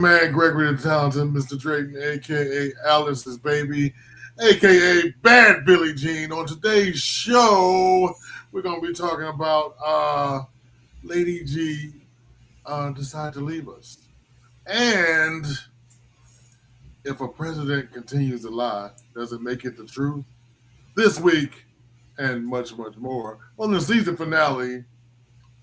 Man, Gregory the Talented, Mr. Drayton, aka Alice's baby, aka Bad Billie Jean. On today's show, we're gonna be talking about Lady G decided to leave us, and if a president continues to lie, does it make it the truth? This week, and much, much more on the season finale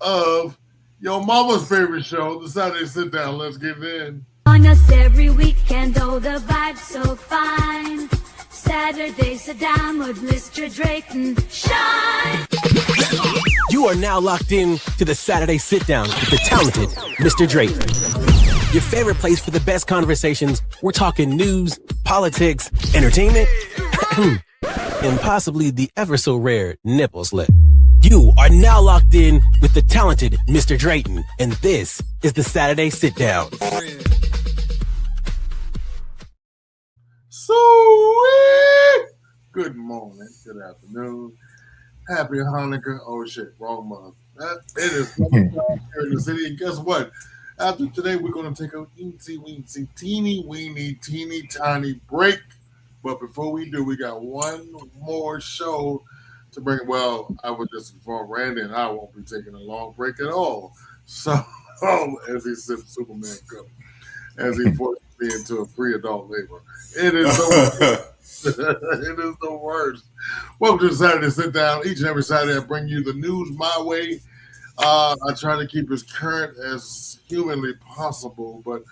of your mama's favorite show, the Saturday Sit Down. Let's get it in. On us every weekend, oh, the vibe's so fine. Saturday, sit down with Mr. Drayton. Shine! You are now locked in to the Saturday Sit Down with the talented Mr. Drayton. Your favorite place for the best conversations. We're talking news, politics, entertainment, and possibly the ever so rare nipple slip. You are now locked in with the talented Mr. Drayton, and this is the Saturday Sit Down. Sweet! Good morning, good afternoon, happy Hanukkah. Oh shit, wrong month. It is here in the city, and guess what? After today, we're going to take a teeny weeny, teeny tiny break. But before we do, we got one more show to bring. Well, I would just inform Randy, and I won't be taking a long break at all. So, as he sips Superman cup, as he forces me into a pre-adult labor, it is the worst. It is the worst. Welcome to Saturday Sit Down. Each and every Saturday, I bring you the news my way. I try to keep as current as humanly possible, but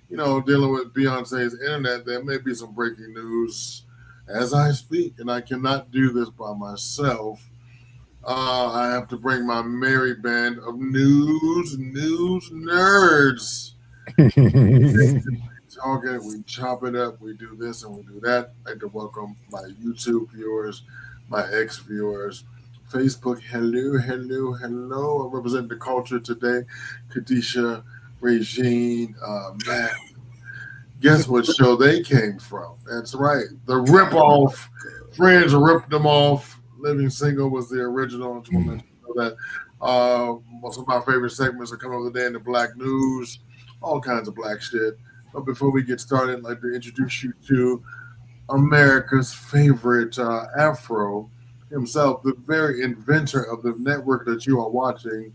dealing with Beyonce's internet, there may be some breaking news as I speak, and I cannot do this by myself. I have to bring my merry band of news nerds. Talk it, we chop it up, we do this and we do that. I'd like to welcome my YouTube viewers, my ex-viewers, Facebook, hello. I represent the culture today. Kadisha, Regine, Matt. Guess what show they came from? That's right. The rip-off. Friends ripped them off. Living Single was the original. I just want to know that. Most of my favorite segments are coming over the day in the black news. All kinds of black shit. But before we get started, I'd like to introduce you to America's favorite Afro himself, the very inventor of the network that you are watching,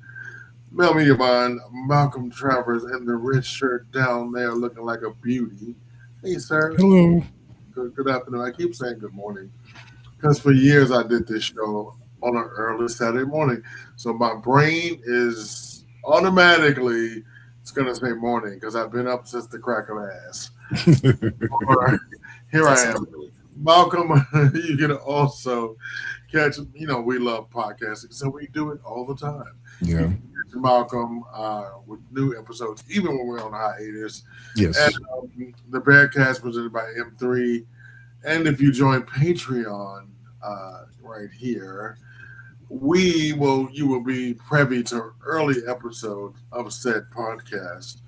Mel Media Bond, Malcolm Travers, and the red shirt down there looking like a beauty. Hey, sir. Hello. Good afternoon. I keep saying good morning because for years I did this show on an early Saturday morning. So my brain is automatically, it's going to say morning because I've been up since the crack of ass. Here I am. Malcolm, you can also catch, we love podcasting, so we do it all the time. Yeah. Malcolm with new episodes, even when we're on hiatus. Yes. And the Bearcast presented by M3. And if you join Patreon right here, you will be privy to early episodes of said podcast.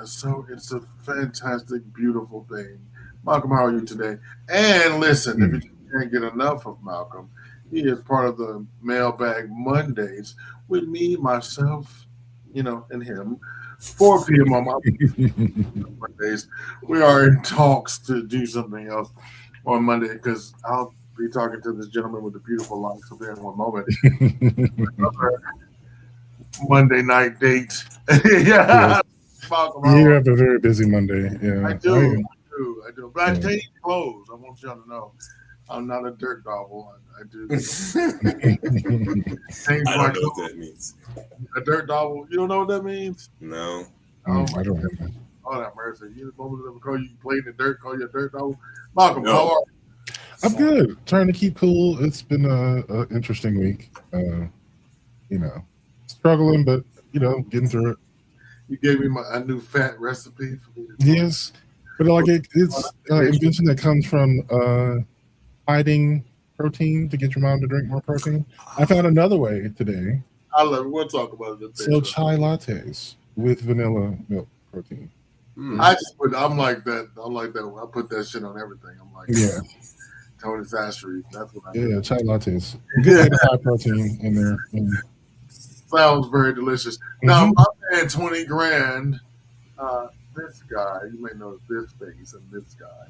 So it's a fantastic, beautiful thing. Malcolm, how are you today? And listen, if you can't get enough of Malcolm, he is part of the Mailbag Mondays with me, myself, and him. 4 p.m. on Mondays. We are in talks to do something else on Monday because I'll be talking to this gentleman with the beautiful locks up there in one moment. Monday night date. Yeah. Malcolm, you have a very busy Monday. Yeah, I do. But I change clothes. I want y'all to know. I'm not a dirt gobble. I do. I don't know what that means. A dirt gobble? You don't know what that means? No. I don't have that. Oh, that mercy. You the moment ever call you played in the dirt, call you a dirt gobble? Malcolm, No. How are you? I'm good. Trying to keep cool. It's been a interesting week. Struggling, but getting through it. You gave me a new fat recipe for me to Yes. But it's invention that comes from hiding protein to get your mom to drink more protein. I found another way today. I love it. We'll talk about it. So chai lattes with vanilla milk protein. I'm like that. I put that shit on everything. I'm like, Yeah. Tony Sastry. That's what I do. Yeah, chai lattes. Good high protein in there. Sounds very delicious. Now, I'm paying $20,000 this guy. You may know this face and this guy.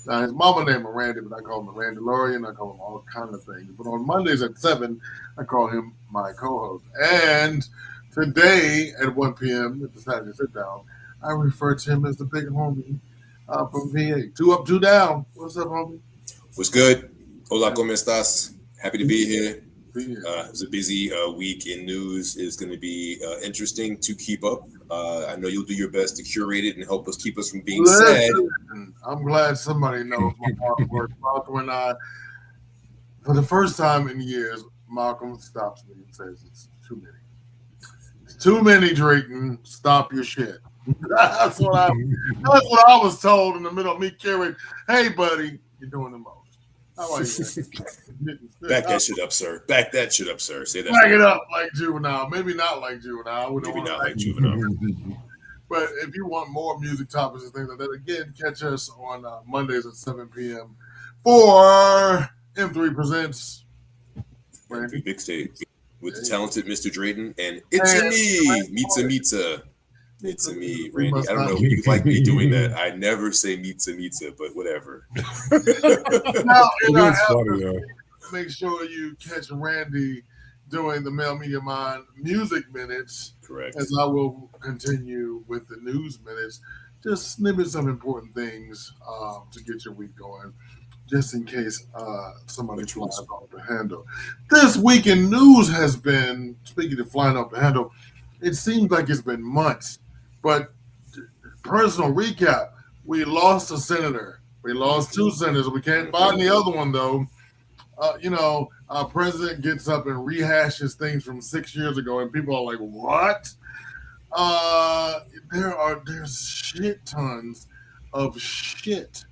Now, his mama named him Randy, but I call him Randy Lorian. I call him all kind of things. But on Mondays at 7, I call him my co-host. And today at 1 p.m. at the Saturday Sit Down, I refer to him as the big homie from PA. 2 up, 2 down. What's up, homie? What's good? Hola, ¿cómo estás? Happy to be here. Yeah. It was a busy week in news. It's going to be interesting to keep up. I know you'll do your best to curate it and help us keep us from being sad. I'm glad somebody knows my hard work. Malcolm and I, for the first time in years, Malcolm stops me and says, it's too many. It's too many, Drayton. Stop your shit. That's what I was told in the middle of me carrying. Hey, buddy, you're doing the most. How are you? Back that shit up, sir. Back that shit up, sir. Say that. Back it up like Juvenile. Maybe not like Juvenile. Maybe not like Juvenile. But if you want more music topics and things like that, again, catch us on Mondays at 7 p.m. for M3 Presents. Randy. Big stage with the talented Mr. Drayton and It's-a-me, It's a me, Randy. I don't know if you like me doing that. I never say pizza, but whatever. Now, in our effort, make sure you catch Randy doing the Mail Media Mind Music Minutes. Correct. As I will continue with the news minutes. Just snippets of important things to get your week going, just in case somebody flies off the handle. This week in news has been, speaking of flying off the handle, it seems like it's been months. But personal recap, we lost a senator. We lost 2 senators. We can't find the other one, though. Our president gets up and rehashes things from 6 years ago, and people are like, what? There's shit tons of shit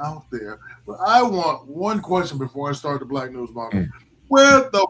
out there. But I want one question before I start the Black News Monitor. Where the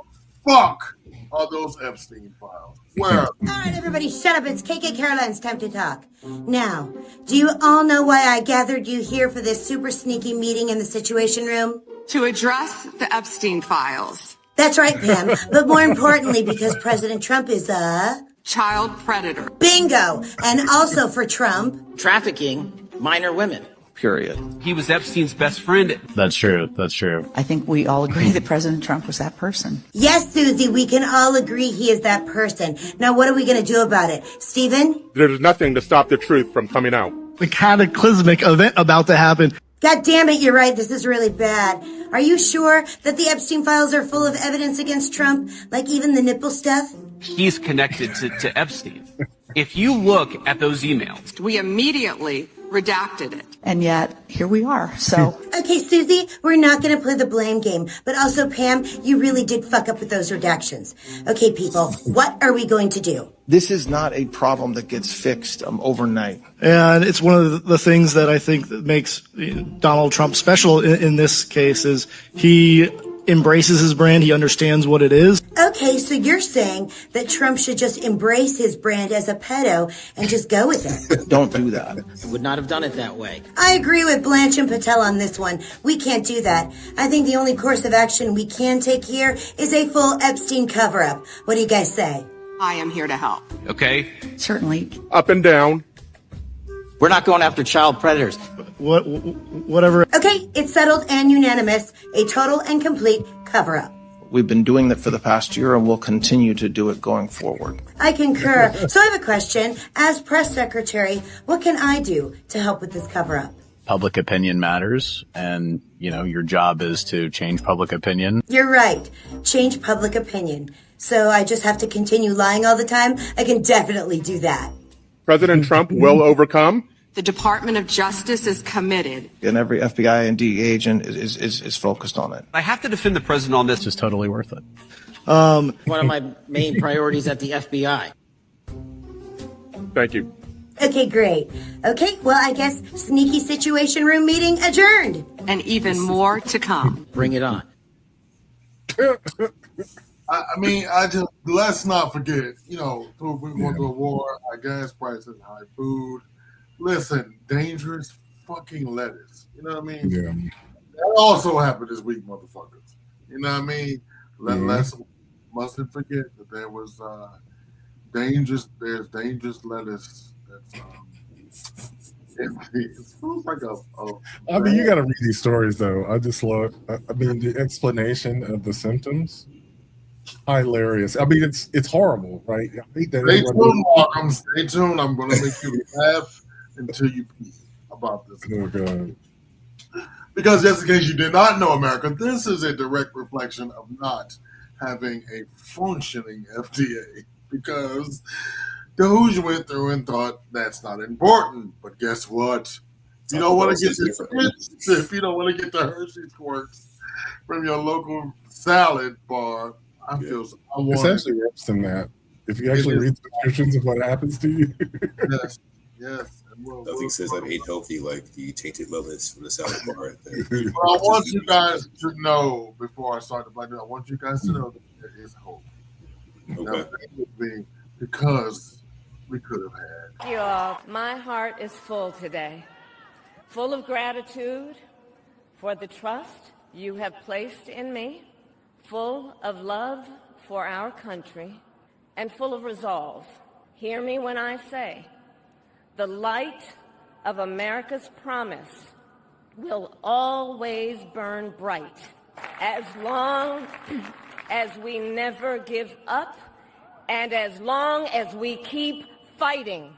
fuck are those Epstein files? Where? All right, everybody, shut up. It's KK Caroline's time to talk. Now, do you all know why I gathered you here for this super sneaky meeting in the Situation Room? To address the Epstein files. That's right, Pam. But more importantly, because President Trump is a child predator. Bingo. And also for Trump, trafficking minor women. Period. He was Epstein's best friend. That's true. That's true. I think we all agree that President Trump was that person. Yes, Susie, we can all agree he is that person. Now, what are we going to do about it? Stephen? There's nothing to stop the truth from coming out. The cataclysmic event about to happen. God damn it, you're right. This is really bad. Are you sure that the Epstein files are full of evidence against Trump? Like even the nipple stuff? He's connected to Epstein. If you look at those emails, we immediately redacted it. And yet, here we are, so. Okay, Susie, we're not going to play the blame game. But also, Pam, you really did fuck up with those redactions. Okay, people, what are we going to do? This is not a problem that gets fixed overnight. And it's one of the things that I think that makes Donald Trump special in this case is he embraces his brand. He understands what it is. Okay, so you're saying that Trump should just embrace his brand as a pedo and just go with it. Don't do that. I would not have done it that way. I agree with Blanche and Patel on this one. We can't do that. I think the only course of action we can take here is a full Epstein cover-up. What do you guys say? I am here to help. okay? Certainly. Up and down. We're not going after child predators. Whatever. Okay, it's settled and unanimous. A total and complete cover-up. We've been doing that for the past year, and we'll continue to do it going forward. I concur. So I have a question. As press secretary, what can I do to help with this cover-up? Public opinion matters, and, your job is to change public opinion. You're right. Change public opinion. So I just have to continue lying all the time? I can definitely do that. President Trump will overcome. The Department of Justice is committed. And every FBI and DEA agent is focused on it. I have to defend the president on this. It's totally worth it. One of my main priorities at the FBI. Thank you. Okay, great. Okay, well, I guess sneaky Situation Room meeting adjourned. And even more to come. Bring it on. Let's not forget, we're going through a war, our gas prices, high food. Listen, dangerous fucking lettuce. You know what I mean? Yeah. That also happened this week, motherfuckers. You know what I mean? Let's mustn't forget that there was dangerous lettuce that's It feels like I mean, you got to read these stories, though. I just love. I mean, the explanation of the symptoms, hilarious. I mean, it's horrible, right? I hate that. Stay everyone- tuned, Markham. Stay tuned. I'm going to make you laugh until you pee about this. Oh God. Because just in case you did not know, America, this is a direct reflection of not having a functioning FDA. Because the Who's went through and thought that's not important. But guess what? You don't want to get if you don't want to get the Hershey's Quarks from your local salad bar. I feel I want It's actually worse than that. If you actually read the descriptions of what happens to you. Yes. Nothing says I've ate healthy like the tainted lettuce from the salad bar right there. Well, I want you guys to know before I start the black. I want you guys to know that there is hope. Okay. Now, that would be because we could have had. Thank you all. My heart is full today, full of gratitude for the trust you have placed in me, full of love for our country, and full of resolve. Hear me when I say, the light of America's promise will always burn bright as long as we never give up and as long as we keep fighting.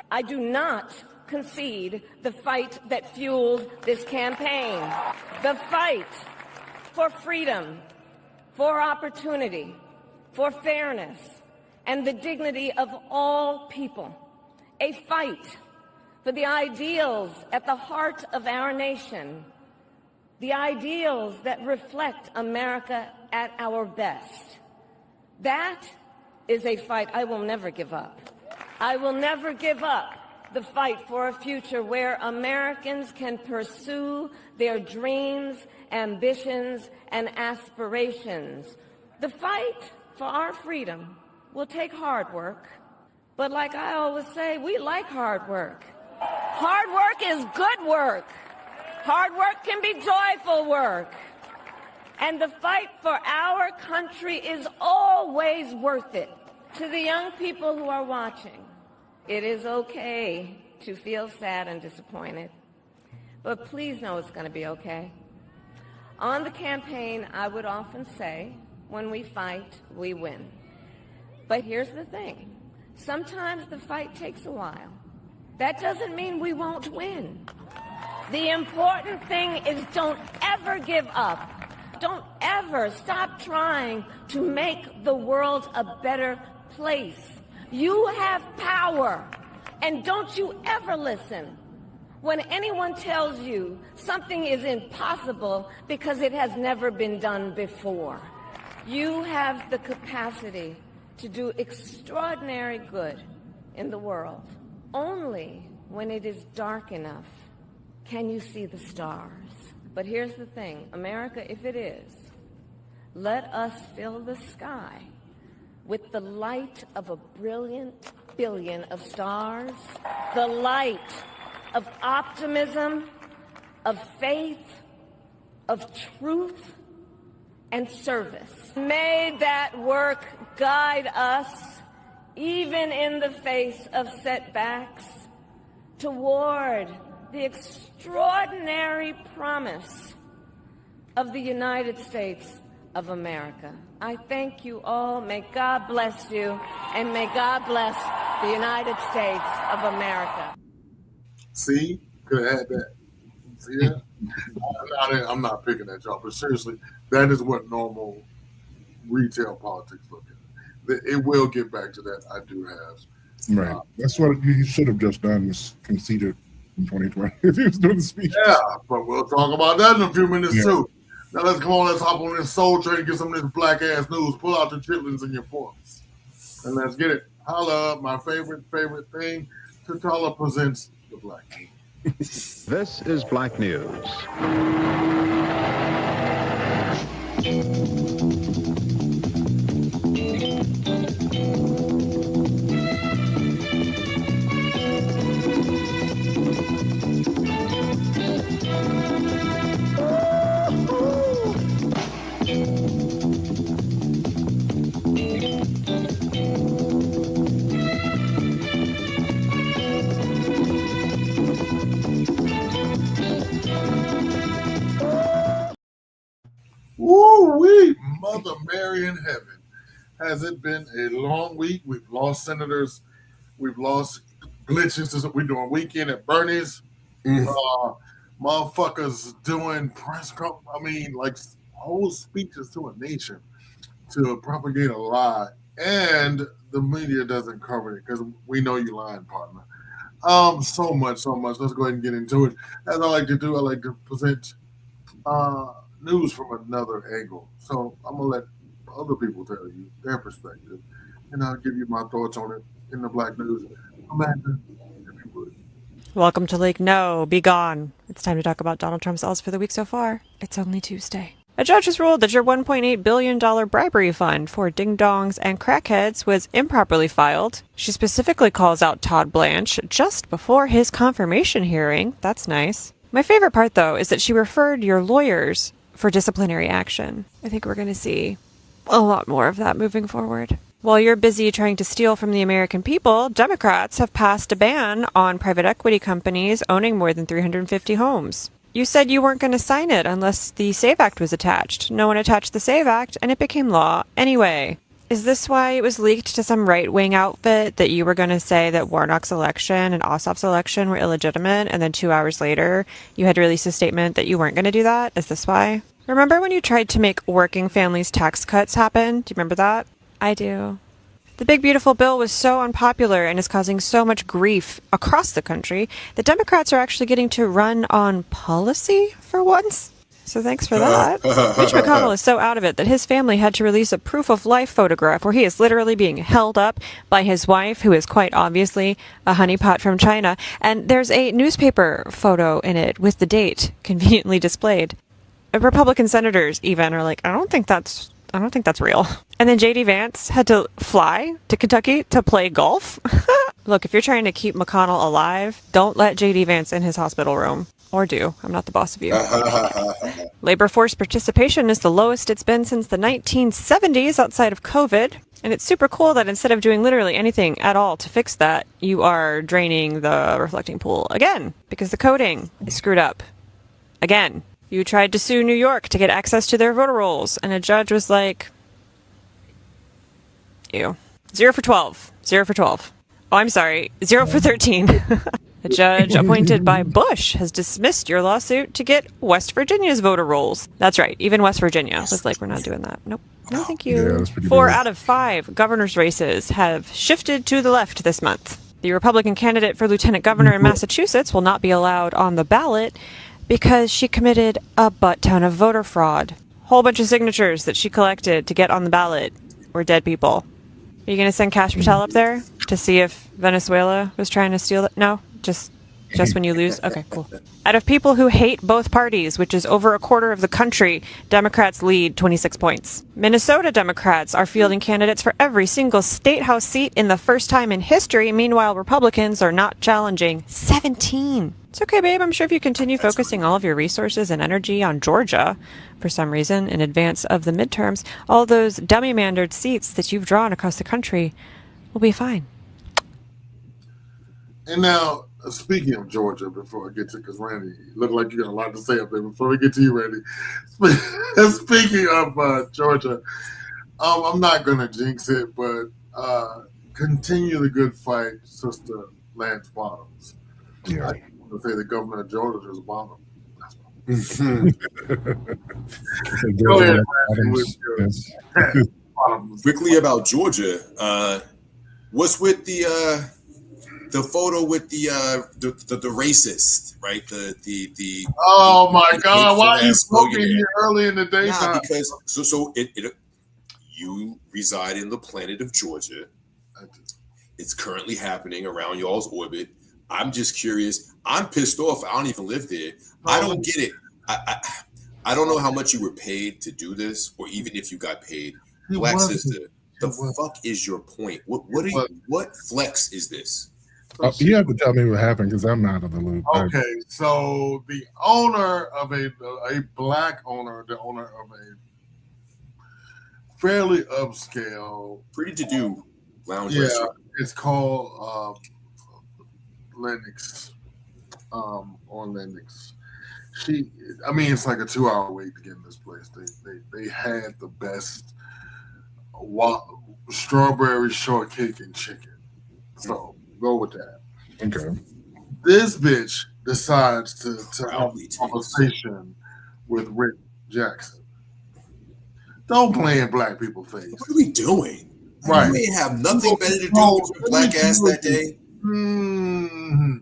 I do not concede the fight that fueled this campaign, the fight for freedom, for opportunity, for fairness, and the dignity of all people. A fight for the ideals at the heart of our nation, the ideals that reflect America at our best. That is a fight I will never give up. I will never give up the fight for a future where Americans can pursue their dreams, ambitions, and aspirations. The fight for our freedom will take hard work. But like I always say, we like hard work. Hard work is good work. Hard work can be joyful work. And the fight for our country is always worth it. To the young people who are watching, it is okay to feel sad and disappointed. But please know it's going to be okay. On the campaign, I would often say, when we fight, we win. But here's the thing. Sometimes the fight takes a while. That doesn't mean we won't win. The important thing is don't ever give up. Don't ever stop trying to make the world a better place. You have power, and don't you ever listen when anyone tells you something is impossible because it has never been done before. You have the capacity to do extraordinary good in the world. Only when it is dark enough can you see the stars. But here's the thing, America, if it is, let us fill the sky with the light of a brilliant billion of stars, the light of optimism, of faith, of truth, and service. May that work guide us, even in the face of setbacks, toward the extraordinary promise of the United States of America. I thank you all. May God bless you, and may God bless the United States of America. See? Could have had that. See that? I'm not picking at y'all, but seriously, that is what normal retail politics look at. It will get back to that. I do have. Right. That's what you should have just done, was conceded in 2020 if he was doing the speech. Yeah, but we'll talk about that in a few minutes too. Now let's hop on this soul train and get some of this black ass news. Pull out the chitlins in your forks. And let's get it. Holla, my favorite thing. T'Challa presents the Black News. This is Black News. Mother Mary in heaven. Has it been a long week? We've lost senators. We've lost glitches. We're doing weekend at Bernie's. Motherfuckers doing press conference. I mean, like whole speeches to a nation to propagate a lie, and the media doesn't cover it because we know you lying, partner. So much. Let's go ahead and get into it. As I like to do, I like to present news from another angle. So I'm gonna let other people tell you their perspective, and I'll give you my thoughts on it in the Black News. Amanda, if you would. Welcome to Lake No. Be gone. It's time to talk about Donald Trump's odds for the week so far. It's only Tuesday. A judge has ruled that your $1.8 billion bribery fund for ding-dongs and crackheads was improperly filed. She specifically calls out Todd Blanche just before his confirmation hearing. That's nice. My favorite part, though, is that she referred your lawyers for disciplinary action. I think we're going to see a lot more of that moving forward. While you're busy trying to steal from the American people, Democrats have passed a ban on private equity companies owning more than 350 homes. You said you weren't going to sign it unless the SAVE Act was attached. No one attached the SAVE Act, and it became law anyway. Is this why it was leaked to some right-wing outfit that you were going to say that Warnock's election and Ossoff's election were illegitimate, and then 2 hours later you had to release a statement that you weren't going to do that? Is this why? Remember when you tried to make working families' tax cuts happen? Do you remember that? I do. The big beautiful bill was so unpopular and is causing so much grief across the country that Democrats are actually getting to run on policy for once. So thanks for that. Mitch McConnell is so out of it that his family had to release a proof of life photograph where he is literally being held up by his wife, who is quite obviously a honeypot from China. And there's a newspaper photo in it with the date conveniently displayed. Republican senators even are like, I don't think that's real. And then J.D. Vance had to fly to Kentucky to play golf. Look, if you're trying to keep McConnell alive, don't let J.D. Vance in his hospital room. Or do. I'm not the boss of you. Labor force participation is the lowest it's been since the 1970s outside of COVID. And it's super cool that instead of doing literally anything at all to fix that, you are draining the reflecting pool again because the coding is screwed up. Again. You tried to sue New York to get access to their voter rolls, and a judge was like, ew. 0 for 12. 0 for 12. Oh, I'm sorry. 0 for 13. A judge appointed by Bush has dismissed your lawsuit to get West Virginia's voter rolls. That's right. Even West Virginia was like, we're not doing that. Nope. No, thank you. Yeah, 4 out of 5 governor's races have shifted to the left this month. The Republican candidate for lieutenant governor in Massachusetts will not be allowed on the ballot because she committed a butt ton of voter fraud. Whole bunch of signatures that she collected to get on the ballot were dead people. Are you going to send Kash Patel up there to see if Venezuela was trying to steal it? No? Just when you lose? Okay, cool. Out of people who hate both parties, which is over a quarter of the country, Democrats lead 26 points. Minnesota Democrats are fielding candidates for every single state house seat in the first time in history. Meanwhile, Republicans are not challenging 17. It's okay, babe. I'm sure if you continue focusing all of your resources and energy on Georgia, for some reason, in advance of the midterms, all those dummy-mandered seats that you've drawn across the country will be fine. And now, speaking of Georgia, before I get to, because Randy, looked like you got a lot to say up there. Before we get to you, Randy, speaking of Georgia, I'm not going to jinx it, but continue the good fight, Sister Lance Bottoms. Yeah. I want to say the governor of Georgia is bottom. Go ahead, Randy. Quickly about Georgia, what's with the photo with the racist, right? The oh my God! Why are you smoking here early in the day? Nah, because so you reside in the planet of Georgia. It's currently happening around y'all's orbit. I'm just curious. I'm pissed off. I don't even live there. I don't get it. I don't know how much you were paid to do this, or even if you got paid. Black sister, the fuck is your point? What flex is this? You have to tell me what happened because I'm out of the loop. Okay, so the owner of a black owner, the owner of a fairly upscale, pretty to do lounge restaurant. It's called Lennox, on Lennox. I mean, it's like a 2-hour wait to get in this place. They had the best strawberry shortcake and chicken. So go with that. Okay. This bitch decides to have a conversation with Rick Jackson. Don't play in black people's face. What are we doing? Right. You may have nothing better to do with your black ass that day. Mm-hmm.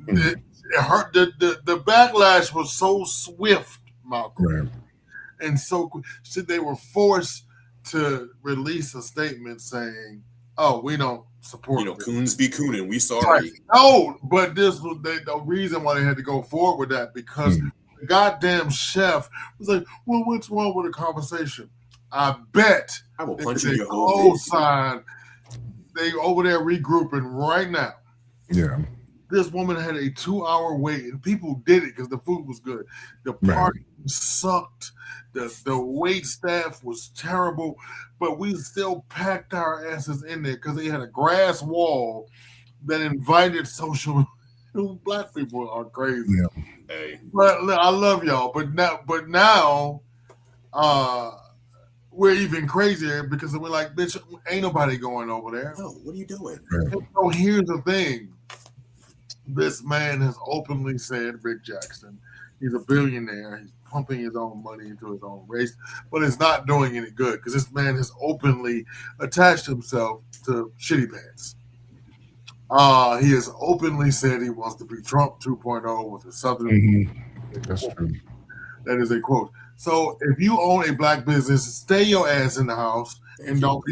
The backlash was so swift, Malcolm, Right. and so they were forced to release a statement saying, "Oh, we don't support." Coons be cooning. We sorry. Right. No, but this was the reason why they had to go forward with that, because the goddamn chef was like, "Well, what's wrong with the conversation?" I bet I will punch you in your whole face. Sign. They over there regrouping right now. Yeah. This woman had a 2-hour wait, and people did it because the food was good. The party sucked. The wait staff was terrible, but we still packed our asses in there because they had a grass wall that invited social. Black people are crazy. Yeah. Hey. But I love y'all. But now, we're even crazier because we're like, bitch, ain't nobody going over there. No, what are you doing? So here's the thing. This man has openly said, Rick Jackson, he's a billionaire. He's pumping his own money into his own race, but it's not doing any good because this man has openly attached himself to Shitty Pants. He has openly said he wants to be Trump 2.0 with a Southern. Mm-hmm. That's true. That is a quote. So if you own a black business, stay your ass in the house and don't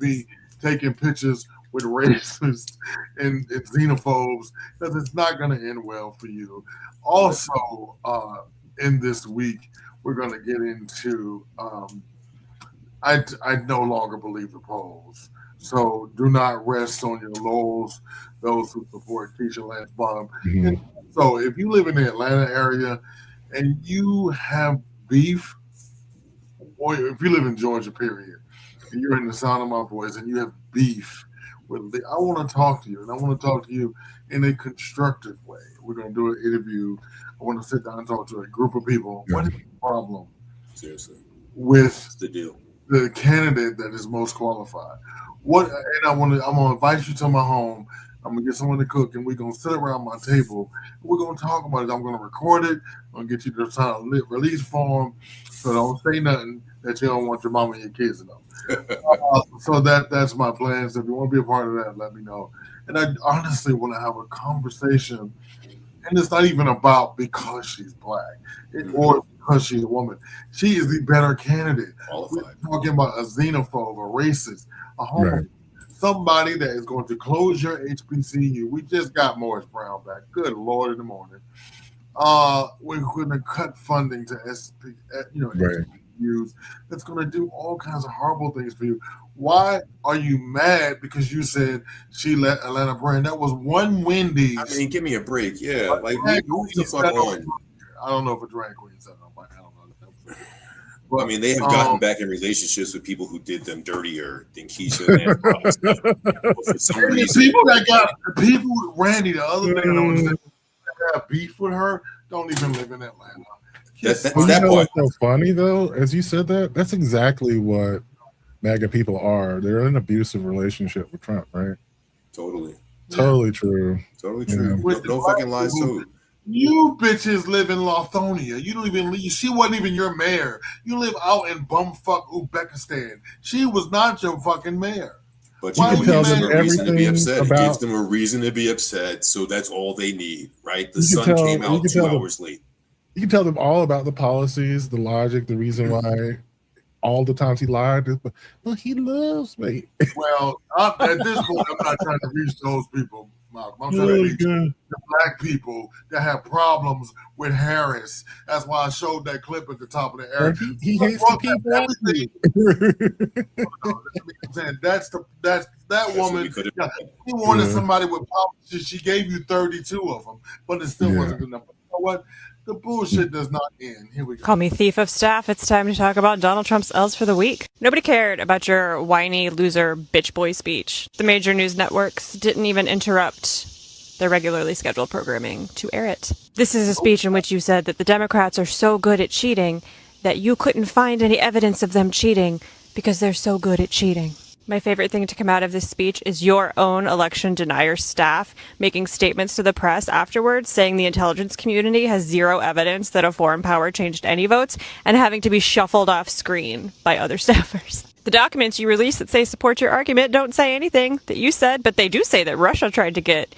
be taking pictures with racists and xenophobes, because it's not going to end well for you. Also, in this week, we're going to get into I no longer believe the polls. So do not rest on your laurels, those who support Keisha Lance Bottom. Mm-hmm. So if you live in the Atlanta area and you have beef, or if you live in Georgia, period, and you're in the sound of my voice and you have beef, I want to talk to you, and I want to talk to you in a constructive way. We're going to do an interview. I want to sit down and talk to a group of people. Yeah. What is the problem? Seriously. With the deal? The candidate that is most qualified. And I'm going to invite you to my home. I'm going to get someone to cook, and we're going to sit around my table. We're going to talk about it. I'm going to record it. I'm going to get you to sign a release form, so don't say nothing that you don't want your mom and your kids to know. So that's my plan. So if you want to be a part of that, let me know. And I honestly want to have a conversation, and it's not even about because she's black or because she's a woman. She is the better candidate. We're talking about a xenophobe, a racist, a homophobe, somebody that is going to close your HBCU. We just got Morris Brown back. Good Lord in the morning. We're going to cut funding to HBCUs. That's going to do all kinds of horrible things for you. Why are you mad because you said she let Atlanta brand? That was one Wendy's. I mean, give me a break. Yeah, like who's the fuck on? I don't know if a drag queen said that. I don't know. But, I mean, they have gotten back in relationships with people who did them dirtier than Keisha. For some reason, people with Randy. The other thing I want to say, have beef with her, don't even live in Atlanta. That's what's so funny though, as you said that, that's exactly what MAGA people are. They're in an abusive relationship with Trump, right? Totally true. Totally true. Yeah. No fucking lies too. You bitches live in Lithonia. You don't even leave. She wasn't even your mayor. You live out in bumfuck Uzbekistan. She was not your fucking mayor. But you can tell them a reason to be upset. It gives them a reason to be upset, so that's all they need, right? The sun came out 2 hours late. You can tell them all about the policies, the logic, the reason why. All the times he lied, but he loves me. Well, at this point, I'm not trying to reach those people, Malcolm. I'm trying to reach the black people that have problems with Harris. That's why I showed that clip at the top of the air. He hates the people. That woman. He wanted somebody with policies. She gave you 32 of them, but it still wasn't enough. You know what? The bullshit does not end. Here we go. Call me thief of staff. It's time to talk about Donald Trump's L's for the week. Nobody cared about your whiny loser bitch boy speech. The major news networks didn't even interrupt their regularly scheduled programming to air it. This is a speech in which you said that the Democrats are so good at cheating that you couldn't find any evidence of them cheating because they're so good at cheating. My favorite thing to come out of this speech is your own election denier staff making statements to the press afterwards saying the intelligence community has zero evidence that a foreign power changed any votes and having to be shuffled off screen by other staffers. The documents you release that say support your argument don't say anything that you said, but they do say that Russia tried to get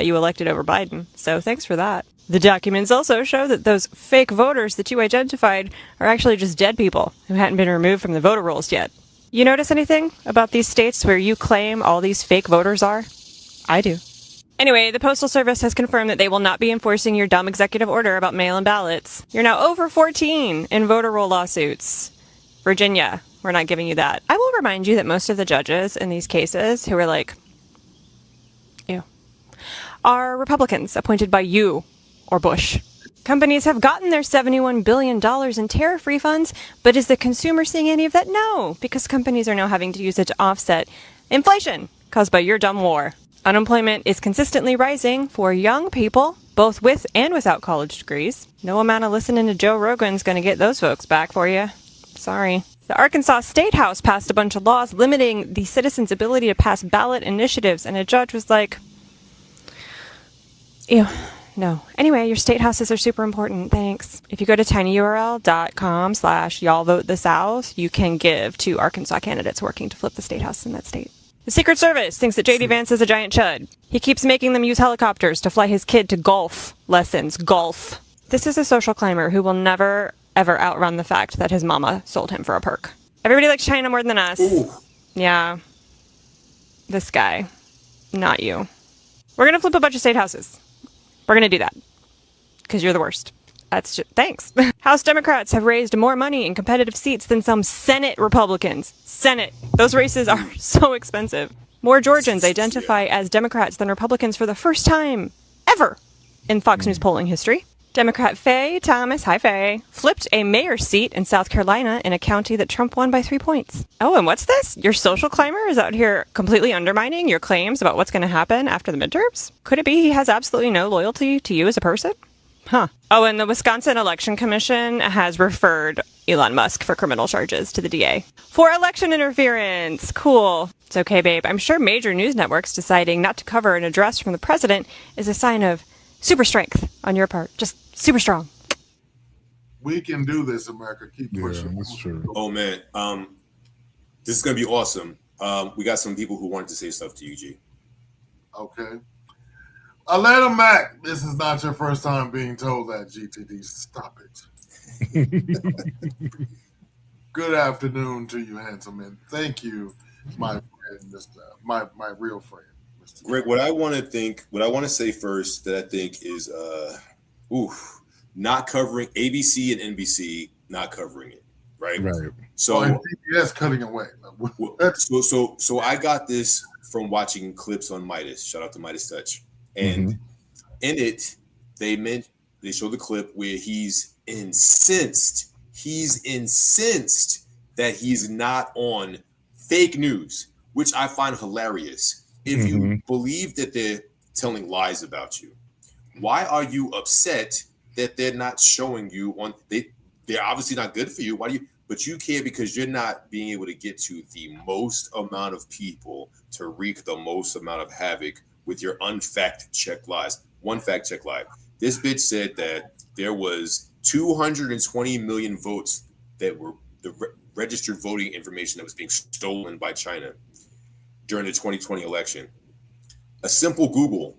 you elected over Biden. So thanks for that. The documents also show that those fake voters that you identified are actually just dead people who hadn't been removed from the voter rolls yet. You notice anything about these states where you claim all these fake voters are? I do. Anyway, the Postal Service has confirmed that they will not be enforcing your dumb executive order about mail-in ballots. You're now over 14 in voter roll lawsuits. Virginia, we're not giving you that. I will remind you that most of the judges in these cases who are like, ew, are Republicans appointed by you or Bush. Companies have gotten their $71 billion in tariff refunds, but is the consumer seeing any of that? No, because companies are now having to use it to offset inflation caused by your dumb war. Unemployment is consistently rising for young people, both with and without college degrees. No amount of listening to Joe Rogan's going to get those folks back for you. Sorry. The Arkansas State House passed a bunch of laws limiting the citizens' ability to pass ballot initiatives, and a judge was like, ew. No. Anyway, your state houses are super important. Thanks. If you go to tinyurl.com/y'allvotethesouth, you can give to Arkansas candidates working to flip the state house in that state. The Secret Service thinks that J.D. Vance is a giant chud. He keeps making them use helicopters to fly his kid to golf lessons. Golf. This is a social climber who will never, ever outrun the fact that his mama sold him for a perk. Everybody likes China more than us. Ooh. Yeah. This guy. Not you. We're going to flip a bunch of state houses. We're going to do that because you're the worst. That's just, thanks. House Democrats have raised more money in competitive seats than some Senate Republicans. Senate. Those races are so expensive. More Georgians identify as Democrats than Republicans for the first time ever in Fox News polling history. Democrat Faye Thomas, hi Faye, flipped a mayor's seat in South Carolina in a county that Trump won by 3 points. Oh, and what's this? Your social climber is out here completely undermining your claims about what's going to happen after the midterms? Could it be he has absolutely no loyalty to you as a person? Huh. Oh, and the Wisconsin Election Commission has referred Elon Musk for criminal charges to the DA for election interference. Cool. It's okay, babe. I'm sure major news networks deciding not to cover an address from the president is a sign of super strength on your part. Just super strong. We can do this, America. Keep pushing. Yeah, that's true. Oh man, this is gonna be awesome. We got some people who wanted to say stuff to you, G. Okay. Atlanta Mac, this is not your first time being told that, GTD. Stop it. Good afternoon to you, handsome man. Thank you, my friend, my real friend. Greg, what I want to say first that I think is not covering ABC and NBC, not covering it, right? Right. So PBS cutting away. So I got this from watching clips on Midas. Shout out to Midas Touch. And in it, they show the clip where he's incensed that he's not on fake news, which I find hilarious. If you believe that they're telling lies about you, why are you upset that they're not showing you on? They're obviously not good for you. Why do you? But you care because you're not being able to get to the most amount of people to wreak the most amount of havoc with your unfact-checked lies. One fact-check lie. This bitch said that there was 220 million votes that were the registered voting information that was being stolen by China during the 2020 election. A simple Google,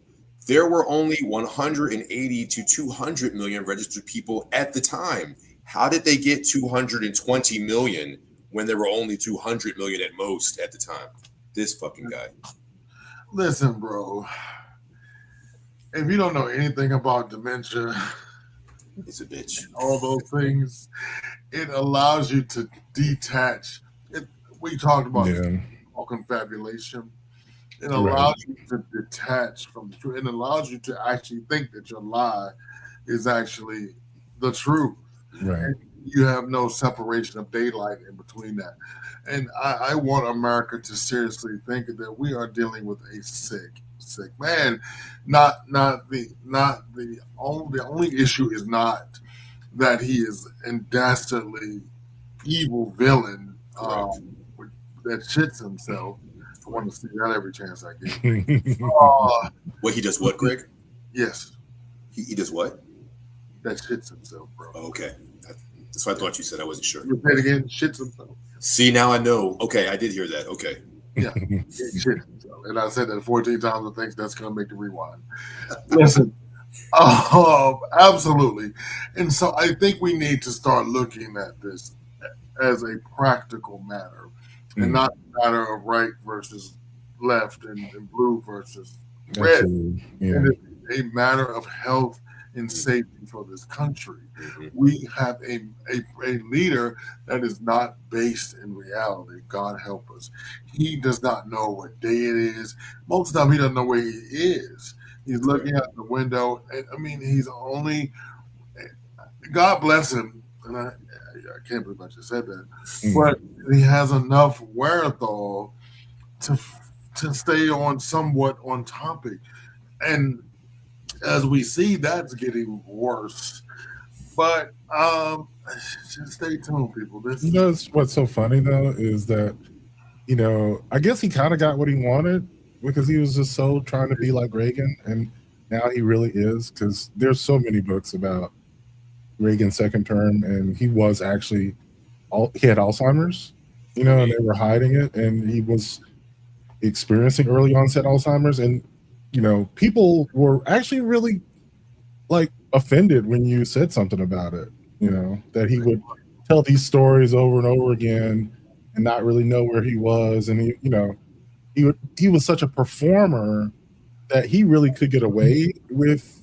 there were only 180 to 200 million registered people at the time. How did they get 220 million when there were only 200 million at most at the time? This fucking guy. Listen, bro. If you don't know anything about dementia, it's a bitch. All those things, it allows you to detach. We talked about confabulation. It allows you to detach from the truth. It allows you to actually think that your lie is actually the truth. Right. And you have no separation of daylight in between that. And I want America to seriously think that we are dealing with a sick sick. Man, the only issue is not that he is a dastardly evil villain that shits himself. I want to see that every chance I get. What he does? What, Greg? Yes. He does what? That shits himself, bro. Oh, okay. That's what I thought you said. I wasn't sure. Repeat again. Shits himself. See, now I know. Okay, I did hear that. Okay. Yeah. Shits himself. And I said that 14 times. I think that's going to make the rewind. Listen. Absolutely. And so I think we need to start looking at this as a practical matter and not a matter of right versus left and blue versus red. Yeah. And it's a matter of health and safety for this country. We have a leader that is not based in reality. God help us. He does not know what day it is. Most of the time, he doesn't know where he is. He's looking out the window. I mean, he's only. God bless him, and I can't believe I just said that. But he has enough wherewithal to stay on somewhat on topic, and as we see, that's getting worse. But just stay tuned, people. You know what's so funny though is that I guess he kind of got what he wanted because he was just so trying to be like Reagan, and now he really is because there's so many books about Reagan's second term, and he was actually he had Alzheimer's, and they were hiding it, and he was experiencing early onset Alzheimer's, and people were actually really like offended when you said something about it, that he would tell these stories over and over again and not really know where he was, and he was such a performer that he really could get away with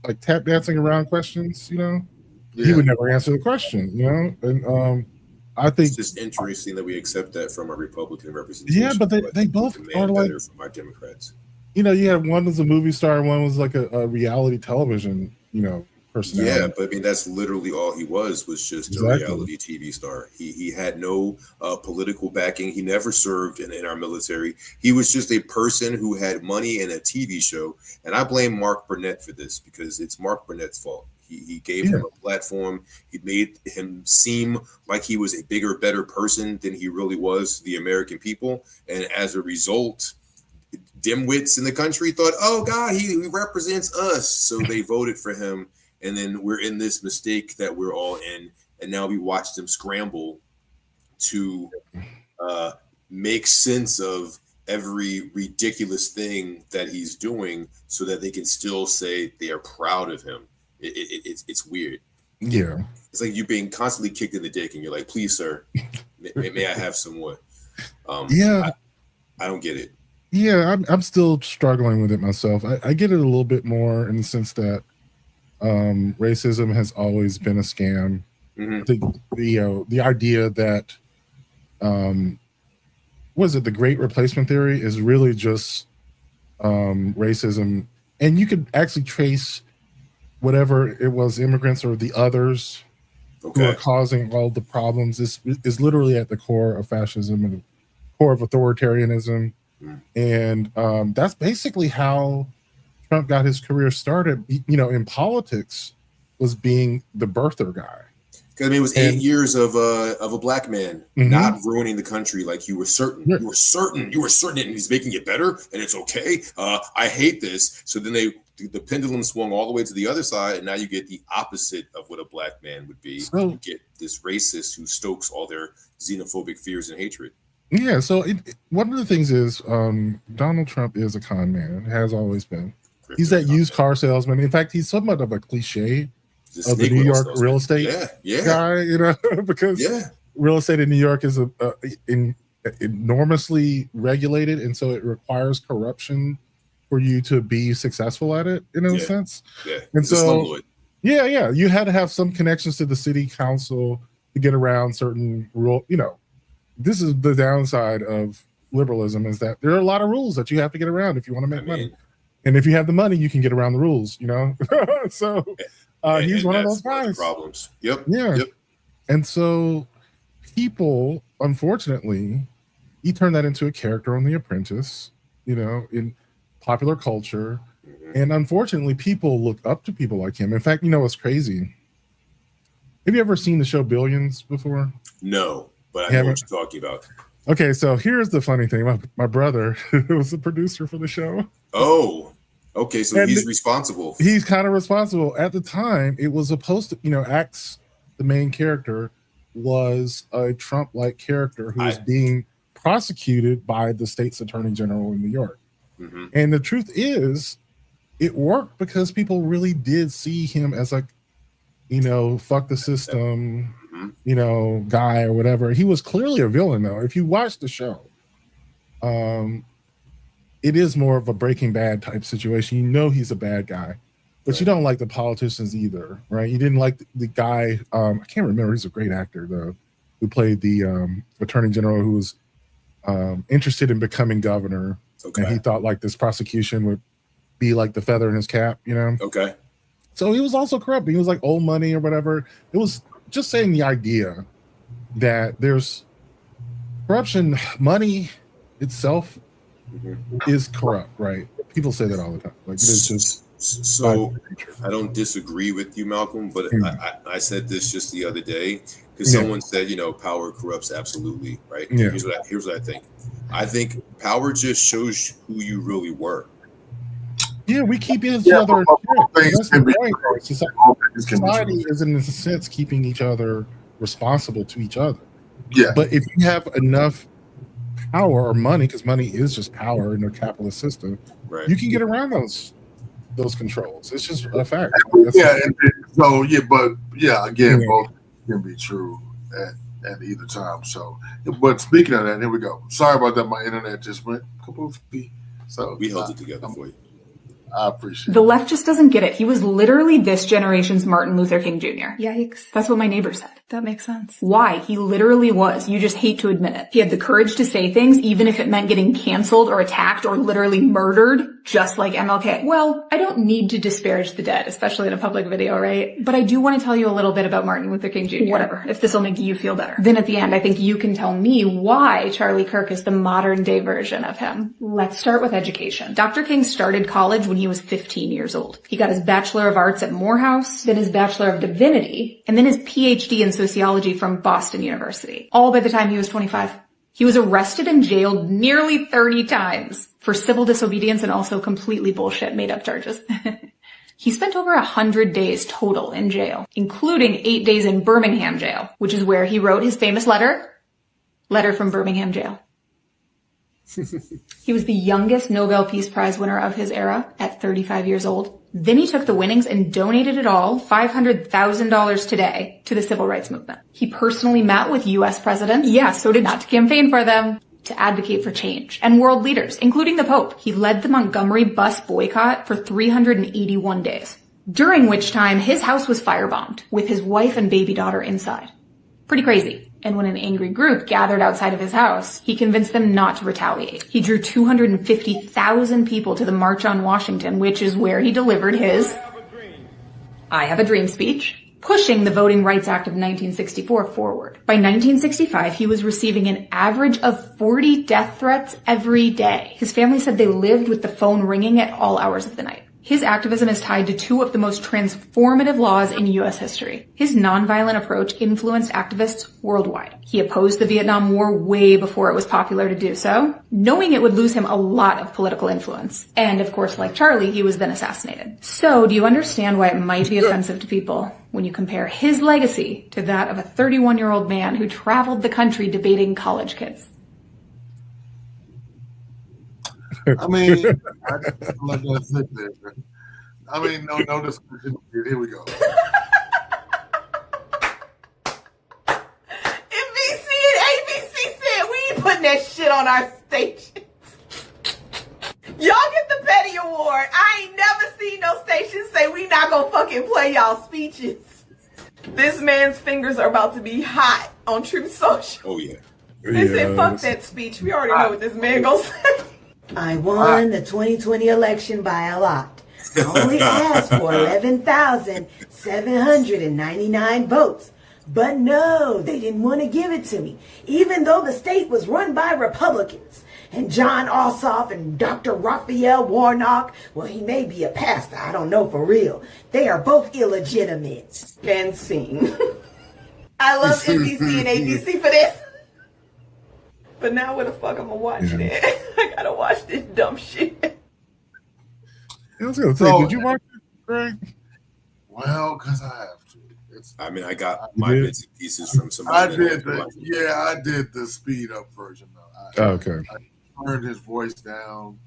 like tap dancing around questions. He would never answer the question, and I think it's just interesting that we accept that from our Republican representation. Yeah, but they both are like from our Democrats. You had one was a movie star, one was like a reality television, personality. Yeah, but I mean that's literally all he was just a reality TV star. He had no political backing. He never served in our military. He was just a person who had money and a TV show. And I blame Mark Burnett for this because it's Mark Burnett's fault. He gave him a platform. He made him seem like he was a bigger, better person than he really was to the American people. And as a result, dimwits in the country thought, oh, God, he represents us. So they voted for him. And then we're in this mistake that we're all in. And now we watch them scramble to make sense of every ridiculous thing that he's doing so that they can still say they are proud of him. It's weird. Yeah. It's like you being constantly kicked in the dick and you're like, please, sir, may I have some more? I don't get it. Yeah, I'm still struggling with it myself. I get it a little bit more in the sense that racism has always been a scam. I think the idea that the Great Replacement Theory is really just racism, and you could actually trace whatever it was, immigrants or the others who are causing all the problems. Is literally at the core of fascism and the core of authoritarianism, and that's basically how Trump got his career started. In politics, was being the birther guy. Because I mean, it was 8 years of a black man not ruining the country like you were certain. You were certain, and he's making it better, and it's okay. I hate this. So then the pendulum swung all the way to the other side, and now you get the opposite of what a black man would be. You get this racist who stokes all their xenophobic fears and hatred. Yeah. So one of the things is Donald Trump is a con man, has always been. He's that used car salesman. In fact, he's somewhat of a cliche of the New York real estate guy, because real estate in New York is enormously regulated, and so it requires corruption for you to be successful at it, in a sense. Yeah. And so, you had to have some connections to the city council to get around certain rule. This is the downside of liberalism, is that there are a lot of rules that you have to get around if you want to make money. And if you have the money, you can get around the rules, So he's one of those guys. Problems. Yep. Yeah. Yep. And so people, unfortunately, he turned that into a character on The Apprentice, popular culture. And unfortunately, people look up to people like him. In fact, you know what's crazy? Have you ever seen the show Billions before? No, but I know what you're talking about. Okay, so here's the funny thing. My brother was the producer for the show. Oh, okay. So And he's responsible. He's kind of responsible. At the time, it was supposed to, Axe, the main character, was a Trump-like character who was being prosecuted by the state's attorney general in New York. Mm-hmm. And the truth is, it worked because people really did see him as like, fuck the system, guy or whatever. He was clearly a villain, though. If you watch the show, it is more of a Breaking Bad type situation. You know he's a bad guy, but you don't like the politicians either, right? You didn't like the guy. I can't remember. He's a great actor, though, who played the attorney general who was interested in becoming governor. Okay. And he thought like this prosecution would be like the feather in his cap, Okay. So he was also corrupt. He was like old money or whatever. It was just saying the idea that there's corruption, money itself is corrupt, right? People say that all the time. Like it is just. So I don't disagree with you, Malcolm, but I said this just the other day because someone said, power corrupts absolutely, right? Yeah. Here's what I think. I think power just shows who you really were. Yeah, we keep each other. That's the point. Society is, in a sense, keeping each other responsible to each other. Yeah. But if you have enough power or money, because money is just power in a capitalist system, right, you can get around those controls. It's just a fact. Both can be true at either time. So, but speaking of that, here we go. Sorry about that. My internet just went kaboofy. So we held it together for you. I appreciate The left just doesn't get it. He was literally this generation's Martin Luther King Jr. Yikes. That's what my neighbor said. That makes sense. Why? He literally was. You just hate to admit it. He had the courage to say things, even if it meant getting canceled or attacked or literally murdered, just like MLK. Well, I don't need to disparage the dead, especially in a public video, right? But I do want to tell you a little bit about Martin Luther King Jr. Whatever, if this will make you feel better. Then at the end, I think you can tell me why Charlie Kirk is the modern day version of him. Let's start with education. Dr. King started college when he was 15 years old. He got his Bachelor of Arts at Morehouse, then his Bachelor of Divinity, and then his PhD in sociology from Boston University, all by the time he was 25. He was arrested and jailed nearly 30 times for civil disobedience and also completely bullshit made-up charges. He spent over 100 days total in jail, including 8 days in Birmingham jail, which is where he wrote his famous letter from Birmingham jail. He was the youngest Nobel Peace Prize winner of his era at 35 years old. Then he took the winnings and donated it all, $500,000 today, to the civil rights movement. He personally met with U.S. presidents, not to campaign for them, to advocate for change, and world leaders, including the Pope. He led the Montgomery bus boycott for 381 days, during which time his house was firebombed, with his wife and baby daughter inside. Pretty crazy. And when an angry group gathered outside of his house, he convinced them not to retaliate. He drew 250,000 people to the March on Washington, which is where he delivered his I Have a Dream speech, pushing the Voting Rights Act of 1964 forward. By 1965, he was receiving an average of 40 death threats every day. His family said they lived with the phone ringing at all hours of the night. His activism is tied to two of the most transformative laws in U.S. history. His nonviolent approach influenced activists worldwide. He opposed the Vietnam War way before it was popular to do so, knowing it would lose him a lot of political influence. And of course, like Charlie, he was then assassinated. So, do you understand why it might be offensive to people when you compare his legacy to that of a 31-year-old man who traveled the country debating college kids? I mean, I'm not gonna sit there. I mean, no discussion. Here we go. NBC and ABC said we ain't putting that shit on our stations. Y'all get the Petty Award. I ain't never seen no station say we not gonna fucking play y'all speeches. This man's fingers are about to be hot on Truth Social. Oh yeah. They said fuck that speech. We already know what this man gonna say. I won the 2020 election by a lot. I only asked for 11,799 votes. But no, they didn't want to give it to me, even though the state was run by Republicans. And John Ossoff and Dr. Raphael Warnock, well, he may be a pastor, I don't know for real. They are both illegitimate. And scene. I love NBC and ABC for this. But now where the fuck I'm gonna watch it? I gotta watch this dumb shit. I was gonna say, did you watch it, Greg? Well, because I have to. I got my bits and pieces from somebody. I did the speed up version though. Okay. I turned his voice down,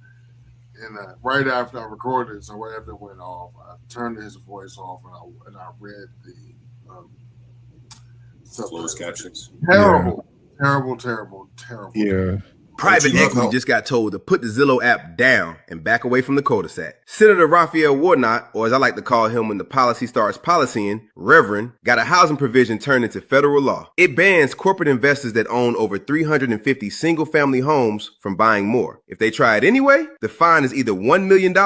and right after I recorded it, so right after it went off, I turned his voice off, and I read the closed captions. Terrible. Yeah. Private Equity just got told to put the Zillow app down and back away from the cul-de-sac. Senator Raphael Warnock, or as I like to call him when the policy starts policying, Reverend, got a housing provision turned into federal law. It bans corporate investors that own over 350 single-family homes from buying more. If they try it anyway, the fine is either $1 million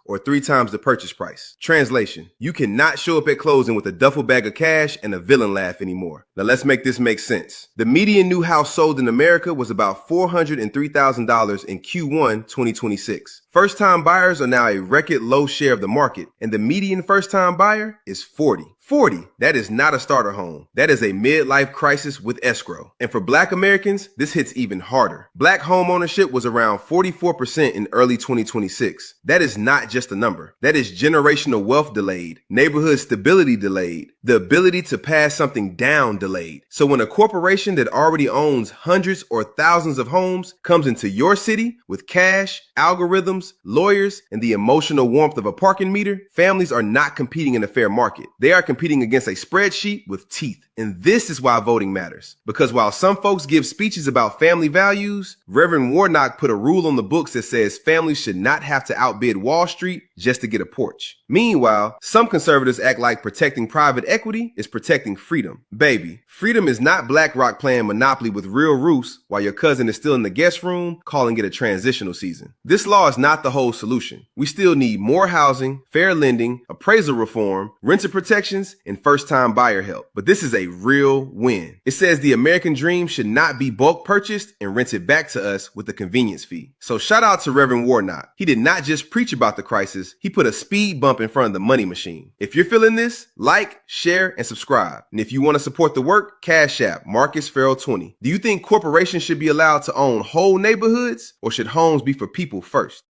or 3 times the purchase price. Translation: you cannot show up at closing with a duffel bag of cash and a villain laugh anymore. Now let's make this make sense. The median new house sold in America was about $403,000 in Q1 2026. First-time buyers are now a record low share of the market, and the median first-time buyer is 40. 40. That is not a starter home. That is a midlife crisis with escrow. And for Black Americans, this hits even harder. Black home ownership was around 44% in early 2026. That is not just a number. That is generational wealth delayed, neighborhood stability delayed, the ability to pass something down delayed. So when a corporation that already owns hundreds or thousands of homes comes into your city with cash, algorithms, lawyers, and the emotional warmth of a parking meter, families are not competing in a fair market. They are competing against a spreadsheet with teeth. And this is why voting matters. Because while some folks give speeches about family values, Reverend Warnock put a rule on the books that says families should not have to outbid Wall Street just to get a porch. Meanwhile, some conservatives act like protecting private equity is protecting freedom. Baby, freedom is not BlackRock playing Monopoly with real roofs while your cousin is still in the guest room calling it a transitional season. This law is not the whole solution. We still need more housing, fair lending, appraisal reform, renter protections, and first-time buyer help. But this is a real win. It says the American dream should not be bulk purchased and rented back to us with a convenience fee. So shout out to Reverend Warnock. He did not just preach about the crisis, he put a speed bump in front of the money machine. If you're feeling this, like, share, and subscribe. And if you want to support the work, Cash App, Marcus Farrell 20. Do you think corporations should be allowed to own whole neighborhoods, or should homes be for people first?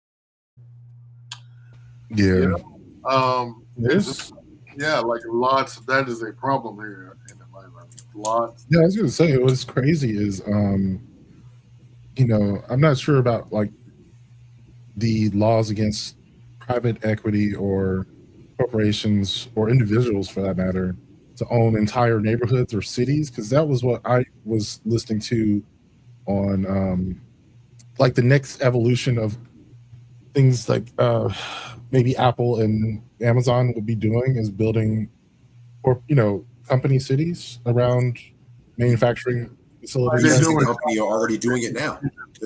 Yeah. Like lots. That is a problem here in Atlanta. Lots. Yeah, I was going to say what's crazy is, I'm not sure about like the laws against private equity or corporations or individuals, for that matter, to own entire neighborhoods or cities, because that was what I was listening to on like the next evolution of things like maybe Apple and Amazon would be doing is building, or company cities around manufacturing facilities. The company are already doing it now.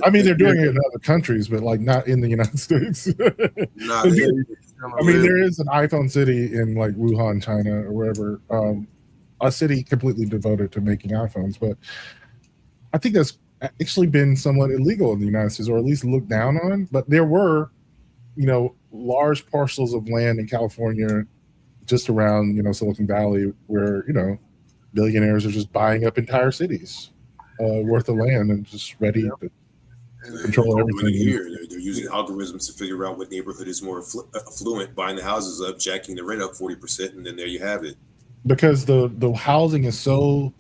I mean, they're doing it in other countries, but like not in the United States. I mean, there is an iPhone city in like Wuhan, China, or wherever, a city completely devoted to making iPhones. But I think that's actually been somewhat illegal in the United States, or at least looked down on. But there were, large parcels of land in California, just around, Silicon Valley, where, billionaires are just buying up entire cities worth of land and just ready to control everything. Here, they're using algorithms to figure out what neighborhood is more affluent, buying the houses up, jacking the rent up 40%, and then there you have it. Because the housing is so,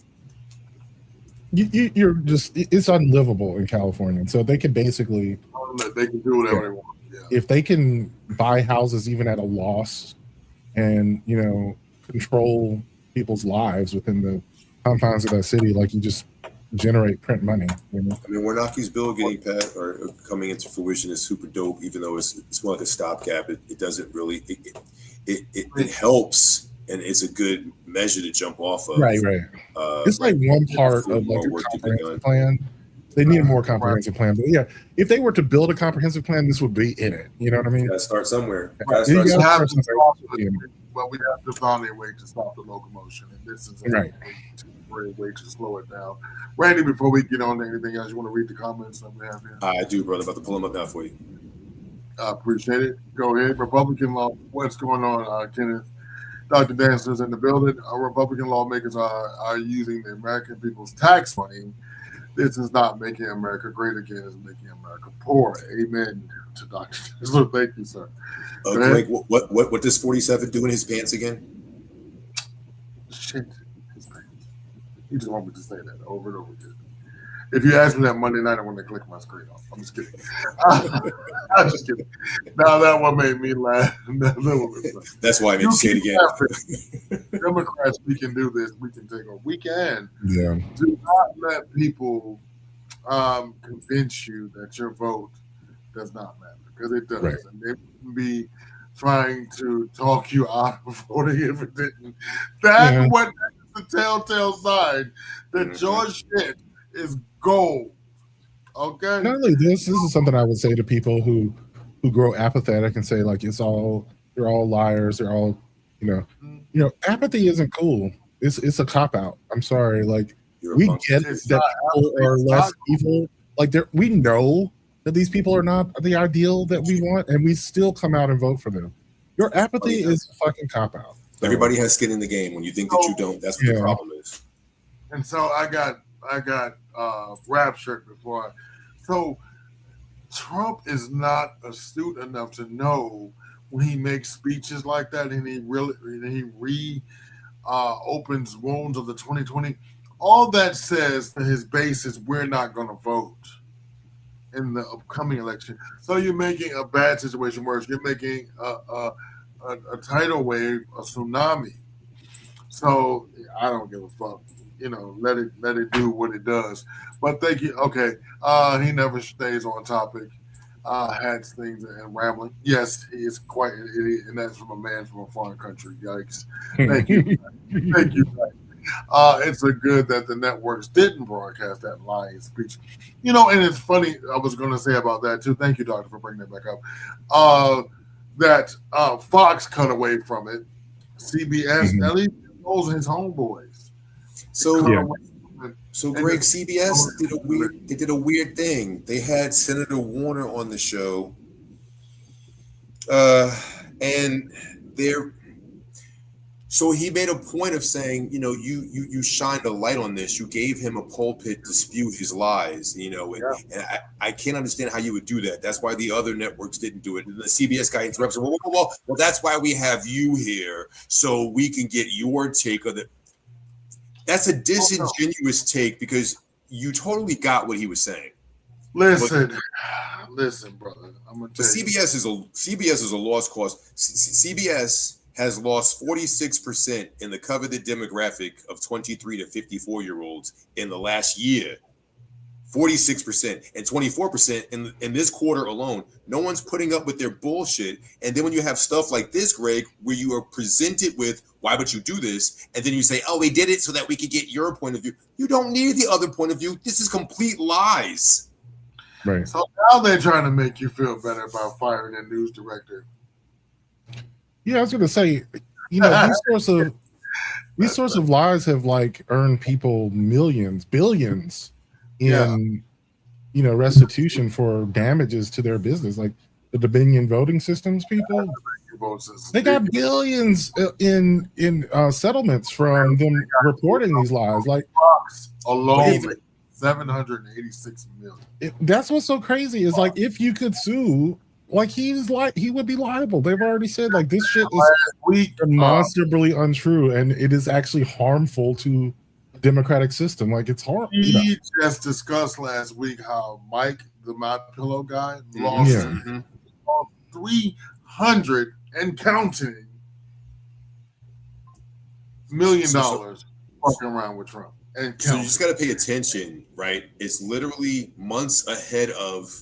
you're just, it's unlivable in California. And so they can basically, they can do whatever they want. Yeah. If they can buy houses even at a loss and, control people's lives within the confines of that city, like you just generate print money. I mean, Warnocky's bill getting passed or coming into fruition is super dope, even though it's more like a stopgap. It doesn't really, it helps, and it's a good measure to jump off of. Right. It's like one part of like a comprehensive plan. They need a more comprehensive plan. But yeah, if they were to build a comprehensive plan, this would be in it. You know what I mean? You gotta start somewhere. but we have to find a way to stop the locomotion, and this is a Right. great way to slow it down. Randy, before we get on to anything else, you want to read the comments that we have here? I do, brother. About to pull them up now for you. I appreciate it. Go ahead. Republican law. What's going on, Kenneth? Dr. Dancer's in the building. Our Republican lawmakers are using the American people's tax money. This is not making America great again. It's making America poor. Amen to Dr. Dancer. Thank you, sir. Greg, what does 47 do in his pants again? Shit. His pants. You just want me to say that over and over again. If you ask me that Monday night, I'm going to click my screen off. I'm just kidding. I'm just kidding. Now that one made me laugh. That's why I made you say it again. Democrats, we can do this. We can take over. We can. Yeah. Do not let people convince you that your vote does not matter, because it does. Right. And they can be trying to talk you out of voting if it didn't. That's what is the telltale sign that your shit is gold. Okay. Not only this is something I would say to people who grow apathetic and say like they're all liars, they're all apathy isn't cool. It's a cop out. I'm sorry. Like we get that people are less evil. Like we know that these people are not the ideal that we want, and we still come out and vote for them. Your apathy is a fucking cop out. Everybody has skin in the game. When you think that you don't, that's what the problem is. And so I got raptured before. So Trump is not astute enough to know when he makes speeches like that, and he opens wounds of the 2020. All that says to his base is we're not going to vote in the upcoming election. So you're making a bad situation worse. You're making a tidal wave, a tsunami. So I don't give a fuck. Let it do what it does. But thank you. Okay. He never stays on topic. Hats, things, and rambling. Yes, he is quite an idiot, and that's from a man from a foreign country. Yikes. Thank you. Thank you. It's a good that the networks didn't broadcast that lying speech. And it's funny, I was going to say about that too. Thank you, Doctor, for bringing that back up. That Fox cut away from it. CBS, at least knows his homeboys. So Greg, CBS did a weird thing. They had Senator Warner on the show, and so he made a point of saying, you shined a light on this. You gave him a pulpit to spew his lies, and I can't understand how you would do that. That's why the other networks didn't do it. And the CBS guy interrupts him. Well, that's why we have you here, so we can get your take of it. That's a disingenuous take because you totally got what he was saying. Listen, brother. I'm gonna tell CBS is a lost cause. CBS has lost 46% in the coveted demographic of 23 to 54-year-olds in the last year. 46% and 24% in this quarter alone. No one's putting up with their bullshit. And then when you have stuff like this, Greg, where you are presented with, why would you do this? And then you say, oh, we did it so that we could get your point of view. You don't need the other point of view. This is complete lies. Right. So now they're trying to make you feel better about firing a news director. Yeah, I was going to say, these sorts of lies have like earned people millions, billions in restitution for damages to their business, like the Dominion voting systems people. They got billions in settlements from them reporting these lies. Like alone, 786 million. That's what's so crazy is like if you could sue, like he would be liable. They've already said like this shit is demonstrably untrue, and it is actually harmful to the democratic system. Like it's horrible. We just discussed last week how Mike, the My Pillow guy, lost 300 and counting $1 million fucking around with Trump. And so you just got to pay attention, right? It's literally months ahead of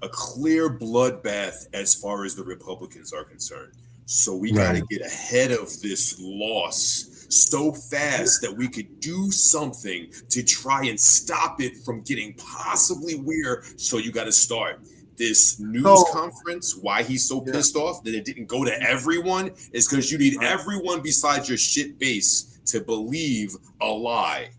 a clear bloodbath as far as the Republicans are concerned. So we got to get ahead of this loss so fast that we could do something to try and stop it from getting possibly weird. So you got to start. this news conference, why he's so pissed off that it didn't go to everyone, is because you need everyone besides your shit base to believe a lie.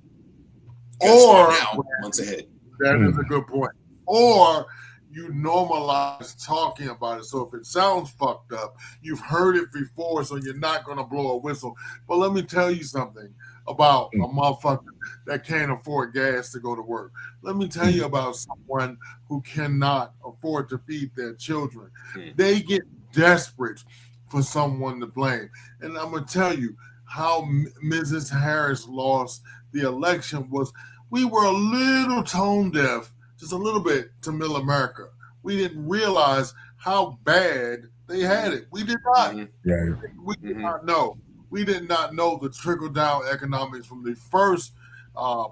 Or now, months ahead. That is a good point. Or you normalize talking about it. So if it sounds fucked up, you've heard it before, so you're not going to blow a whistle. But let me tell you something about a motherfucker that can't afford gas to go to work. Let me tell you about someone who cannot afford to feed their children. They get desperate for someone to blame. And I'm going to tell you how Mrs. Harris lost the election was we were a little tone deaf, just a little bit, to Middle America. We didn't realize how bad they had it. We did not. We did not know. We did not know the trickle-down economics from the first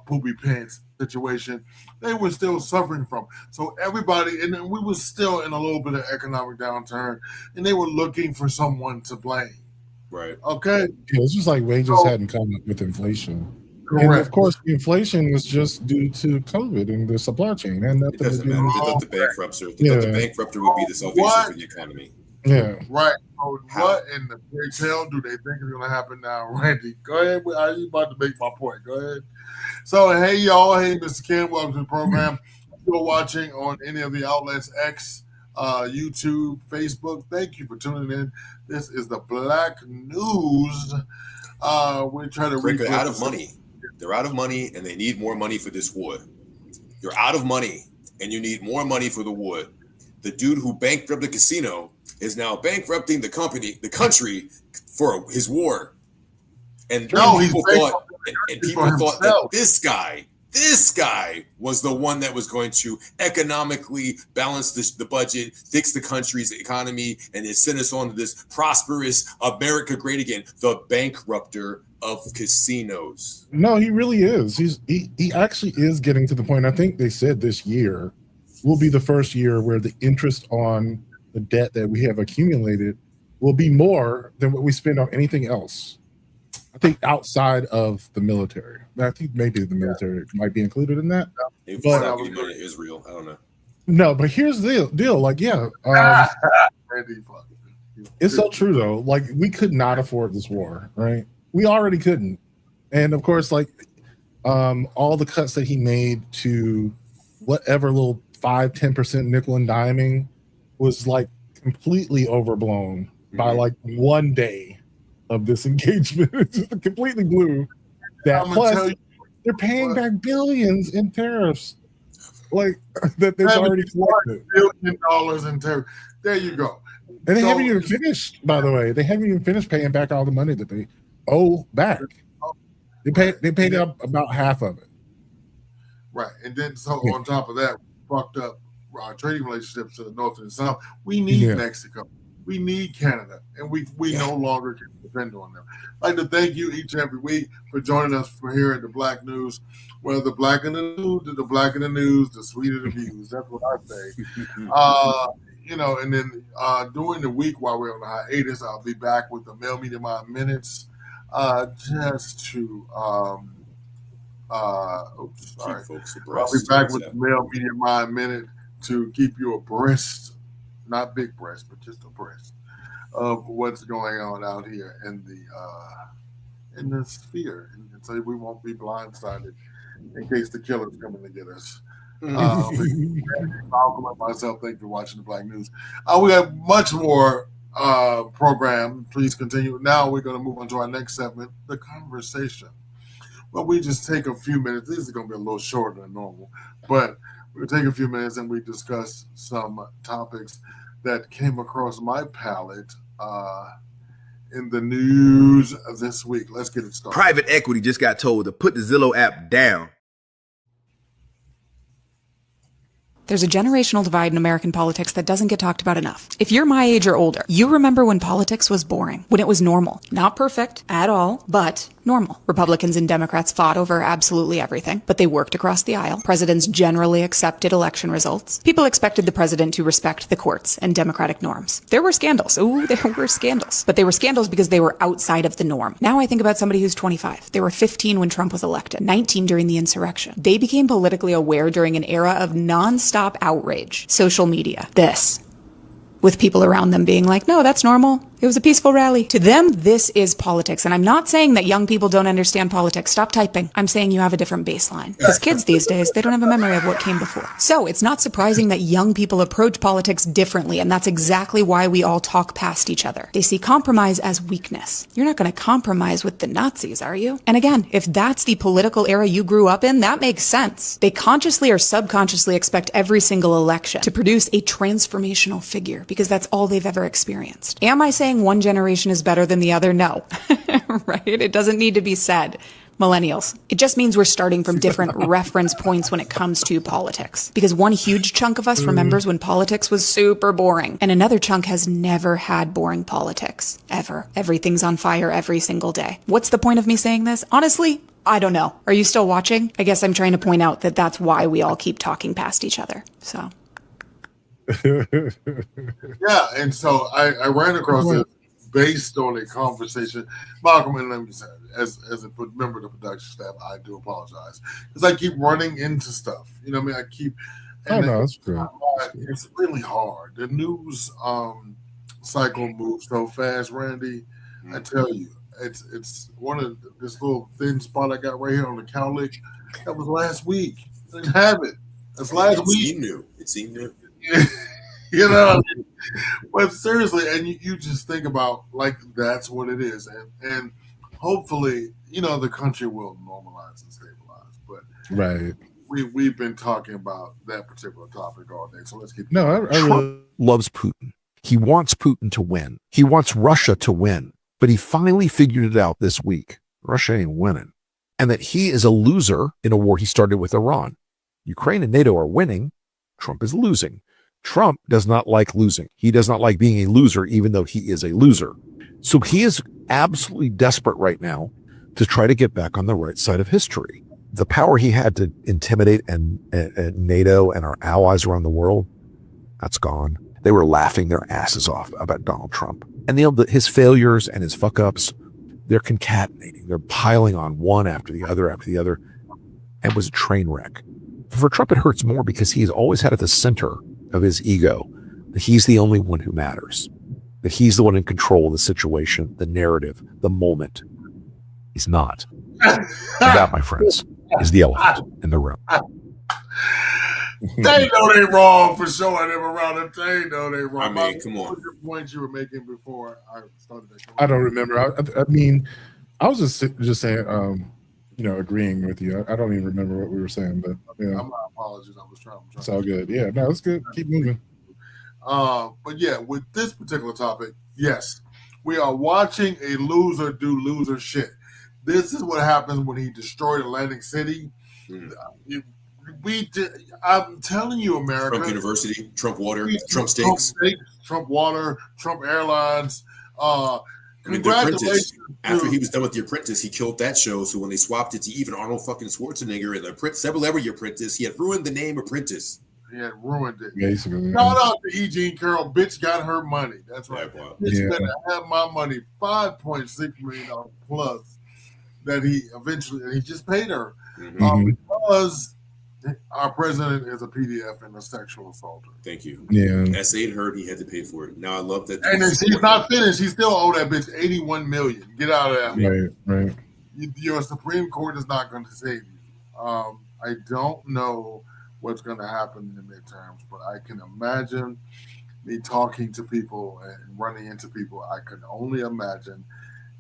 poopy pants situation. They were still suffering from. So everybody, and we were still in a little bit of economic downturn, and they were looking for someone to blame. Right. Okay. Yeah, it's just like wages hadn't come up with inflation. Correct. And of course, the inflation was just due to COVID and the supply chain. And it doesn't matter. They thought the bankrupter would be the salvation for the economy. Yeah. Right. So what in the great hell do they think is going to happen now, Randy? Go ahead. I was about to make my point. Go ahead. So, hey, y'all. Hey, Mr. Ken. Welcome to the program. If you're watching on any of the outlets, X, YouTube, Facebook, thank you for tuning in. This is the Black News. We try to They're out of money. They're out of money, and they need more money for this war. You're out of money, and you need more money for the war. The dude who bankrupted the casino is now bankrupting the country for his war. And people thought that this guy was the one that was going to economically balance the budget, fix the country's economy, and then send us on to this prosperous America great again. The bankrupter of casinos. No, he really is. He actually is getting to the point. I think they said this year will be the first year where the interest on the debt that we have accumulated will be more than what we spend on anything else. I think outside of the military. I think maybe the military might be included in that. If it's not getting money to Israel, I don't know. No, but here's the deal. Like, it's so true though. Like, we could not afford this war, right? We already couldn't. And of course, like all the cuts that he made to whatever little 5-10% nickel and diming was like completely overblown by like one day of this engagement. It just completely blew that. Plus, they're paying back billions in tariffs, like that they've already collected. $1 billion in tariffs. There you go. And they haven't even finished, by the way. They haven't even finished paying back all the money that they owe back. They paid up about half of it. Right. And then on top of that, we fucked up our trading relationships to the north and the south. We need Mexico. We need Canada. And we no longer can depend on them. I'd like to thank you each and every week for joining us for here at the Black News. Well, the black in the news, the black in the news, the sweeter the views. That's what I say. And then during the week while we're on the hiatus, I'll be back with the Mail Media Mind Minutes just to I'll be back with the Mail Media Mind Minute to keep you abreast, not big breast, but just abreast of what's going on out here in the sphere, and so we won't be blindsided in case the killer's coming to get us. Malcolm and myself, thank you for watching the Black News. We have much more program. Please continue. Now we're going to move on to our next segment, the conversation. Well, we just take a few minutes. This is going to be a little shorter than normal, but we'll take a few minutes and we discuss some topics that came across my palette in the news this week. Let's get it started. Private equity just got told to put the Zillow app down. There's a generational divide in American politics that doesn't get talked about enough. If you're my age or older, you remember when politics was boring, when it was normal. Not perfect at all, but normal. Republicans and Democrats fought over absolutely everything, but they worked across the aisle. Presidents generally accepted election results. People expected the president to respect the courts and democratic norms. There were scandals. Ooh, there were scandals. But they were scandals because they were outside of the norm. Now I think about somebody who's 25. They were 15 when Trump was elected, 19 during the insurrection. They became politically aware during an era of nonstop nonstop outrage. Social media. This. With people around them being like, no, that's normal. It was a peaceful rally. To them, this is politics. And I'm not saying that young people don't understand politics. Stop typing. I'm saying you have a different baseline. Because kids these days, they don't have a memory of what came before. So it's not surprising that young people approach politics differently. And that's exactly why we all talk past each other. They see compromise as weakness. You're not going to compromise with the Nazis, are you? And again, if that's the political era you grew up in, that makes sense. They consciously or subconsciously expect every single election to produce a transformational figure because that's all they've ever experienced. Am I saying one generation is better than the other? No. Right? It doesn't need to be said. Millennials. It just means we're starting from different reference points when it comes to politics. Because one huge chunk of us remembers when politics was super boring, and another chunk has never had boring politics. Ever. Everything's on fire every single day. What's the point of me saying this? Honestly, I don't know. Are you still watching? I guess I'm trying to point out that that's why we all keep talking past each other. So. Yeah, and so I ran across this based on a conversation. Malcolm, and let me say, as a member of the production staff, I do apologize because I keep running into stuff. You know what I mean? I keep. And that's good. It's really hard. The news cycle moves so fast, Randy. I tell you, it's one of this little thin spot I got right here on the cowlick. That was last week. I didn't have it. That's last week. It seemed new. You know, but seriously, and you just think about like that's what it is, and hopefully, you know, the country will normalize and stabilize. But right, we've been talking about that particular topic all day, so let's keep. No, I Trump loves Putin. He wants Putin to win. He wants Russia to win, but he finally figured it out this week. Russia ain't winning, and that he is a loser in a war he started with Iran. Ukraine and NATO are winning. Trump is losing. Trump does not like losing. He does not like being a loser, even though he is a loser. So he is absolutely desperate right now to try to get back on the right side of history. The power he had to intimidate and NATO and our allies around the world, that's gone. They were laughing their asses off about Donald Trump. And his failures and his fuck-ups, they're concatenating. They're piling on one after the other, and was a train wreck. For Trump, it hurts more because he's always had at the center of his ego that he's the only one who matters, that he's the one in control of the situation, the narrative, the moment. He's not. And that, my friends, is the elephant in the room. They know they wrong for showing them around them. They know they wrong. I mean, come on. What were your points you were making before I started that? I don't remember. I mean, I was just saying, you know, agreeing with you. I don't even remember what we were saying, but yeah. My apologies. I was trying. It's all good. Yeah, no, it's good. Keep moving. But yeah, with this particular topic, yes, we are watching a loser do loser shit. This is what happens when he destroyed Atlantic City. I'm telling you, America. Trump University, Trump Water, Trump Steaks, Trump Water, Trump Airlines. I mean, The Apprentice. After he was done with The Apprentice, he killed that show. So when they swapped it to even Arnold fucking Schwarzenegger and The Celebrity Apprentice, he had ruined the name Apprentice. He had ruined it. Basically. Shout out to E. Jean Carroll. Bitch got her money. That's right. Yeah, wow. Bitch better have my money. $5.6 million plus that he eventually, and he just paid her because our president is a PDF and a sexual assaulter. Thank you. Yeah. S8 heard he had to pay for it. Now I love that. And she's not finished. He still owe that bitch $81 million. Get out of that. Right. Your Supreme Court is not going to save you. I don't know what's going to happen in the midterms, but I can imagine me talking to people and running into people. I can only imagine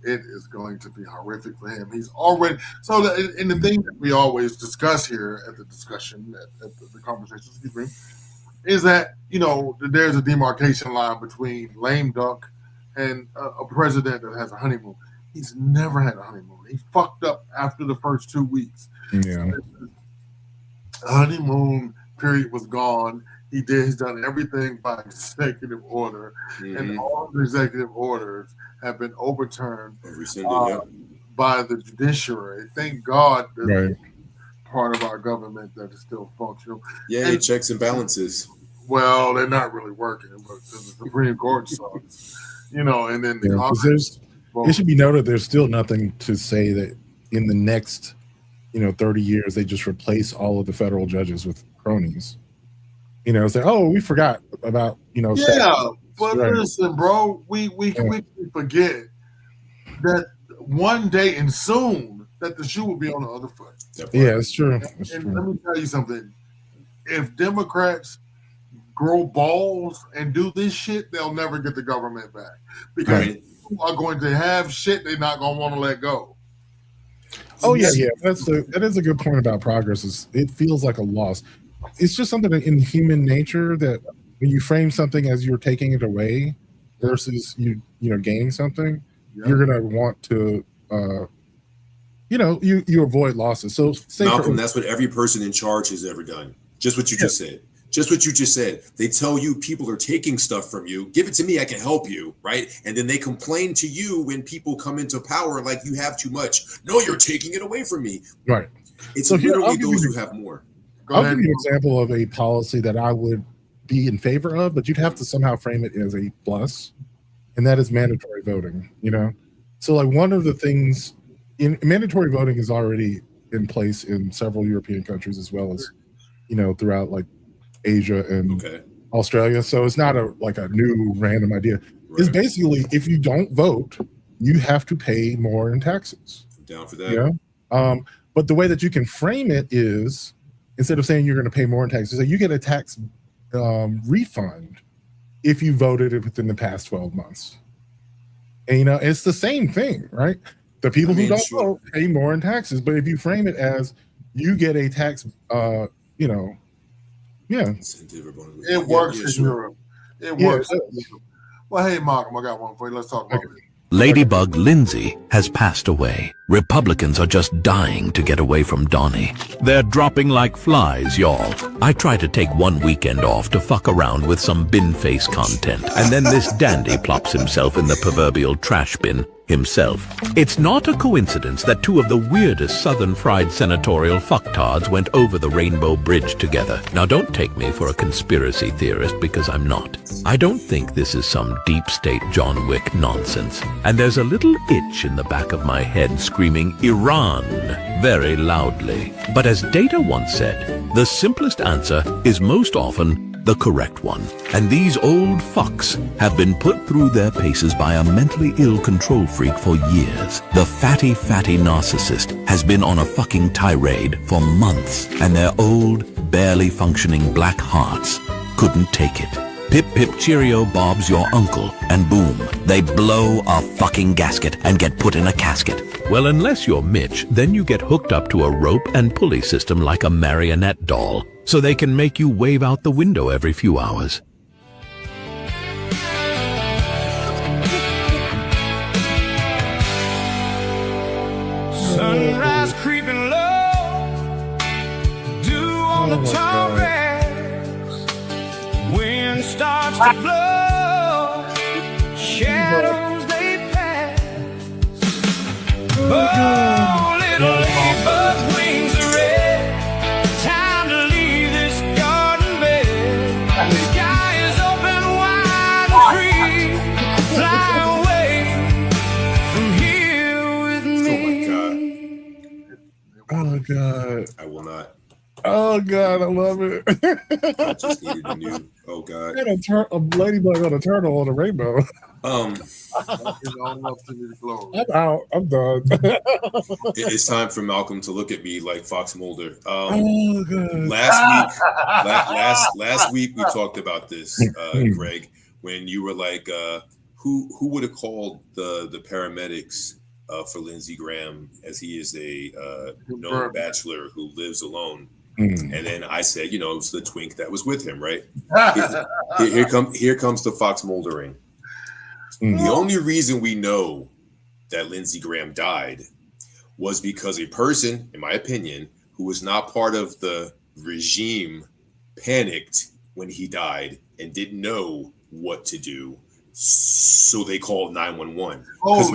it is going to be horrific for him. He's already and the thing that we always discuss here at the discussion, at the conversation, is that, you know, there's a demarcation line between lame duck and a president that has a honeymoon. He's never had a honeymoon. He fucked up after the first 2 weeks. Yeah. The honeymoon period was gone. He's done everything by executive order, and all the executive orders have been overturned by the judiciary. Thank God there's part of our government that is still functional. Yeah, and checks and balances. Well, they're not really working, but the Supreme Court sucks. You know, and then the Congress. It should be noted there's still nothing to say that in the next, 30 years they just replace all of the federal judges with cronies. say, "Oh, we forgot about Yeah, but right. listen, bro, we forget that one day and soon that the shoe will be on the other foot. Yeah, it's true. And let me tell you something: if Democrats grow balls and do this shit, they'll never get the government back because people are going to have shit they're not going to want to let go. Oh yeah. That is a good point about progress. Is it feels like a loss. It's just something in human nature that when you frame something as you're taking it away versus you gaining something, you're gonna want to you avoid losses. So Malcolm, that's what every person in charge has ever done. Just what you just said. Just what you just said. They tell you people are taking stuff from you. Give it to me, I can help you, right? And then they complain to you when people come into power like you have too much. No, you're taking it away from me. Right. It's literally those who have more. I'll give you an example of a policy that I would be in favor of, but you'd have to somehow frame it as a plus, and that is mandatory voting. So like one of the things in mandatory voting is already in place in several European countries as well as throughout like Asia and Australia. So it's not a new random idea. It's basically if you don't vote, you have to pay more in taxes. I'm down for that. But the way that you can frame it is instead of saying you're going to pay more in taxes, you get a tax refund if you voted it within the past 12 months. And it's the same thing, right? The people who don't vote pay more in taxes, but if you frame it as you get a tax, It works in Europe. It works. Well, hey, Malcolm, I got one for you. Let's talk about it. Ladybug Lindsay has passed away. Republicans are just dying to get away from Donnie. They're dropping like flies, y'all. I try to take one weekend off to fuck around with some bin face content, and then this dandy plops himself in the proverbial trash bin himself. It's not a coincidence that two of the weirdest southern fried senatorial fucktards went over the Rainbow Bridge together. Now don't take me for a conspiracy theorist because I'm not. I don't think this is some deep state John Wick nonsense. And there's a little itch in the back of my head screaming Iran very loudly. But as Data once said, the simplest answer is most often the correct one. And these old fucks have been put through their paces by a mentally ill control freak for years. The fatty narcissist has been on a fucking tirade for months, and their old, barely functioning black hearts couldn't take it. Pip pip cheerio, Bob's your uncle, and boom, they blow a fucking gasket and get put in a casket. Well, unless you're Mitch, then you get hooked up to a rope and pulley system like a marionette doll, so they can make you wave out the window every few hours. Sunrise creeping low, dew on the tall grass, wind starts to blow, shadows they pass. Oh, little ladybug wings are red, time to leave this garden bed. The sky is open wide and free, fly away from here with me. Oh God! I will not. Oh God! I love it. I just needed a new. Oh God! A ladybug on a turtle on a rainbow. Um, I'm out. I'm done. It's time for Malcolm to look at me like Fox Mulder. Oh God! Last week we talked about this, Greg, when you were like, who would have called the paramedics for Lindsey Graham, as he is a known bachelor who lives alone. And then I said, it's the twink that was with him, right? Here comes the Fox Muldering. The only reason we know that Lindsey Graham died was because a person, in my opinion, who was not part of the regime panicked when he died and didn't know what to do. So they called 911. Because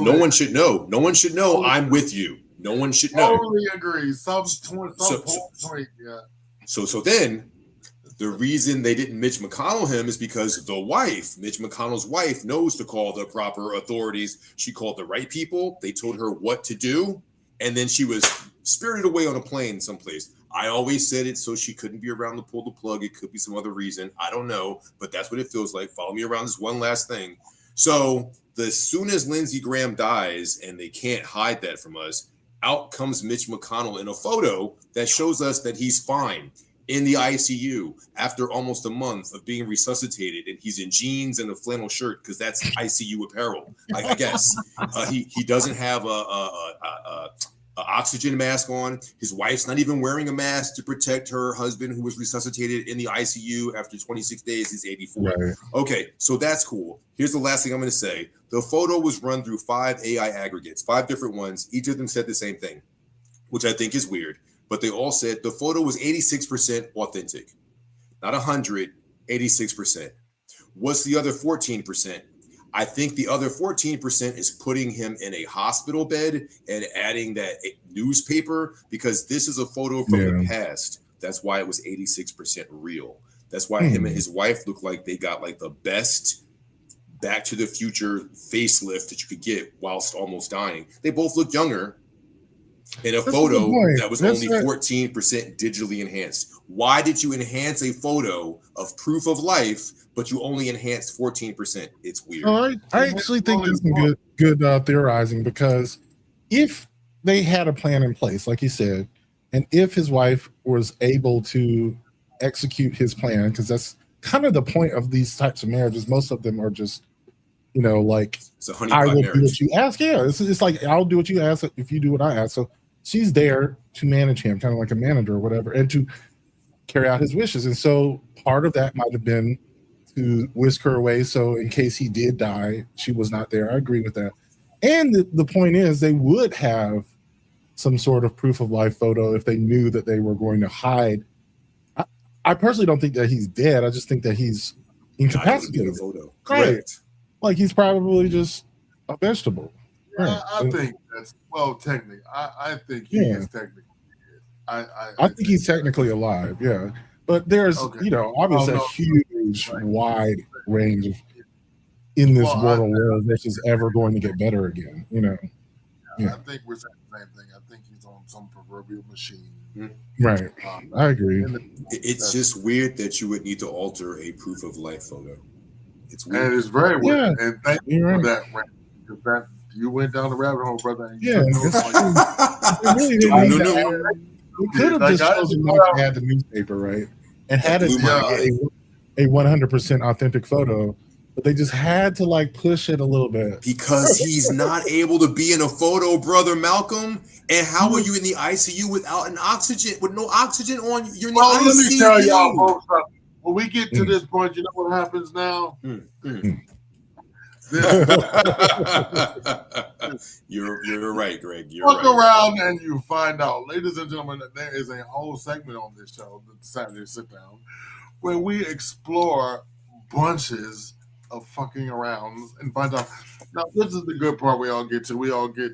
no one should know. No one should know I'm with you. No one should know. Totally agree. So then the reason they didn't Mitch McConnell him is because the wife, Mitch McConnell's wife, knows to call the proper authorities. She called the right people. They told her what to do. And then she was spirited away on a plane someplace. I always said it so she couldn't be around to pull the plug. It could be some other reason. I don't know, but that's what it feels like. Follow me around this one last thing. So as soon as Lindsey Graham dies, and they can't hide that from us, out comes Mitch McConnell in a photo that shows us that he's fine in the ICU after almost a month of being resuscitated, and he's in jeans and a flannel shirt because that's ICU apparel, I guess. He doesn't have a oxygen mask on. His wife's not even wearing a mask to protect her husband, who was resuscitated in the ICU after 26 days. He's 84. Right. Okay, so that's cool. Here's the last thing I'm going to say. The photo was run through 5 AI aggregates, 5 different ones. Each of them said the same thing, which I think is weird. But they all said the photo was 86% authentic. Not 100, 86%. What's the other 14%? I think the other 14% is putting him in a hospital bed and adding that newspaper, because this is a photo from the past. That's why it was 86% real. That's why him and his wife look like they got like the best Back to the Future facelift that you could get whilst almost dying. They both look younger in a photo that was only 14% digitally enhanced. Why did you enhance a photo of proof of life, but you only enhanced 14%? It's weird. I actually think there's some good theorizing, because if they had a plan in place, like you said, and if his wife was able to execute his plan, because that's kind of the point of these types of marriages. Most of them are just, like, it's a I will marriage. do what you ask. Yeah, it's like, I'll do what you ask if you do what I ask. So she's there to manage him, kind of like a manager or whatever, and to carry out his wishes. And so part of that might have been to whisk her away, so in case he did die, she was not there. I agree with that. And the point is, they would have some sort of proof of life photo if they knew that they were going to hide. I personally don't think that he's dead. I just think that he's incapacitated. Photo. Right. Correct. Like, he's probably just a vegetable. Yeah, I think that's, technically, I think he is technically dead. I think he's technically alive, yeah. But there's, obviously a huge, wide range of in this mortal world versus ever going to get better again, Yeah. I think we're saying the same thing. I think he's on some proverbial machine. Right. I agree. It's just weird that you would need to alter a proof of life photo. It's weird. And it's very weird. Yeah. And thank you for that, Randy, because that you went down the rabbit hole, brother. And Yeah. It could have just chosen not to add the newspaper, right? And had it a 100% authentic photo, but they just had to like push it a little bit. Because he's not able to be in a photo, brother Malcolm. And how are you in the ICU without an oxygen, with no oxygen on? You're in the ICU. Let me tell y'all both something. When we get to this point, you know what happens now? You're right, Greg. You're Look right. around and you find out, ladies and gentlemen, that there is a whole segment on this show, the Saturday Sit Down, where we explore bunches of fucking around and find out. Now, this is the good part we all get to. We all get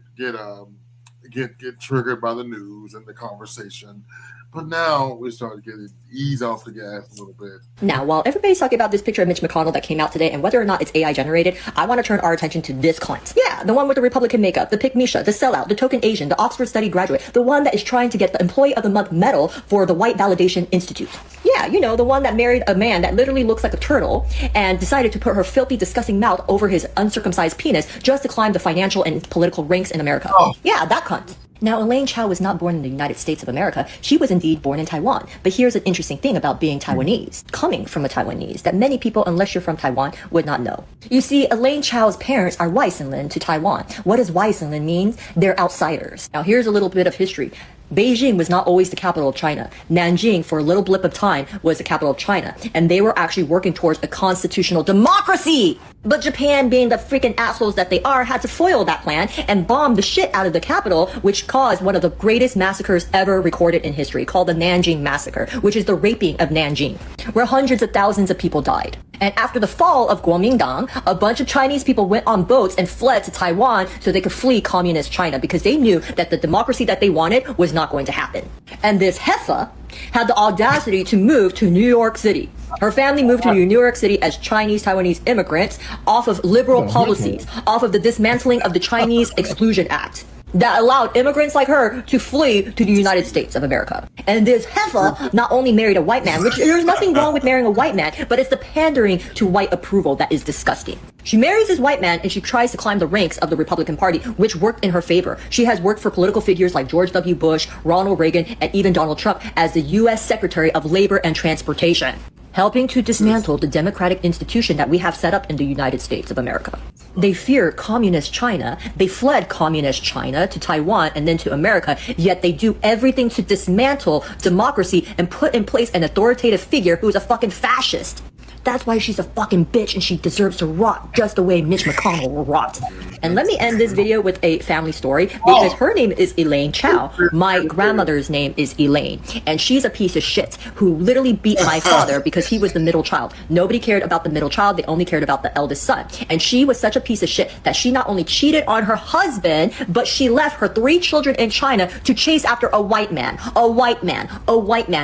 triggered by the news and the conversation. But now we start to get ease off the gas a little bit. Now, while everybody's talking about this picture of Mitch McConnell that came out today and whether or not it's AI generated, I want to turn our attention to this cunt. Yeah, the one with the Republican makeup, the pick Misha, the sellout, the token Asian, the Oxford study graduate, the one that is trying to get the Employee of the Month medal for the White Validation Institute. Yeah, the one that married a man that literally looks like a turtle and decided to put her filthy, disgusting mouth over his uncircumcised penis just to climb the financial and political ranks in America. Oh. Yeah, that cunt. Now, Elaine Chao was not born in the United States of America. She was indeed born in Taiwan. But here's an interesting thing about being Taiwanese, coming from a Taiwanese, that many people, unless you're from Taiwan, would not know. You see, Elaine Chao's parents are Waisenlin to Taiwan. What does Waisenlin mean? They're outsiders. Now, here's a little bit of history. Beijing was not always the capital of China. Nanjing, for a little blip of time, was the capital of China. And they were actually working towards a constitutional democracy. But Japan, being the freaking assholes that they are, had to foil that plan and bomb the shit out of the capital, which caused one of the greatest massacres ever recorded in history, called the Nanjing Massacre, which is the raping of Nanjing, where hundreds of thousands of people died. And after the fall of Kuomintang, a bunch of Chinese people went on boats and fled to Taiwan so they could flee communist China because they knew that the democracy that they wanted was not going to happen. And this heifer had the audacity to move to New York City. Her family moved to New York City as Chinese Taiwanese immigrants off of liberal policies, off of the dismantling of the Chinese Exclusion Act. that allowed immigrants like her to flee to the United States of America. And this heifer not only married a white man, which there's nothing wrong with marrying a white man, but it's the pandering to white approval that is disgusting. She marries this white man and she tries to climb the ranks of the Republican Party, which worked in her favor. She has worked for political figures like George W. Bush, Ronald Reagan, and even Donald Trump as the U.S. Secretary of Labor and Transportation, helping to dismantle the democratic institution that we have set up in the United States of America. They fear communist China. They fled communist China to Taiwan and then to America, yet they do everything to dismantle democracy and put in place an authoritative figure who is a fucking fascist. That's why she's a fucking bitch and she deserves to rot just the way Mitch McConnell will rot. And let me end this video with a family story because her name is Elaine Chow. My grandmother's name is Elaine and she's a piece of shit who literally beat my father because he was the middle child. Nobody cared about the middle child. They only cared about the eldest son. And she was such a piece of shit that she not only cheated on her husband, but she left her 3 children in China to chase after a white man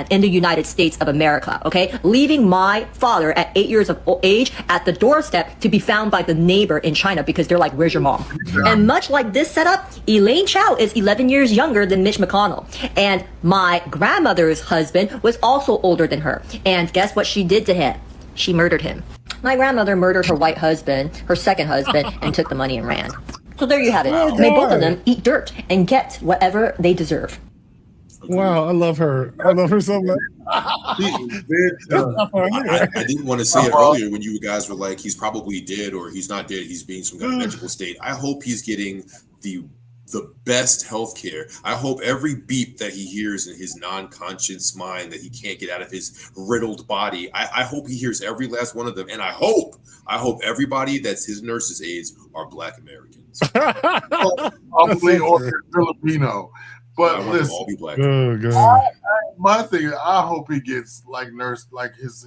in the United States of America, okay? Leaving my father at 8 years of age at the doorstep to be found by the neighbor in China because they're like, where's your mom? And much like this setup, Elaine Chow is 11 years younger than Mitch McConnell. And my grandmother's husband was also older than her. And guess what she did to him? She murdered him. My grandmother murdered her white husband, her second husband, and took the money and ran. So there you have it. May both of them eat dirt and get whatever they deserve. Wow, I love her. I love her so much. I didn't want to say it earlier when you guys were like, he's probably dead or he's not dead. He's being some kind of medical state. I hope he's getting the best health care. I hope every beep that he hears in his non-conscious mind that he can't get out of his riddled body, I hope he hears every last one of them. And I hope everybody that's his nurse's aides are Black Americans. Probably or Filipino. But listen, all be Black. My thing is, I hope he gets like nurse, like his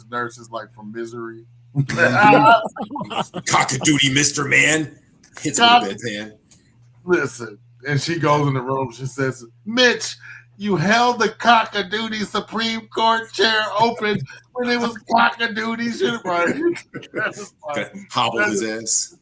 nurses like from Misery. Cock-a-doodie, Mr. Man. Hits him with the bedpan. Listen, and she goes in the room. She says, "Mitch, you held the cock-a-doodie Supreme Court chair open when it was cock-a-doodie." Hobble his ass.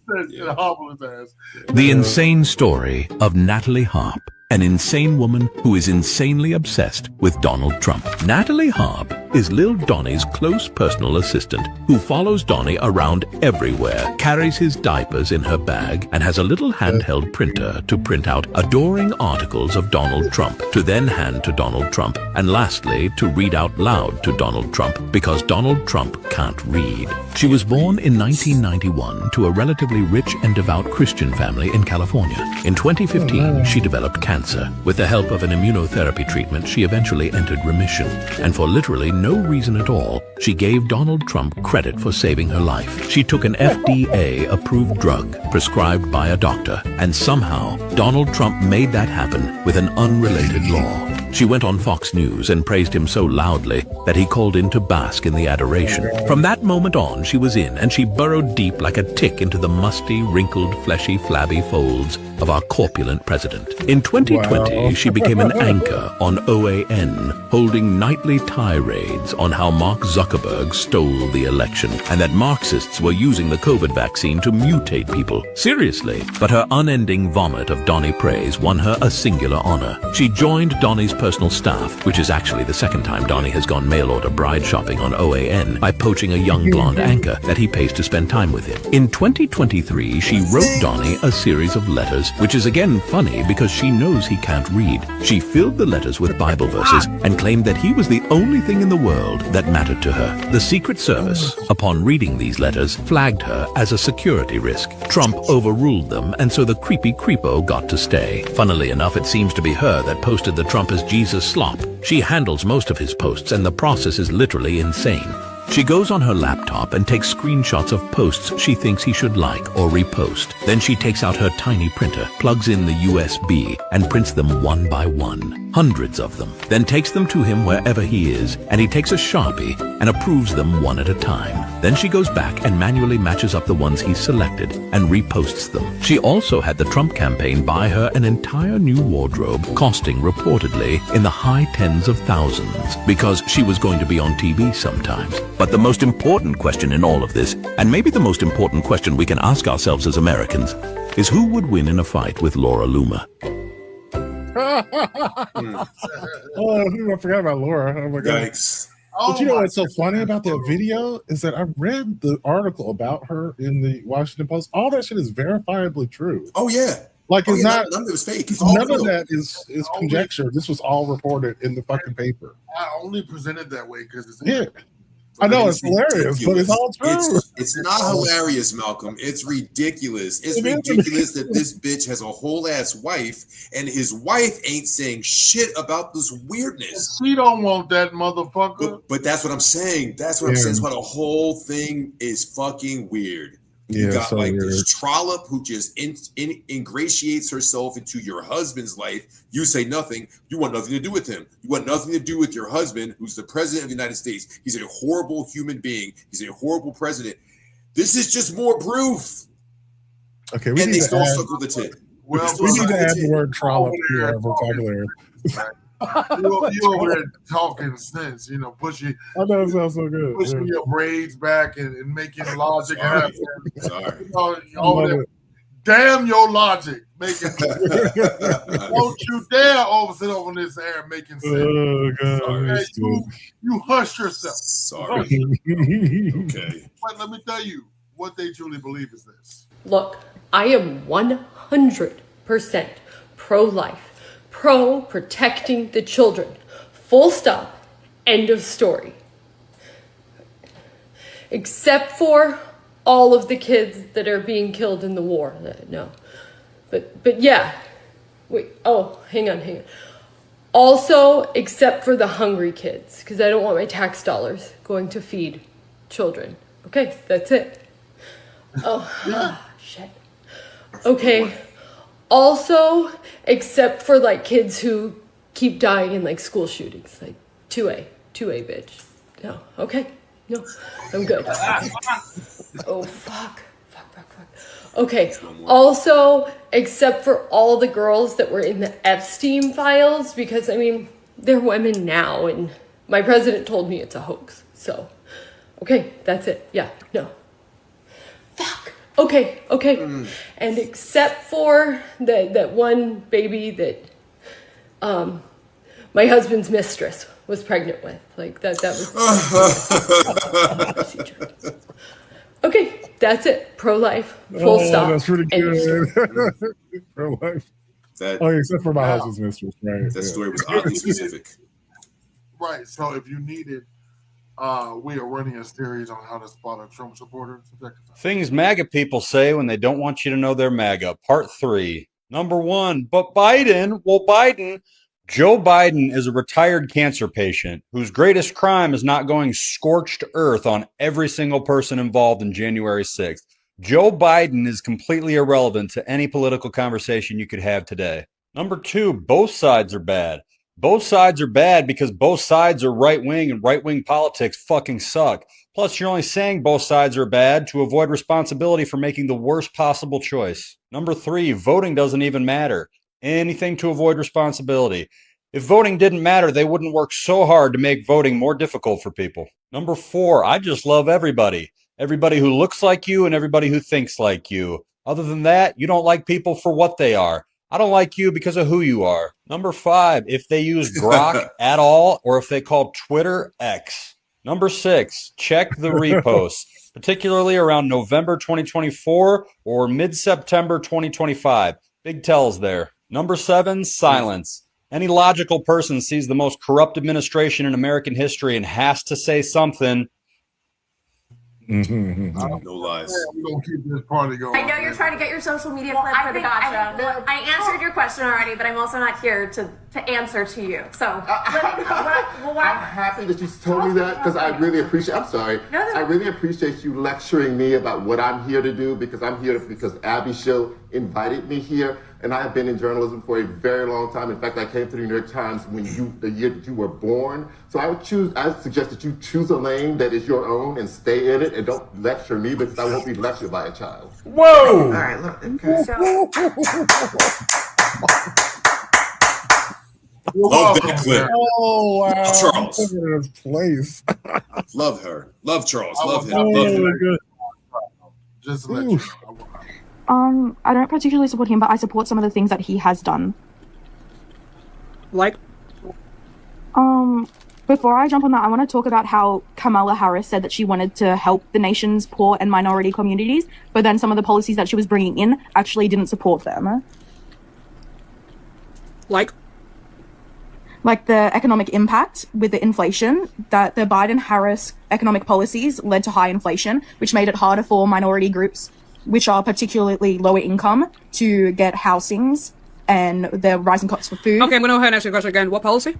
Hobble his ass. The insane story of Natalie Harp, an insane woman who is insanely obsessed with Donald Trump. Natalie Harp is Lil Donnie's close personal assistant who follows Donnie around everywhere, carries his diapers in her bag, and has a little handheld printer to print out adoring articles of Donald Trump to then hand to Donald Trump, and lastly, to read out loud to Donald Trump because Donald Trump can't read. She was born in 1991 to a relatively rich and devout Christian family in California. In 2015, she developed cancer. With the help of an immunotherapy treatment, she eventually entered remission, and for literally no reason at all, she gave Donald Trump credit for saving her life. She took an FDA-approved drug prescribed by a doctor, and somehow Donald Trump made that happen with an unrelated law. She went on Fox News and praised him so loudly that he called in to bask in the adoration. From that moment on, she was in, and she burrowed deep like a tick into the musty, wrinkled, fleshy, flabby folds of our corpulent president. In 2020, she became an anchor on OAN, holding nightly tirades on how Mark Zuckerberg stole the election and that Marxists were using the COVID vaccine to mutate people. Seriously. But her unending vomit of Donnie praise won her a singular honor. She joined Donnie's personal staff, which is actually the second time Donnie has gone mail-order bride shopping on OAN, by poaching a young blonde anchor that he pays to spend time with him. In 2023, she wrote Donnie a series of letters, which is again funny because she knows he can't read. She filled the letters with Bible verses and claimed that he was the only thing in the world that mattered to her. The Secret Service, upon reading these letters, flagged her as a security risk. Trump overruled them, and so the creepy creepo got to stay. Funnily enough, it seems to be her that posted the Trump as Jesus slop. She handles most of his posts, and the process is literally insane. She goes on her laptop and takes screenshots of posts she thinks he should like or repost. Then she takes out her tiny printer, plugs in the USB, and prints them one by one. Hundreds of them. Then takes them to him wherever he is, and he takes a Sharpie and approves them one at a time. Then she goes back and manually matches up the ones he's selected and reposts them. She also had the Trump campaign buy her an entire new wardrobe, costing reportedly in the high tens of thousands, because she was going to be on TV sometimes. But the most important question in all of this, and maybe the most important question we can ask ourselves as Americans, is who would win in a fight with Laura Loomer? Oh, I forgot about Laura. Oh my god. Yikes. But you know what's so funny about that video is that I read the article about her in the Washington Post. All that shit is verifiably true. Oh yeah. Like it's not none of it was fake. It's all none real. of that is conjecture. This was all reported in the fucking paper. I only presented that way because it's Yeah. I know it's hilarious, but it's all true. It's not hilarious, Malcolm. It's ridiculous. It's ridiculous that this bitch has a whole ass wife, and his wife ain't saying shit about this weirdness. She don't want that motherfucker. But that's what I'm saying. That's what I'm saying. That's why the whole thing is fucking weird. You got like this trollop who just ingratiates herself into your husband's life. You say nothing. You want nothing to do with him. You want nothing to do with your husband, who's the president of the United States. He's a horrible human being. He's a horrible president. This is just more proof. Okay, and they still suck with the tit. We need to add the word trollop to our vocabulary. You over there talking sense, pushing. I know it sounds so good. Pushing your braids back and making logic happen. Sorry. Damn your logic, making. Don't you dare sit over this air making sense. Oh god, okay, you hush yourself. Sorry. Okay. But let me tell you, what they truly believe is this. Look, I am 100% pro-life. Pro protecting the children. Full stop. End of story. Except for all of the kids that are being killed in the war. No. But yeah. Wait. Oh, hang on. Also, except for the hungry kids, because I don't want my tax dollars going to feed children. Okay, that's it. Oh, shit. Okay. Also, except for like kids who keep dying in like school shootings, like 2A bitch. No, okay, no, I'm good. Oh fuck. Okay. Also, except for all the girls that were in the Epstein files, because I mean they're women now, and my president told me it's a hoax. So, okay, that's it. Yeah, no. Fuck. Okay. And except for that one baby that my husband's mistress was pregnant with. Like that was procedure. Okay, that's it. Pro-life. Full stop. That's pretty good. Pro-life. Except for my husband's mistress, right? That story was oddly specific. Right. So if you need it, we are running a series on how to spot a Trump supporter. Things MAGA people say when they don't want you to know they're MAGA. Part 3. Number 1, but Biden, Joe Biden is a retired cancer patient whose greatest crime is not going scorched earth on every single person involved in January 6th. Joe Biden is completely irrelevant to any political conversation you could have today. Number 2, both sides are bad. Both sides are bad because both sides are right-wing, and right-wing politics fucking suck. Plus, you're only saying both sides are bad to avoid responsibility for making the worst possible choice. Number 3, voting doesn't even matter. Anything to avoid responsibility. If voting didn't matter, they wouldn't work so hard to make voting more difficult for people. Number 4, I just love everybody. Everybody who looks like you and everybody who thinks like you. Other than that, you don't like people for what they are. I don't like you because of who you are. Number 5, if they use Grok at all, or if they call Twitter X. Number 6, check the reposts, particularly around November 2024 or mid-September 2025. Big tells there. Number 7, silence. Any logical person sees the most corrupt administration in American history and has to say something. No lies. We're going to keep this party going. I know you're trying to get your social media clip for the gotcha. I answered your question already, but I'm also not here to answer to you. So, I'm happy that you told me that because I really appreciate. I'm sorry. I really appreciate you lecturing me about what I'm here to do because I'm here because Abby's show invited me here, and I have been in journalism for a very long time. In fact, I came to the New York Times the year that you were born. So I suggest that you choose a lane that is your own and stay in it, and don't lecture me because I won't be lectured by a child. Whoa! All right, look. Okay. Love that clip. Oh wow! Charles. Look at his place. Love her. Love Charles. I Love will him. not Love be him. good. Just to let you know. I don't particularly support him, but I support some of the things that he has done. Like? Before I jump on that, I want to talk about how Kamala Harris said that she wanted to help the nation's poor and minority communities, but then some of the policies that she was bringing in actually didn't support them. Like the economic impact with the inflation, that the Biden-Harris economic policies led to high inflation, which made it harder for minority groups, which are particularly lower income, to get housings and the rising costs for food. Okay, I'm going to go ahead and ask you a question again. What policy?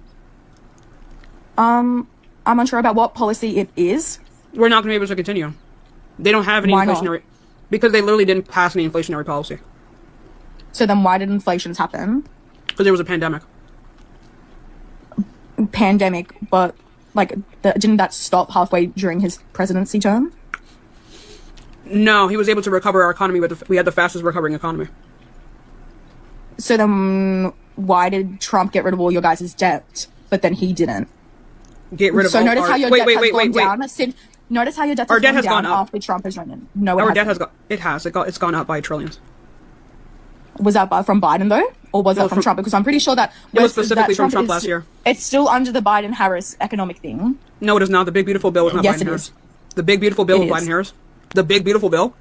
I'm unsure about what policy it is. We're not going to be able to continue. They don't have any Why not? inflationary... Because they literally didn't pass any inflationary policy. So then why did inflations happen? Because there was a pandemic. But didn't that stop halfway during his presidency term? No, he was able to recover our economy. We had the fastest recovering economy. So then why did Trump get rid of all your guys' debt, but then he didn't? Get rid of all notice our... how your debt has gone down. Sid, notice how your debt Our debt has has gone gone down up. after Trump has run in. No, Our it debt hasn't. It's gone up by trillions. Was that from Biden though, or was that from Trump? Because I'm pretty sure that it was specifically from Trump last year. It's still under the Biden-Harris economic thing. No, it is not. The big beautiful bill is not Yes, it Biden-Harris. is. The big beautiful bill It is is. Biden-Harris. The big beautiful bill.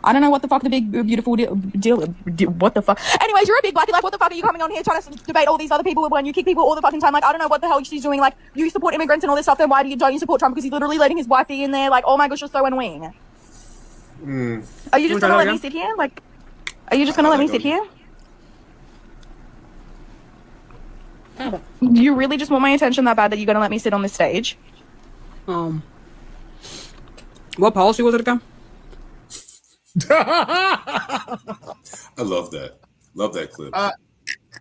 I don't know what the fuck the big beautiful deal. What the fuck? Anyways, you're a big blackie. Like, what the fuck are you coming on here trying to debate all these other people when you kick people all the fucking time? Like, I don't know what the hell she's doing. Like, you support immigrants and all this stuff. Then why don't you support Trump? Because he's literally letting his wife be in there. Like, oh my gosh, you're so annoying. Are you just gonna let me sit here? Like, are you just gonna let me sit here? You really just want my attention that bad that you're gonna let me sit on this stage? What policy was it again? I love that. Love that clip.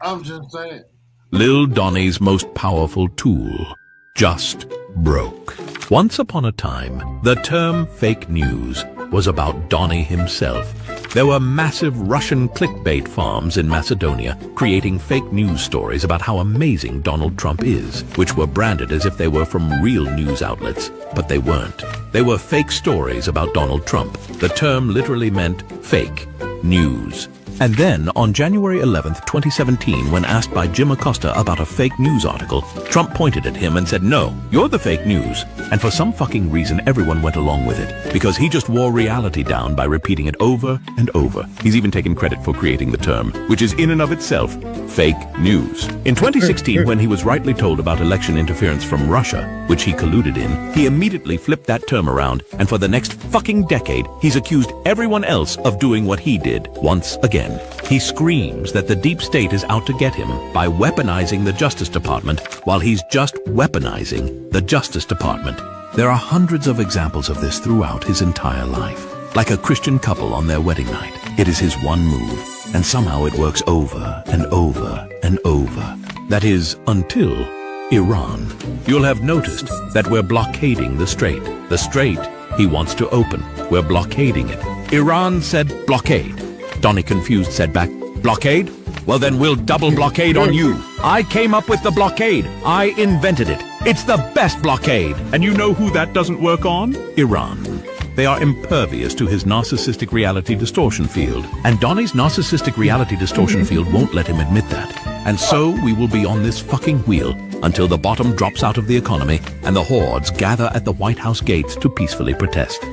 I'm just saying. Lil Donnie's most powerful tool just broke. Once upon a time, the term fake news was about Donnie himself. There were massive Russian clickbait farms in Macedonia creating fake news stories about how amazing Donald Trump is, which were branded as if they were from real news outlets, but they weren't. They were fake stories about Donald Trump. The term literally meant fake news. And then, on January 11th, 2017, when asked by Jim Acosta about a fake news article, Trump pointed at him and said, "No, you're the fake news." And for some fucking reason, everyone went along with it, because he just wore reality down by repeating it over and over. He's even taken credit for creating the term, which is in and of itself fake news. In 2016, when he was rightly told about election interference from Russia, which he colluded in, he immediately flipped that term around, and for the next fucking decade, he's accused everyone else of doing what he did once again. He screams that the deep state is out to get him by weaponizing the Justice Department while he's just weaponizing the Justice Department. There are hundreds of examples of this throughout his entire life. Like a Christian couple on their wedding night, it is his one move, and somehow it works over and over and over. That is, until Iran. You'll have noticed that we're blockading the strait. The strait he wants to open. We're blockading it. Iran said blockade. Donnie, confused, said back, "Blockade? Well, then we'll double blockade on you. I came up with the blockade. I invented it. It's the best blockade." And you know who that doesn't work on? Iran. They are impervious to his narcissistic reality distortion field. And Donnie's narcissistic reality distortion field won't let him admit that. And so we will be on this fucking wheel until the bottom drops out of the economy and the hordes gather at the White House gates to peacefully protest.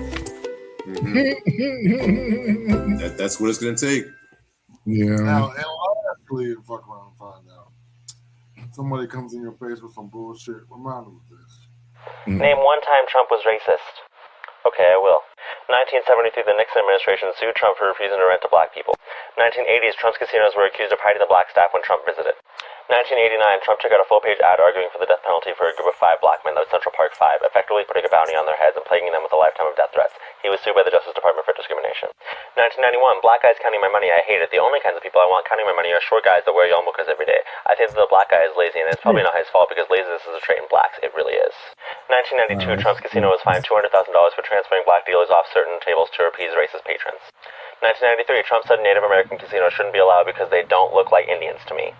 That's what it's gonna take. Yeah. Now, and lastly, fuck around and find out. Somebody comes in your face with some bullshit. Remind them of this. Name one time Trump was racist. Okay, I will. 1973, the Nixon administration sued Trump for refusing to rent to black people. 1980s, Trump's casinos were accused of hiding the black staff when Trump visited. 1989, Trump took out a full-page ad arguing for the death penalty for a group of 5 black men at Central Park 5, effectively putting a bounty on their heads and plaguing them with a lifetime of death threats. He was sued by the Justice Department for discrimination. 1991, black guys counting my money, I hate it. The only kinds of people I want counting my money are short guys that wear yarmulkes every day. I think that the black guy is lazy, and it's probably not his fault because laziness is a trait in blacks. It really is. 1992, Trump's casino was fined $200,000 for transferring black dealers off certain tables to appease racist patrons. 1993, Trump said Native American casinos shouldn't be allowed because they don't look like Indians to me.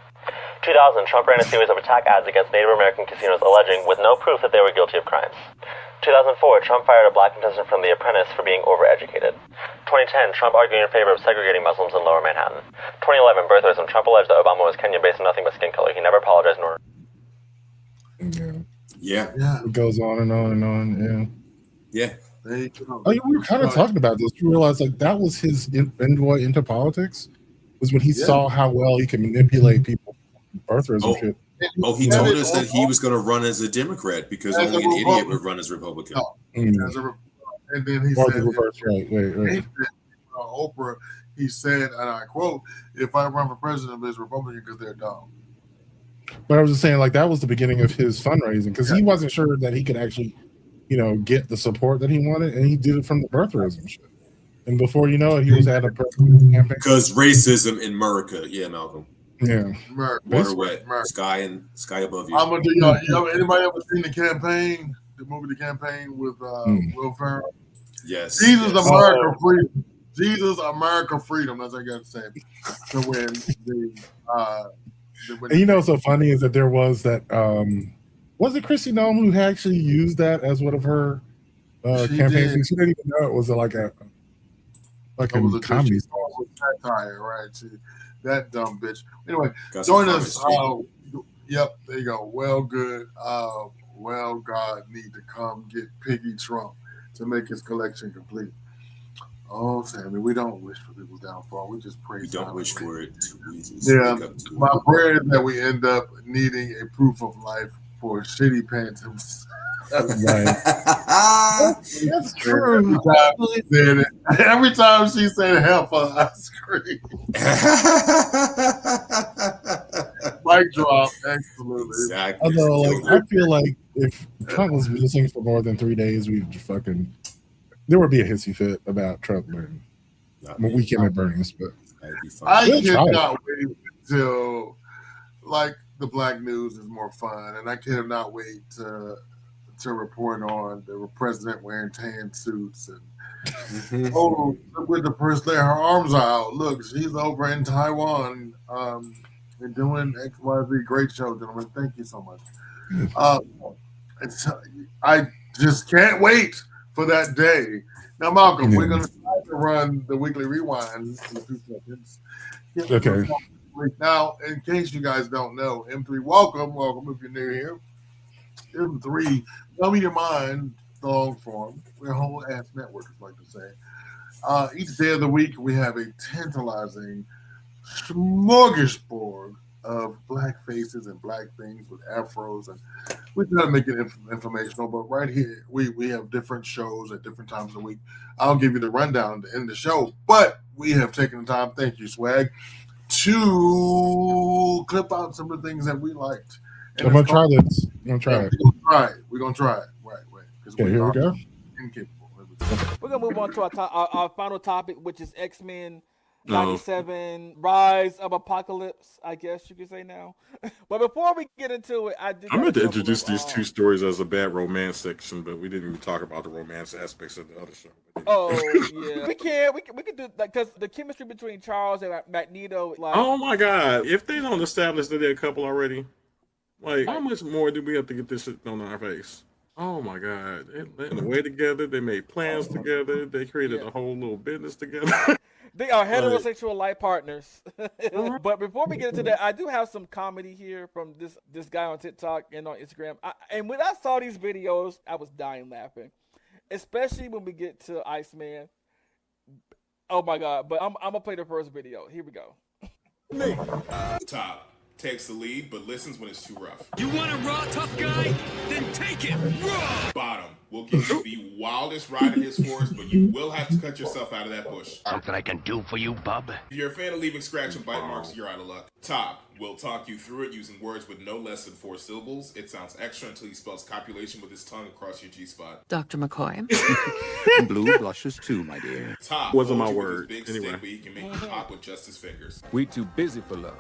2000, Trump ran a series of attack ads against Native American casinos alleging, with no proof, that they were guilty of crimes. 2004, Trump fired a black contestant from The Apprentice for being overeducated. 2010, Trump arguing in favor of segregating Muslims in Lower Manhattan. 2011, birtherism. Trump alleged that Obama was Kenyan based on nothing but skin color. He never apologized nor... Yeah. It goes on and on and on. Yeah. Oh, yeah, we were kind of talking about this. You realize like that was his envoy into politics was when he saw how well he could manipulate people, birtherism shit. Oh, he told us that he was going to run as a Democrat because As a only an idiot Republican. would run as Republican. And then he Or said, the reverse, right? he said, Oprah, he said, and I quote, "If I run for president, it's Republican because they're dumb." But I was just saying, like that was the beginning of his fundraising because he wasn't sure that he could actually, get the support that he wanted, and he did it from the birtherism shit. And before you know it, he was at a presidential campaign. Because racism in America, yeah, Malcolm. Yeah, Water wet, sky above you. I'm gonna do y'all. Anybody ever seen The Campaign? The movie The Campaign with Will Ferrell? Yes. Jesus, yes. America, freedom. Jesus, America, freedom. That's what I got to say. So when And what's so funny is that there was that was it Chrissy Nome who actually used that as one of her campaigns? did. She didn't even know it was like a comedy song. Satire, right? That dumb bitch. Anyway, Got some join us. comments, Yep, there you go. Well, good. Well, God need to come get Piggy Trump to make his collection complete. Oh, Sammy, we don't wish for people's downfall. We just pray. We don't wish for it. We just Yeah, wake up to my it. prayer is that we end up needing a proof of life for Shitty Pants himself. That's true. Every time she said help, I screamed. Mic drop, absolutely. Exactly. Although, I feel like if Trump was missing for more than 3 days, there would be a hissy fit about Trump and weekend at Bernie's. But I we'll try cannot wait until the black news is more fun, and I cannot wait to report on the president wearing tan suits and look with the first lady, her arms are out. Look, she's over in Taiwan and doing XYZ. Great show, gentlemen. Thank you so much. I just can't wait for that day. Now, Malcolm, we're going to try to run the weekly rewind in 2 seconds. Okay. Now, in case you guys don't know, M3, welcome if you're new here. M3, tell me your mind, the long form. We're a whole ass network, as I like to say. Each day of the week, we have a tantalizing smorgasbord of black faces and black things with afros, and we try to make it informational. But right here, we have different shows at different times of the week. I'll give you the rundown to end the show, but we have taken the time. Thank you, Swag, to clip out some of the things that we liked. I'm gonna try this. I'm gonna try it. We're gonna try it. Right. Okay, here we go. Incapable. We're gonna move on to our final topic, which is X-Men 97 Rise of Apocalypse, I guess you could say now. But before we get into it, I meant to introduce these 2 stories as a bad romance section, but we didn't even talk about the romance aspects of the other show. Oh yeah, we can do that because the chemistry between Charles and Magneto. Oh my God! If they don't establish that they're a couple already, how much more do we have to get this shit on our face? Oh my God! They went away together. They made plans together. They created a whole little business together. They are heterosexual life partners. But before we get into that, I do have some comedy here from this guy on TikTok and on Instagram. And when I saw these videos, I was dying laughing, especially when we get to Iceman. Oh my God! But I'm gonna play the first video. Here we go. Top takes the lead, but listens when it's too rough. You want a raw tough guy? Then take it raw. Bottom will give you the wildest ride in his forest, but you will have to cut yourself out of that bush. Something I can do for you, bub? If you're a fan of leaving scratch and bite marks, you're out of luck. Top will talk you through it using words with no less than 4 syllables. It sounds extra until he spells copulation with his tongue across your G-spot. Dr. McCoy. Blue blushes too, my dear. Top Wasn't my holds you with word. his big Anyway. stick, but he can make you pop with just his fingers. We too busy for love.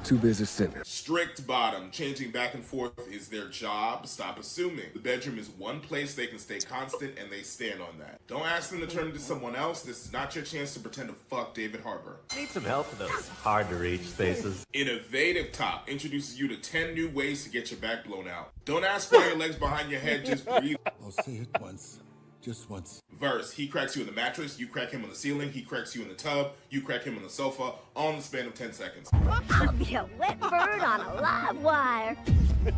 Too busy sinning. Strict bottom. Changing back and forth is their job. Stop assuming. The bedroom is one place they can stay constant, and they stand on that. Don't ask them to turn into someone else. This is not your chance to pretend to fuck David Harbour. Need some help in those hard-to-reach spaces. Innovative top introduces you to 10 new ways to get your back blown out. Don't ask why your legs behind your head, just breathe. I'll say it once. Just once. Verse, he cracks you in the mattress, you crack him on the ceiling, he cracks you in the tub, you crack him on the sofa, all in the span of 10 seconds. I'll be a wet bird on a live wire.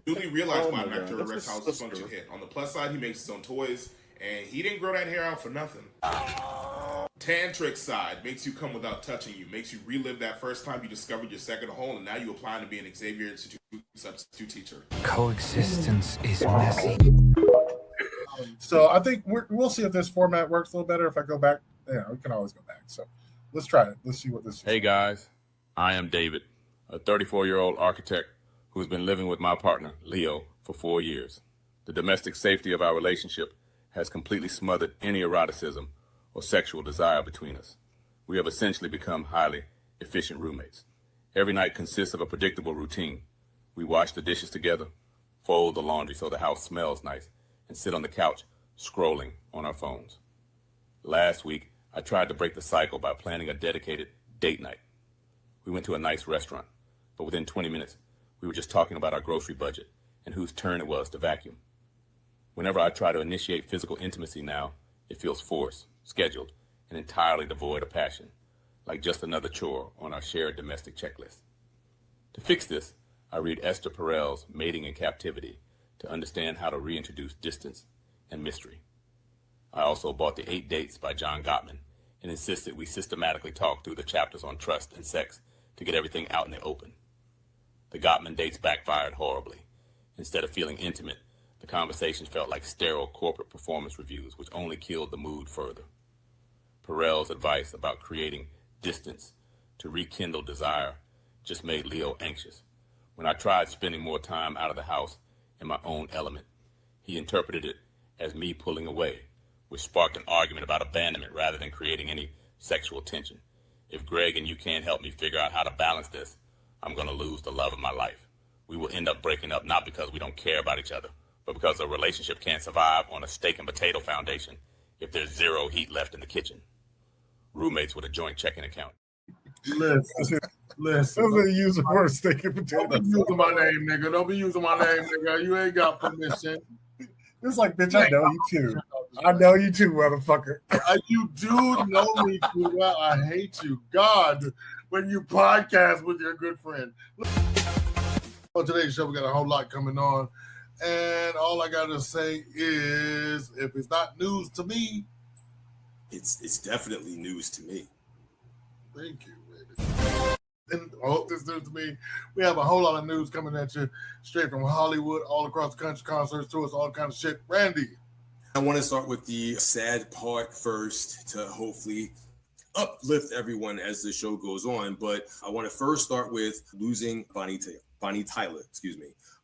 Newly realized bottom after erectile dysfunction hit. On the plus side, he makes his own toys, and he didn't grow that hair out for nothing. Tantric side makes you come without touching you, makes you relive that first time you discovered your second hole, and now you apply to be an Xavier Institute substitute teacher. Coexistence is messy. So I think we'll see if this format works a little better. If I go back, we can always go back. So let's try it. Let's see what this is. Hey guys, I am David, a 34-year-old architect who's been living with my partner, Leo, for 4 years. The domestic safety of our relationship has completely smothered any eroticism or sexual desire between us. We have essentially become highly efficient roommates. Every night consists of a predictable routine. We wash the dishes together, fold the laundry so the house smells nice, and sit on the couch scrolling on our phones. Last week, I tried to break the cycle by planning a dedicated date night. We went to a nice restaurant, but within 20 minutes, we were just talking about our grocery budget and whose turn it was to vacuum. Whenever I try to initiate physical intimacy now, it feels forced, scheduled, and entirely devoid of passion, like just another chore on our shared domestic checklist. To fix this, I read Esther Perel's Mating in Captivity to understand how to reintroduce distance and mystery. I also bought The 8 Dates by John Gottman and insisted we systematically talk through the chapters on trust and sex to get everything out in the open. The Gottman dates backfired horribly. Instead of feeling intimate, the conversations felt like sterile corporate performance reviews, which only killed the mood further. Perel's advice about creating distance to rekindle desire just made Leo anxious. When I tried spending more time out of the house in my own element, he interpreted it as me pulling away, which sparked an argument about abandonment rather than creating any sexual tension. If Greg and you can't help me figure out how to balance this, I'm going to lose the love of my life. We will end up breaking up not because we don't care about each other, but because a relationship can't survive on a steak and potato foundation if there's zero heat left in the kitchen. Roommates with a joint checking account. Listen. Don't use the word steak and potato. Don't be using my name, nigga. Don't be using my name, nigga. You ain't got permission. It's like, bitch, I know you too. I know you too, motherfucker. You do know me too well. I hate you. God, when you podcast with your good friend. On today's show, we got a whole lot coming on. And all I got to say is, if it's not news to me, it's definitely news to me. Thank you, baby. And all this news to me, we have a whole lot of news coming at you straight from Hollywood, all across the country, concerts, tours, all kind of shit. Randy. I want to start with the sad part first to hopefully uplift everyone as the show goes on. But I want to first start with losing Bonnie Tyler.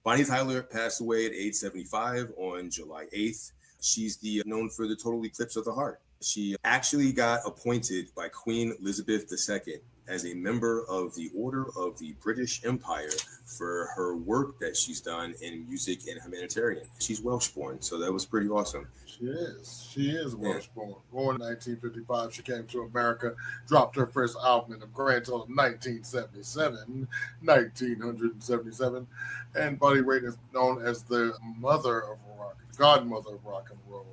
Bonnie Tyler passed away at age 75 on July 8th. She's known for the total eclipse of the heart. She actually got appointed by Queen Elizabeth II as a member of the Order of the British Empire for her work that she's done in music and humanitarian. She's Welsh-born, so that was pretty awesome. She is Welsh-born. Born in 1955, she came to America, dropped her first album in a grand total of 1977, and Bonnie Raitt is known as the godmother of rock and roll.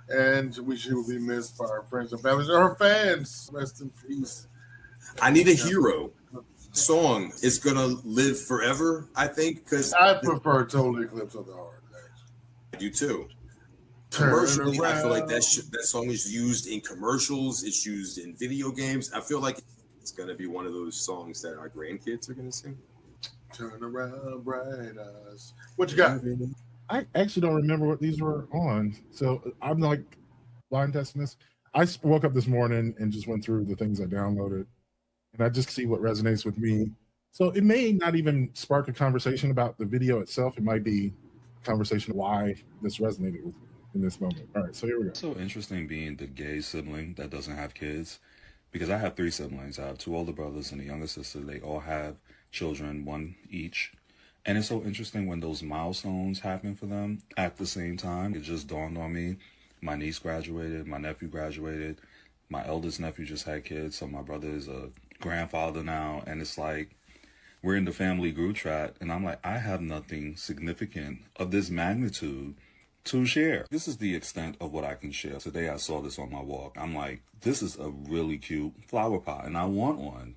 And she will be missed by her friends and families and her fans. Rest in peace. I Need a Hero song is gonna live forever, I think, because I prefer Total Eclipse of the Heart. I do too. Commercially, I feel like that song is used in commercials. It's used in video games. I feel like it's gonna be one of those songs that our grandkids are gonna sing. Turn around, bright eyes. What you got? I actually don't remember what these were on, so I'm like blind testing this. I woke up this morning and just went through the things I downloaded, and I just see what resonates with me. So it may not even spark a conversation about the video itself. It might be a conversation why this resonated with me in this moment. All right, so here we go. It's so interesting being the gay sibling that doesn't have kids, because I have 3 siblings. I have 2 older brothers and a younger sister. They all have children, one each. And it's so interesting when those milestones happen for them at the same time. It just dawned on me. My niece graduated, my nephew graduated, my eldest nephew just had kids, so my brother is a grandfather now. And it's like, we're in the family group chat, and I'm like, I have nothing significant of this magnitude to share. This is the extent of what I can share. Today I saw this on my walk. I'm like, this is a really cute flower pot, and I want one.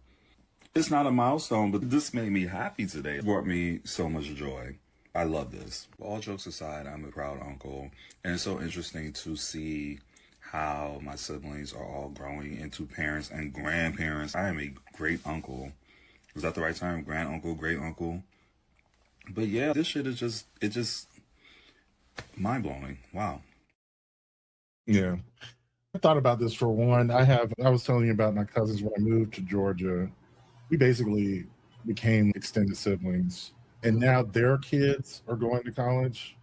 It's not a milestone, but this made me happy today. It brought me so much joy. I love this. All jokes aside, I'm a proud uncle, and it's so interesting to see how my siblings are all growing into parents and grandparents. I am a great uncle. Is that the right term? Grand uncle, great uncle. But yeah, this shit is just mind blowing. Wow. Yeah. I thought about this for one. I was telling you about my cousins when I moved to Georgia. We basically became extended siblings. And now their kids are going to college.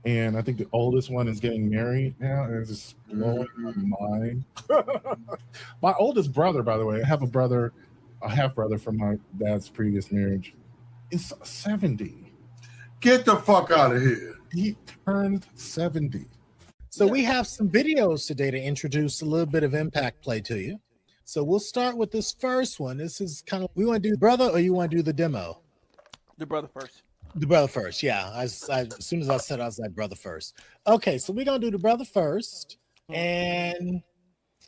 And I think the oldest one is getting married now. And it's just blowing my mind. My oldest brother, by the way, I have a half brother from my dad's previous marriage, is 70. Get the fuck out of here. He turned 70. So we have some videos today to introduce a little bit of impact play to you. So we'll start with this first one. This is kind of, we want to do brother or you want to do the demo? The brother first. The brother first, yeah. As soon as I said, I was like, brother first. Okay, so we're going to do the brother first. And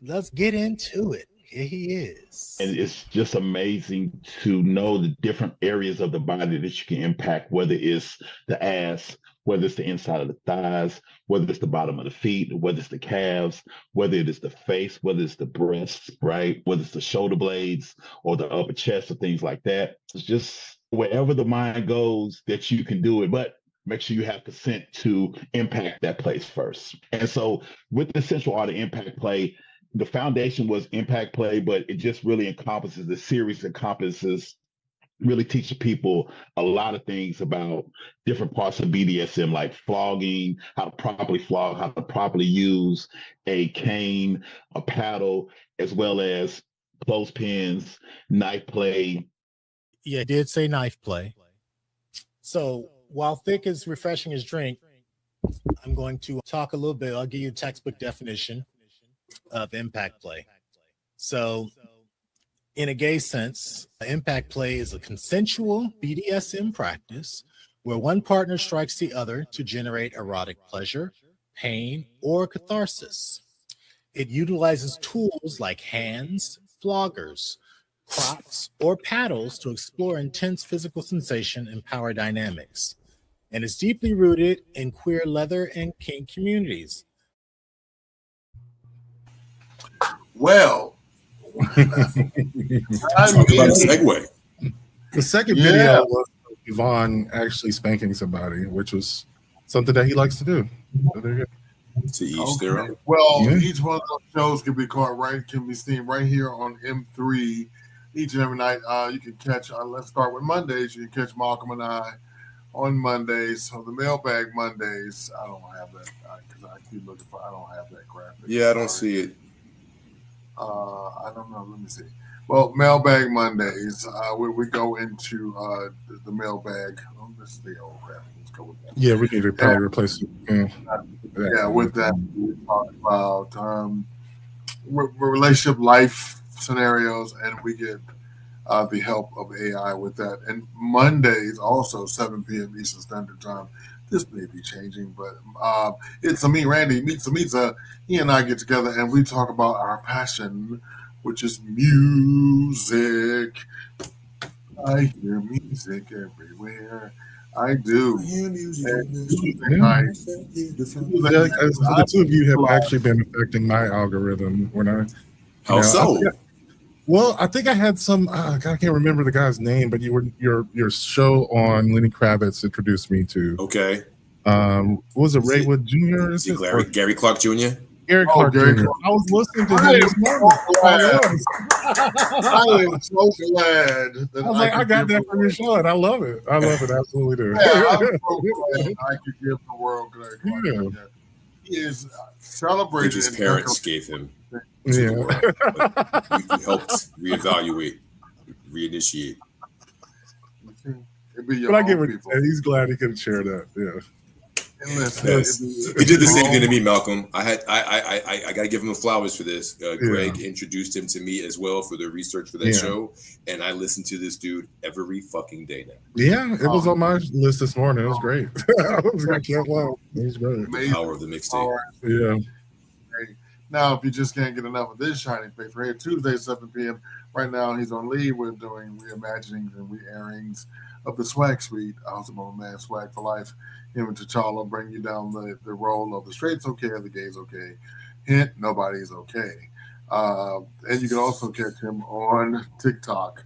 let's get into it. Here he is. And it's just amazing to know the different areas of the body that you can impact, whether it's the ass, whether it's the inside of the thighs, whether it's the bottom of the feet, whether it's the calves, whether it is the face, whether it's the breasts, right? Whether it's the shoulder blades or the upper chest or things like that. It's just wherever the mind goes that you can do it, but make sure you have consent to impact that place first. And so with the Central Art of Impact Play, the foundation was impact play, but it just really encompasses the series, encompasses really teaching people a lot of things about different parts of BDSM, like flogging, how to properly flog, how to properly use a cane, a paddle, as well as clothespins, knife play. Yeah, I did say knife play. So while Thick is refreshing his drink, I'm going to talk a little bit. I'll give you a textbook definition of impact play. So in a gay sense, impact play is a consensual BDSM practice where one partner strikes the other to generate erotic pleasure, pain, or catharsis. It utilizes tools like hands, floggers, props, or paddles to explore intense physical sensation and power dynamics, and is deeply rooted in queer leather and kink communities. Well, talk about a segue. The second video was Yvonne actually spanking somebody, which was something that he likes to do. So there you go. To each their own. Well, each one of those shows can be caught can be seen right here on M3 each and every night. You can catch, let's start with Mondays. You can catch Malcolm and I on Mondays. So the Mailbag Mondays, I don't have that because I keep looking for, I don't have that graphic. Yeah, I don't see it. I don't know. Let me see. Well, Mailbag Mondays, we go into the mailbag. Oh, this is the old graphic. Let's go with that. Yeah, we need to probably replace it. Yeah, with that, we talk about relationship life scenarios, and we get the help of AI with that. And Mondays, also 7 p.m. Eastern Standard Time. This may be changing, but it's me, Randy, meets Amitza. He and I get together and we talk about our passion, which is music. I hear music everywhere. I do. The two of you have actually been affecting my algorithm when I. How so? Well, I think I had some. I can't remember the guy's name, but your show on Lenny Kravitz introduced me to. Okay. What was it, Raywood Jr.? Is it Gary Clark Jr.? Gary Clark Jr. I was listening to him this morning. I am so glad that I was like, I got that from your show, and I love it. I love it, absolutely do. Yeah, I'm so glad I could give the world Gary Clark Jr. He is celebrated. His parents gave him. Yeah. You helped reevaluate, reinitiate. It'd be your But I get own what you're people. saying. He's glad he can share that. Yeah. And listen, Yes. He did the same thing to me, Malcolm. I got to give him the flowers for this. Greg introduced him to me as well for the research for that show, and I listen to this dude every fucking day now. Yeah, it was on my list this morning. It was great. I can't lie. It was great. The power of the mixtape. Yeah. Now, if you just can't get enough of this shining face, right here, Tuesday, 7 p.m. Right now, he's on leave. We're doing reimaginings and re-airings of the Swag Suite. I was my man, Swag for Life. Him and T'Challa bring you down the role of the straight's okay, the gay's okay. Hint, nobody's okay. And you can also catch him on TikTok.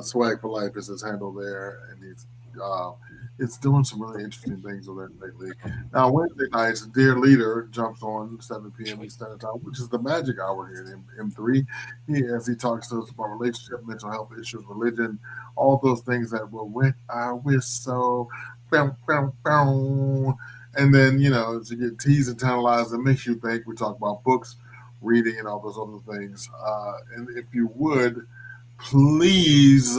Swag for Life is his handle there, and he's it's doing some really interesting things over there lately. Now, Wednesday nights, Dear Leader jumps on 7 p.m. Eastern Standard Time, which is the magic hour here at M3. As he talks to us about relationship, mental health issues, religion, all those things that will went I wish so. Bow, bow, bow. And then, as you get teased and tantalized, it makes you think. We talk about books, reading, and all those other things. And if you would, please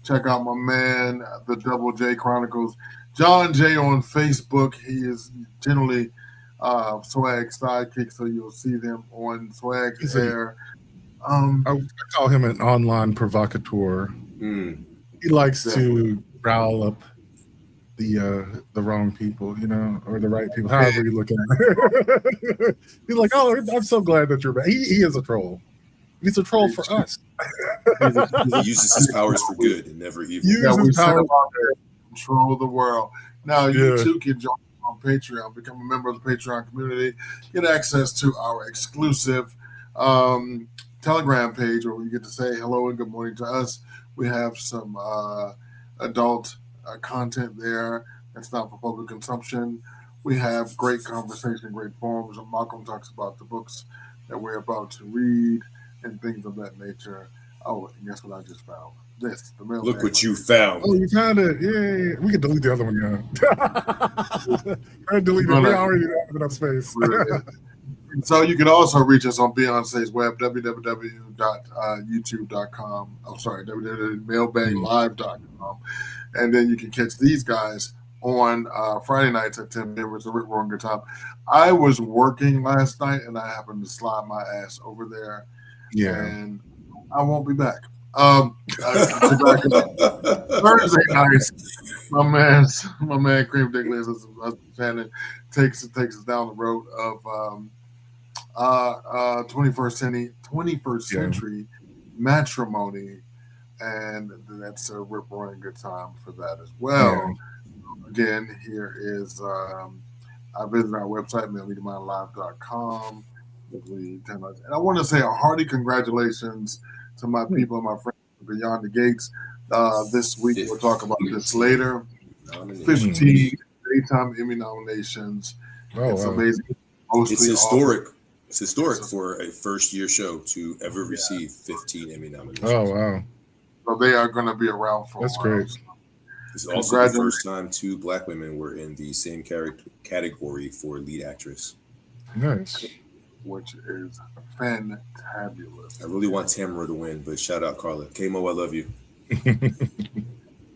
check out my man, the Double J Chronicles, John J on Facebook. He is generally Swag's sidekick, so you'll see them on Swag's air. I call him an online provocateur. He likes to rile up the wrong people, or the right people, however you look at it. He's like, oh, I'm so glad that you're back. He is a troll. He's a troll for us. He uses his powers for good and never evil. We set him out there to control the world. Now, you too can join on Patreon, become a member of the Patreon community, get access to our exclusive Telegram page where we get to say hello and good morning to us. We have some adult content there that's not for public consumption. We have great conversation, great forums. And Malcolm talks about the books that we're about to read and things of that nature. Oh, and guess what I just found? This. Look what you found. Oh, you found it. Yay. We can delete the other one now. I deleted it. We already have enough space. So you can also reach us on Beyonce's web, www.youtube.com. I'm sorry, www.mailbaglive.com. And then you can catch these guys on Friday nights at 10 p.m. with the Rick Roaring Good Time. I was working last night, and I happened to slide my ass over there. Yeah. And I won't be back. Thursday nights, my man Cream Dick Liz Shannon takes us down the road of 21st century matrimony, and that's a rip roaring good time for that as well. Again, here is I visit our website, manleadermindlive.com. And I want to say a hearty congratulations to my people and my friends Beyond the Gates. This week, we'll talk about this later. 15 daytime Emmy nominations. It's amazing. It's historic. It's historic for a first-year show to ever receive 15 Emmy nominations. Oh, wow. So they are going to be around for That's a while. great. It's also the first time two black women were in the same category for lead actress. Nice. Which is fantabulous. I really want Tamara to win, but shout out Carla. Kamo, I love you.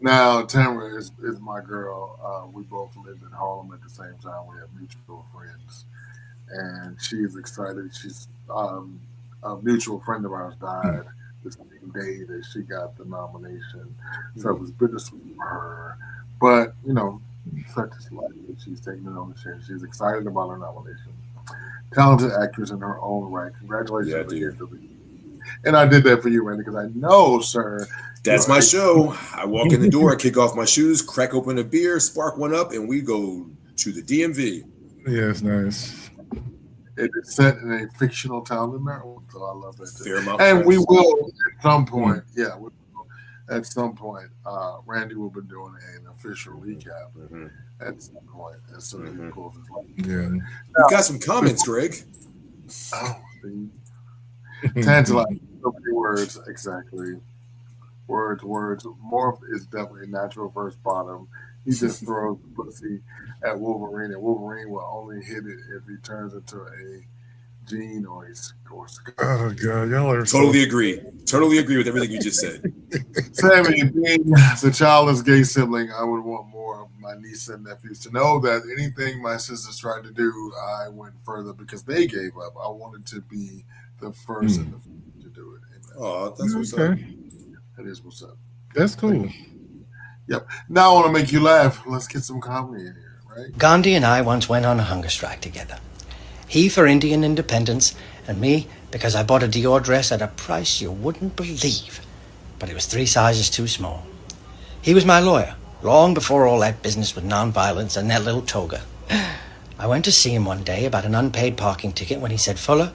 Now, Tamara is my girl. We both lived in Harlem at the same time. We have mutual friends. And she is excited. She's a mutual friend of ours died the same day that she got the nomination. So it was bittersweet for her. But, such is life that she's taking it on the chin. She's excited about her nomination. Talented actress in her own right. Congratulations. And I did that for you, Randy, because I know, sir. That's my show. I walk in the door, I kick off my shoes, crack open a beer, spark one up, and we go to the DMV. Yeah, it's nice. It is set in a fictional town in Maryland, so I love that too. Fairmount And we Heights. will at some point, at some point, Randy will be doing an official recap at some point as soon as he pulls his life. Yeah. We've got some comments, Greg. Oh, tantalizing. So many words, exactly. Words. Morph is definitely natural first bottom. He just throws the pussy at Wolverine, and Wolverine will only hit it if he turns into a Gene or Oh god, y'all are Totally agree. Totally agree with everything you just said. Sammy, being the childless gay sibling, I would want more of my nieces and nephews to know that anything my sisters tried to do, I went further because they gave up. I wanted to be the first and the first to do it. Oh, that's what's up. That is what's up. That's cool. Yep. Now I want to make you laugh. Let's get some comedy in here, right? Gandhi and I once went on a hunger strike together. He for Indian independence, and me because I bought a Dior dress at a price you wouldn't believe. But it was 3 sizes too small. He was my lawyer, long before all that business with nonviolence and that little toga. I went to see him one day about an unpaid parking ticket when he said, "Fuller,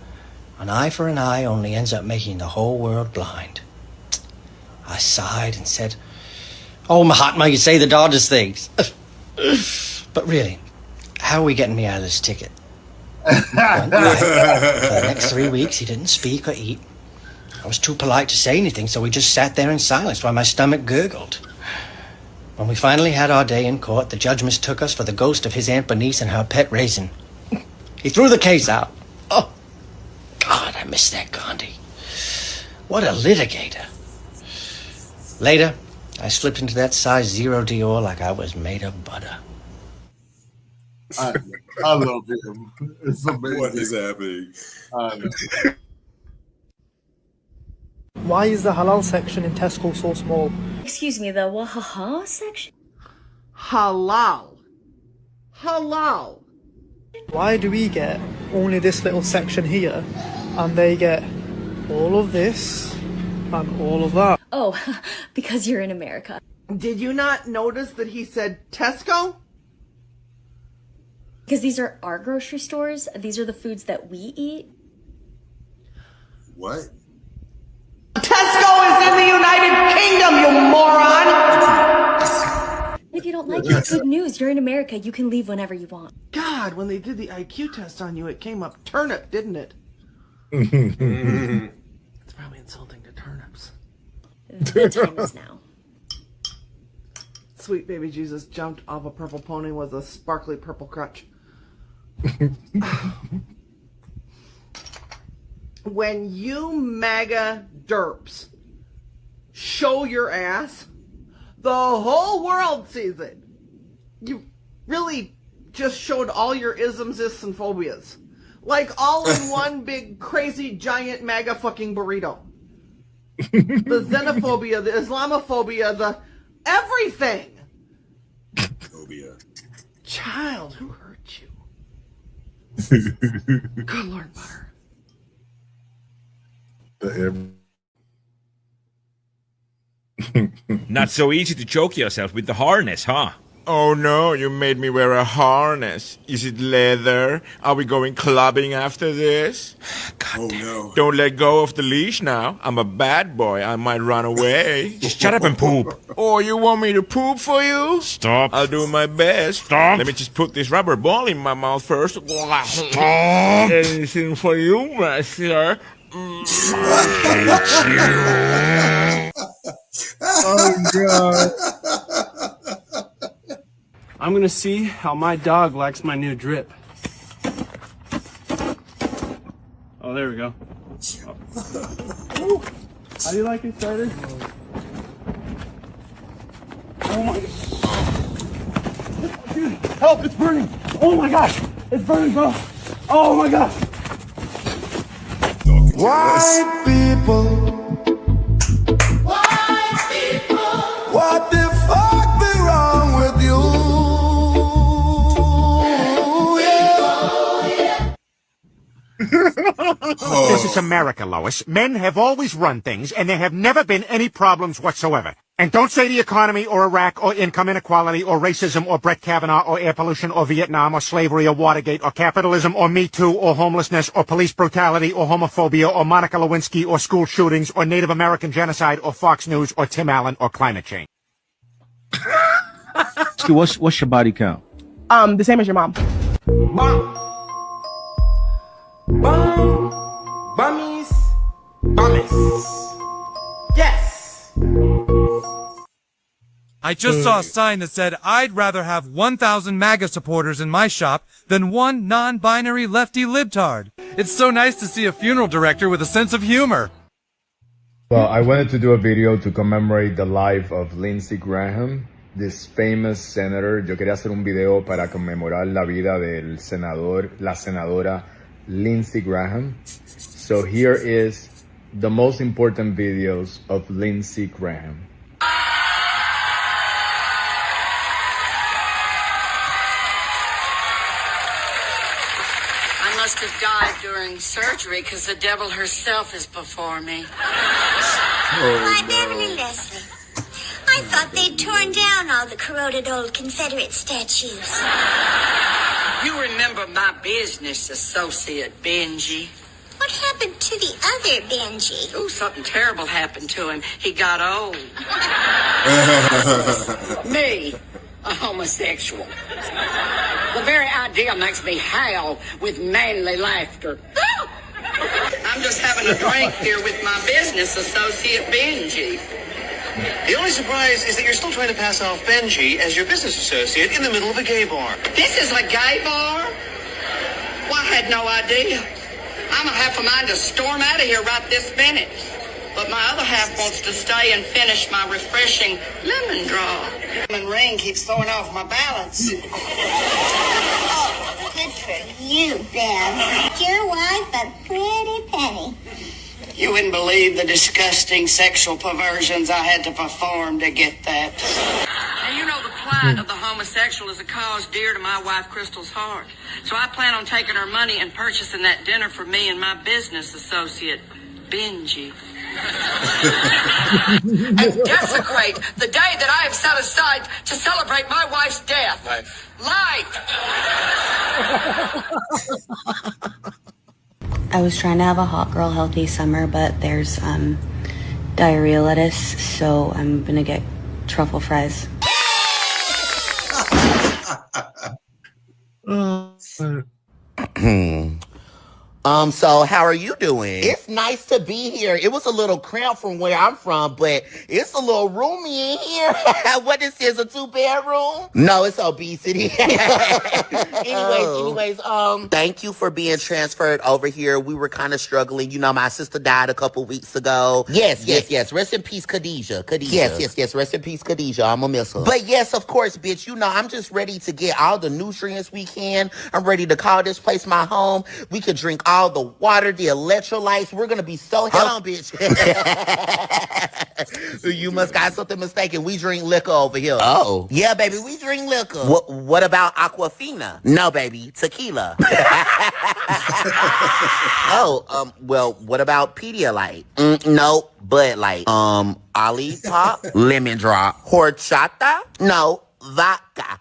an eye for an eye only ends up making the whole world blind." I sighed and said, "Oh, Mahatma, you say the darndest things." But really, how are we getting me out of this ticket? Went quiet. For the next 3 weeks, he didn't speak or eat. I was too polite to say anything, so we just sat there in silence while my stomach gurgled. When we finally had our day in court, the judge mistook us for the ghost of his Aunt Bernice and her pet raisin. He threw the case out. Oh, God, I miss that Gandhi. What a litigator. Later, I slipped into that size 0 Dior like I was made of butter. I love him. It's amazing. What is happening? I know. Why is the halal section in Tesco so small? Excuse me, the wahaha section? Halal. Halal. Why do we get only this little section here and they get all of this and all of that? Oh, because you're in America. Did you not notice that he said Tesco? Because these are our grocery stores. These are the foods that we eat. What? Tesco is in the United Kingdom, you moron! If you don't like it, good news. You're in America. You can leave whenever you want. God, when they did the IQ test on you, it came up turnip, didn't it? It's probably insulting to turnips. The time is now. Sweet baby Jesus jumped off a purple pony with a sparkly purple crutch. When you MAGA derps show your ass, the whole world sees it. You really just showed all your isms, ists, and phobias. Like all in one big crazy giant MAGA fucking burrito. The xenophobia, the Islamophobia, the everything. Phobia. Child, who hurt you? Good Lord, butter. Not so easy to choke yourself with the harness, huh? Oh no, you made me wear a harness. Is it leather? Are we going clubbing after this? God damn. No. Don't let go of the leash now. I'm a bad boy. I might run away. Just shut up and poop. Oh, you want me to poop for you? Stop. I'll do my best. Stop. Let me just put this rubber ball in my mouth first. Stop. Anything for you, master. Oh god. I'm gonna see how my dog likes my new drip. Oh, there we go. Oh. How do you like it, starter? Oh my god. Dude, help, it's burning. Oh my gosh. It's burning, bro. Oh my gosh. White people. What the fuck be wrong with you? This is America, Lois. Men have always run things, and there have never been any problems whatsoever. And don't say the economy, or Iraq, or income inequality, or racism, or Brett Kavanaugh, or air pollution, or Vietnam, or slavery, or Watergate, or capitalism, or Me Too, or homelessness, or police brutality, or homophobia, or Monica Lewinsky, or school shootings, or Native American genocide, or Fox News, or Tim Allen, or climate change. What's your body count? The same as your mom. Bummies. Bummies. Yes. I I just saw a sign that said I'd rather have 1,000 MAGA supporters in my shop than one non-binary lefty libtard. It's so nice to see a funeral director with a sense of humor. Well, I wanted to do a video to commemorate the life of Lindsey Graham, this famous senator. Yo quería hacer un video para conmemorar la vida del senador, la senadora Lindsey Graham. So here is the most important videos of Lindsey Graham. I must have died during surgery because the devil herself is before me. Why, Beverly Leslie, I thought they'd torn down all the corroded old Confederate statues. You remember my business associate, Benji? What happened to the other Benji? Oh, something terrible happened to him. He got old. Me, a homosexual. The very idea makes me howl with manly laughter. I'm just having a drink here with my business associate, Benji. The only surprise is that you're still trying to pass off Benji as your business associate in the middle of a gay bar. This is a gay bar? Well, I had no idea. I'm a half a mind to storm out of here right this minute. But my other half wants to stay and finish my refreshing lemon draw. Lemon ring keeps throwing off my balance. Oh, good for you, Bev. Your wife a pretty penny. You wouldn't believe the disgusting sexual perversions I had to perform to get that. Now, you know the plight of the homosexual is a cause dear to my wife Crystal's heart. So I plan on taking her money and purchasing that dinner for me and my business associate, Benji. And desecrate the day that I have set aside to celebrate my wife's death. Life! I was trying to have a hot girl healthy summer, but there's diarrhea lettuce, so I'm gonna get truffle fries. So how are you doing? It's nice to be here. It was a little cramped from where I'm from, but it's a little roomy in here. What is this, a 2-bedroom? No, it's obesity. anyways, thank you for being transferred over here. We were kind of struggling. You know, my sister died a couple weeks ago. Yes. Rest in peace, Khadijah. Yes. Rest in peace, Khadijah. I'm gonna miss her. But yes, of course, bitch. You know, I'm just ready to get all the nutrients we can. I'm ready to call this place my home. We could drink all the water, the electrolytes. We're gonna be so healthy. Hold on, bitch. You must got something mistaken. We drink liquor over here. Oh. Yeah, baby, we drink liquor. What about Aquafina? No, baby, tequila. Well, what about Pedialyte? No, Bud Light. Olipop? Lemon drop. Horchata? No. Vodka.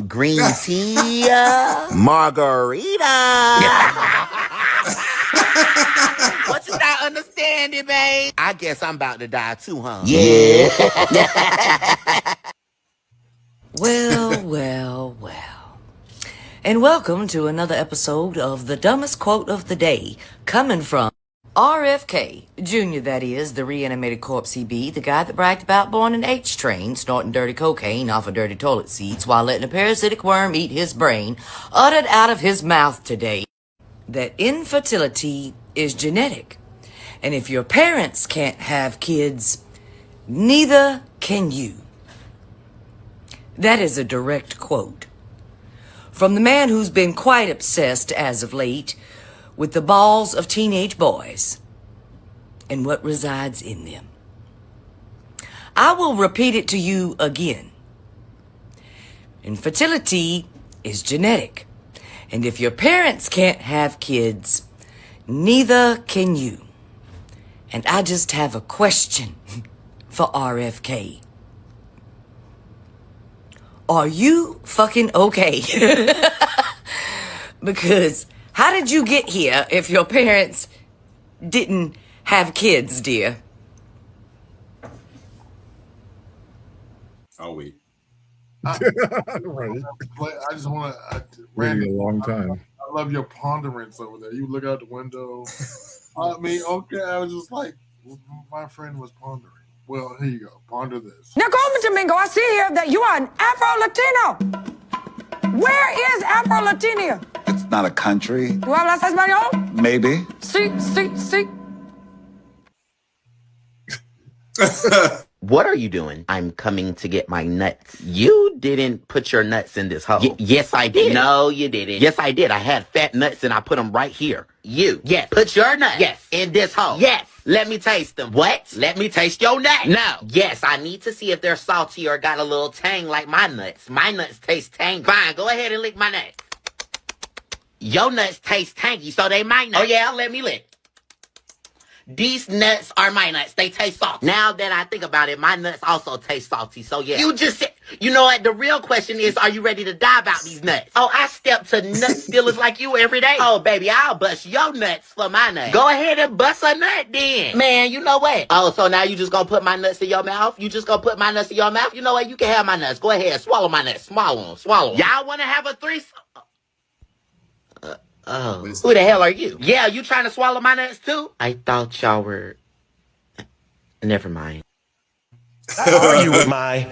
Green tea. Margarita. What you not understanding, babe? I guess I'm about to die too, huh? Yeah. Well. And welcome to another episode of the dumbest quote of the day, coming from RFK Jr., that is, the reanimated corpse he be, the guy that bragged about born an H-train, snorting dirty cocaine off of dirty toilet seats while letting a parasitic worm eat his brain, uttered out of his mouth today that infertility is genetic. And if your parents can't have kids, neither can you. That is a direct quote from the man who's been quite obsessed as of late with the balls of teenage boys and what resides in them. I will repeat it to you again. Infertility is genetic. And if your parents can't have kids, neither can you. And I just have a question for RFK. Are you fucking okay? Because how did you get here if your parents didn't have kids, dear? I'll wait. Right. I just want to. Waiting a long time. I love your ponderance over there. You look out the window. I mean, okay. I was just like, my friend was pondering. Well, here you go. Ponder this. Now, Goldman Domingo, I see here that you are an Afro-Latino. Where is Afro-Latino? It's not a country. ¿Tú hablas español? Maybe. Sí, sí, sí. What are you doing? I'm coming to get my nuts. You didn't put your nuts in this hole. Yes, I did. No, you didn't. Yes, I did. I had fat nuts and I put them right here. You. Yes. Put your nuts. In this hole. Yes. Let me taste them. What? Let me taste your nuts. No. Yes, I need to see if they're salty or got a little tang like my nuts. My nuts taste tangy. Fine, go ahead and lick my nuts. Your nuts taste tangy, so they might not. Oh yeah, let me lick. These nuts are my nuts. They taste salty. Now that I think about it, my nuts also taste salty. So yeah. You just said, you know what? The real question is, are you ready to die about these nuts? Oh, I step to nut stealers like you every day. Oh, baby, I'll bust your nuts for my nuts. Go ahead and bust a nut then. Man, you know what? Oh, so now you just gonna put my nuts in your mouth? You just gonna put my nuts in your mouth? You know what? You can have my nuts. Go ahead. Swallow my nuts. Swallow them. Swallow them. Y'all wanna have a threesome? Oh. Who the hell are you? Yeah, you trying to swallow my nuts too? I thought y'all were... Never mind. I argue with my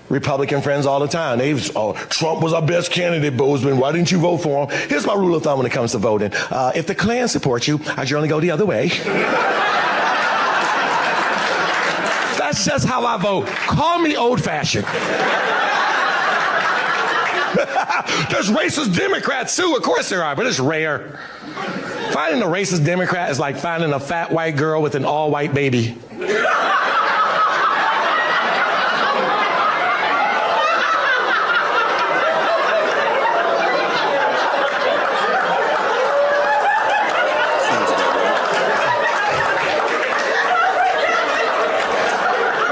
Republican friends all the time. Trump was our best candidate, Bozeman. Why didn't you vote for him? Here's my rule of thumb when it comes to voting. If the Klan supports you, I generally go the other way. That's just how I vote. Call me old-fashioned. There's racist Democrats too, of course there are, but it's rare. Finding a racist Democrat is like finding a fat white girl with an all-white baby.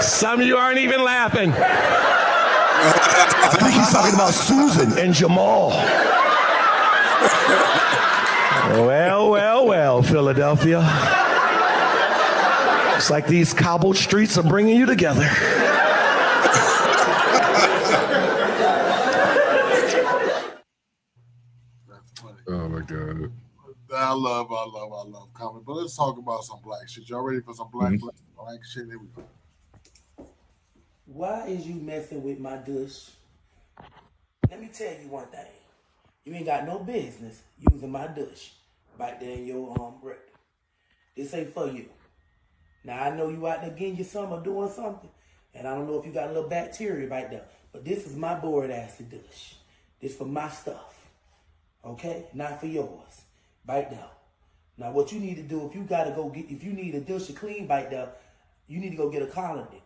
Some of you aren't even laughing. I think he's talking about Susan and Jamal. Well, Philadelphia. It's like these cobbled streets are bringing you together. Oh my God. I love comedy. But let's talk about some black shit. Y'all ready for some black shit? Here we go. Why is you messing with my dush? Let me tell you one thing. You ain't got no business using my dush right there in your rectum. This ain't for you. Now, I know you out there getting you some or doing something, and I don't know if you got a little bacteria right there, but this is my boric acid dush. This for my stuff, okay? Not for yours, right there. Now, what you need to do, if you need a dush to clean right there, you need to go get a collar dick.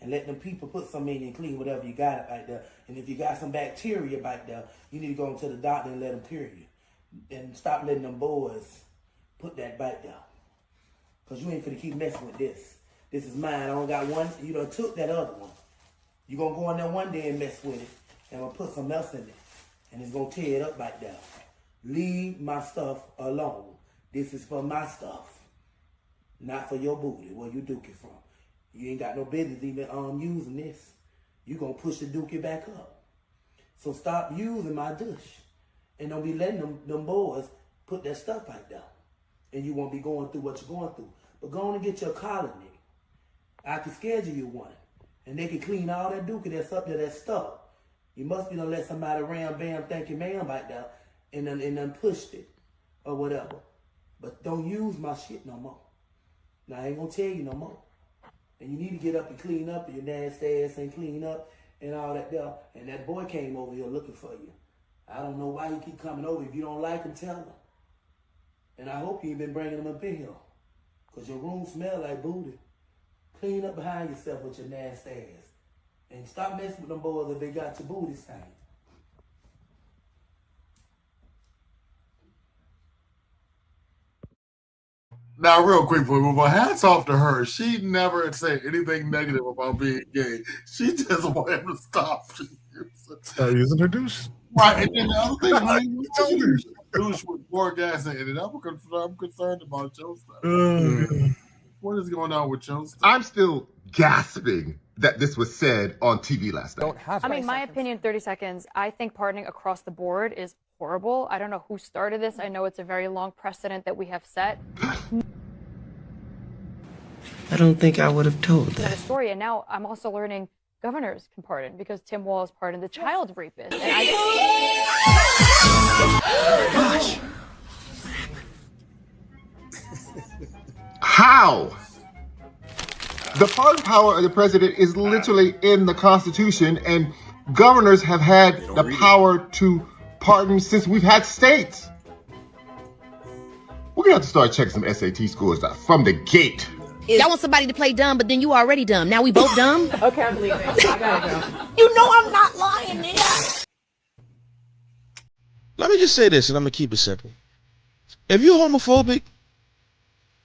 And let them people put some in and clean whatever you got right there. And if you got some bacteria right there, you need to go to the doctor and let them cure you. And stop letting them boys put that back there. Because you ain't finna keep messing with this. This is mine. I don't got one. You done took that other one. You gonna go in there one day and mess with it. And I'm gonna put something else in it. And it's gonna tear it up right there. Leave my stuff alone. This is for my stuff. Not for your booty, where you duke it from. You ain't got no business even using this. You gonna push the dookie back up. So stop using my dush. And don't be letting them boys put that stuff right there. And you won't be going through what you're going through. But go on and get your collar, nigga. I can schedule you one. And they can clean all that dookie that's up there that's stuck. You must be done let somebody ram bam thank you ma'am right there and then pushed it or whatever. But don't use my shit no more. Now I ain't gonna tell you no more. And you need to get up and clean up, and your nasty ass ain't clean up and all that there. And that boy came over here looking for you. I don't know why he keep coming over. If you don't like him, tell him. And I hope you ain't been bringing him up in here. Because your room smell like booty. Clean up behind yourself with your nasty ass. And stop messing with them boys if they got your booty stained. Now, real quick, before we move on, hats off to her. She never said anything negative about being gay. She just wanted him to stop. Start using her douche. Right, and then the other thing, how you use douche with more gas in it? I'm concerned about your stuff. What is going on with your stuff? I'm still gasping that this was said on TV last night. I mean, my opinion, 30 seconds. I think pardoning across the board is horrible. I don't know who started this. I know it's a very long precedent that we have set. I don't think I would have told The that. story, and now I'm also learning governors can pardon because Tim Walz pardoned the child rapist. And Gosh. How? The pardon power of the president is literally in the Constitution, and governors have had the power to pardon since we've had states. We're gonna have to start checking some SAT scores from the gate. Y'all want somebody to play dumb, but then you already dumb. Now we both dumb? Okay, I'm leaving. I gotta go. You know I'm not lying there. Let me just say this, and I'm gonna keep it simple. If you're homophobic,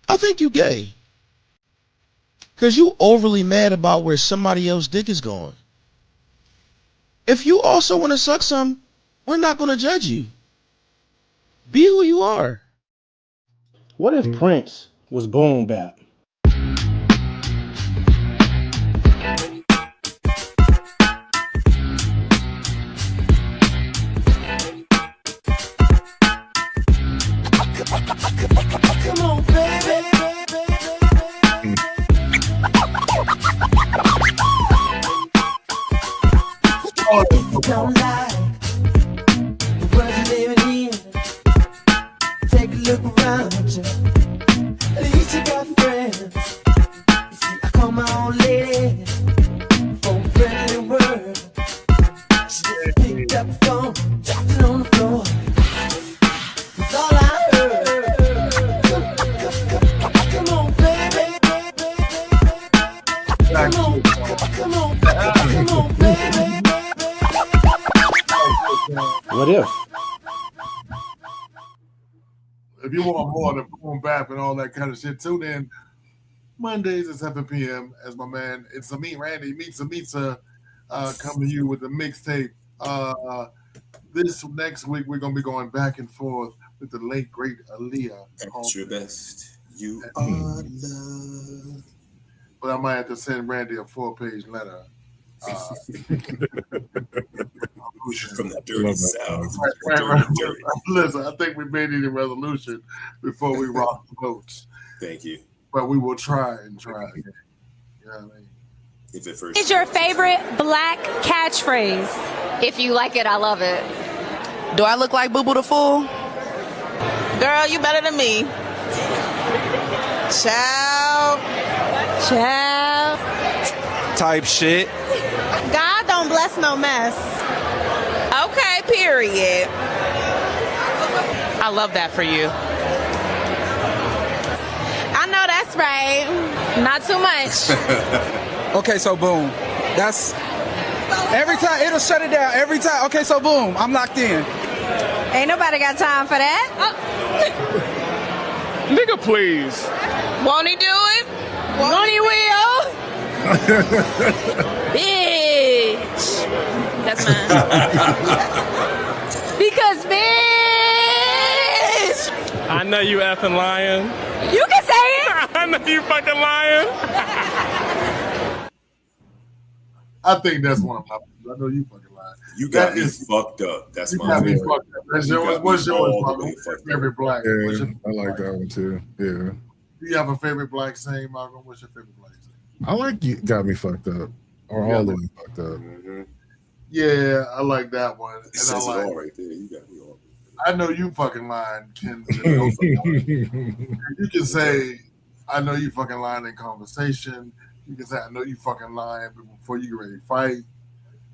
I think you gay. Cause you overly mad about where somebody else's dick is going. If you also want to suck some, we're not gonna judge you. Be who you are. What if Prince was boom bap? Come on, baby. Don't lie. The world you're living in. Take a look around you. At least you got friends. You see, I call my own lady for a friendly word. She just picked up the phone, dropped it on the floor. That's all I heard. Come on, baby. Come on, baby. What if? If you want more than boom bap and all that kind of shit, tune in Mondays at 7 p.m. as my man, it's a me, Randy, Meets coming to you with the mixtape. This next week, we're going to be going back and forth with the late, great Aaliyah. At your best, you are love. But I might have to send Randy a 4-page letter. From the dirty south. Right. Listen, I think we may need a resolution before we rock the boats. Thank you. But we will try again. You know what I mean? If it What is your favorite black catchphrase? If you like it, I love it. Do I look like Boo Boo the Fool? Girl, you better than me. Child. Type shit. God don't bless no mess. Okay, period. I love that for you. I know that's right. Not too much. Okay, so boom. That's every time it'll shut it down. Every time. Okay, so boom. I'm locked in. Ain't nobody got time for that. Nigga, please. Won't he do it? Won't he will? Bitch. That's mine. Because bitch. I know you effing lying. You can say it. I know you fucking lying. I think that's one of my. I know you fucking lying. You got me fucked up. That's You my got me favorite. fucked up. What's yours? What's your favorite black? Yeah, What's your, I like that one too. Yeah. do you have a favorite black saying, Malcolm? What's your favorite black saying? I like you got me fucked up. Or all the way fucked up. Yeah, I like that one. It says it all right there. You got me all. I know you fucking lying, Ken. You can say, I know you fucking lying in conversation. You can say, I know you fucking lying before you get ready to fight.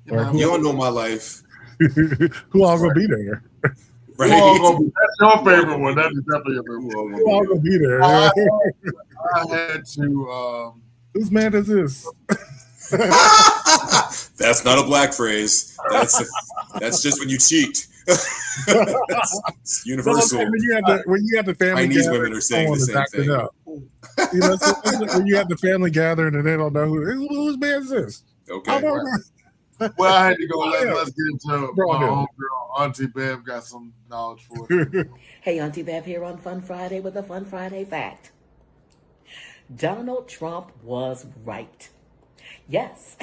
You don't know my life. Who all gonna be there? Right. That's your favorite one. That is definitely your favorite one. Who all gonna be there? I had to. Whose man is this? That's not a black phrase. That's just when you cheat. It's universal. When you had the family Chinese gathering, women are saying the same thing. You know, so when you had the family gathering and they don't know whose man is this. Okay. I don't know. Well, I had to go. Let's get into my homegirl, Auntie Bev. Got some knowledge for it. Hey, Auntie Bev here on Fun Friday with a Fun Friday fact. Donald Trump was right. Yes,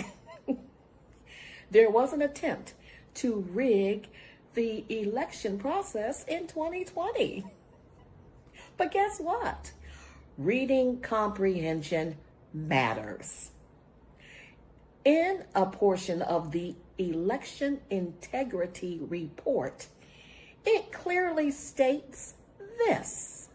there was an attempt to rig the election process in 2020. But guess what? Reading comprehension matters. In a portion of the Election Integrity Report, it clearly states this.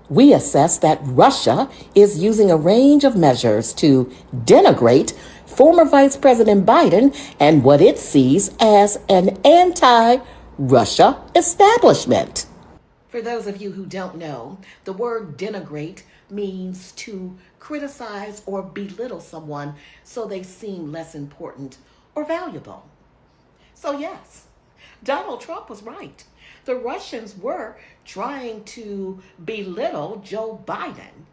We assess that Russia is using a range of measures to denigrate former Vice President Biden and what it sees as an anti-Russia establishment. For those of you who don't know, the word denigrate means to criticize or belittle someone so they seem less important or valuable. So yes, Donald Trump was right. The Russians were trying to belittle Joe Biden.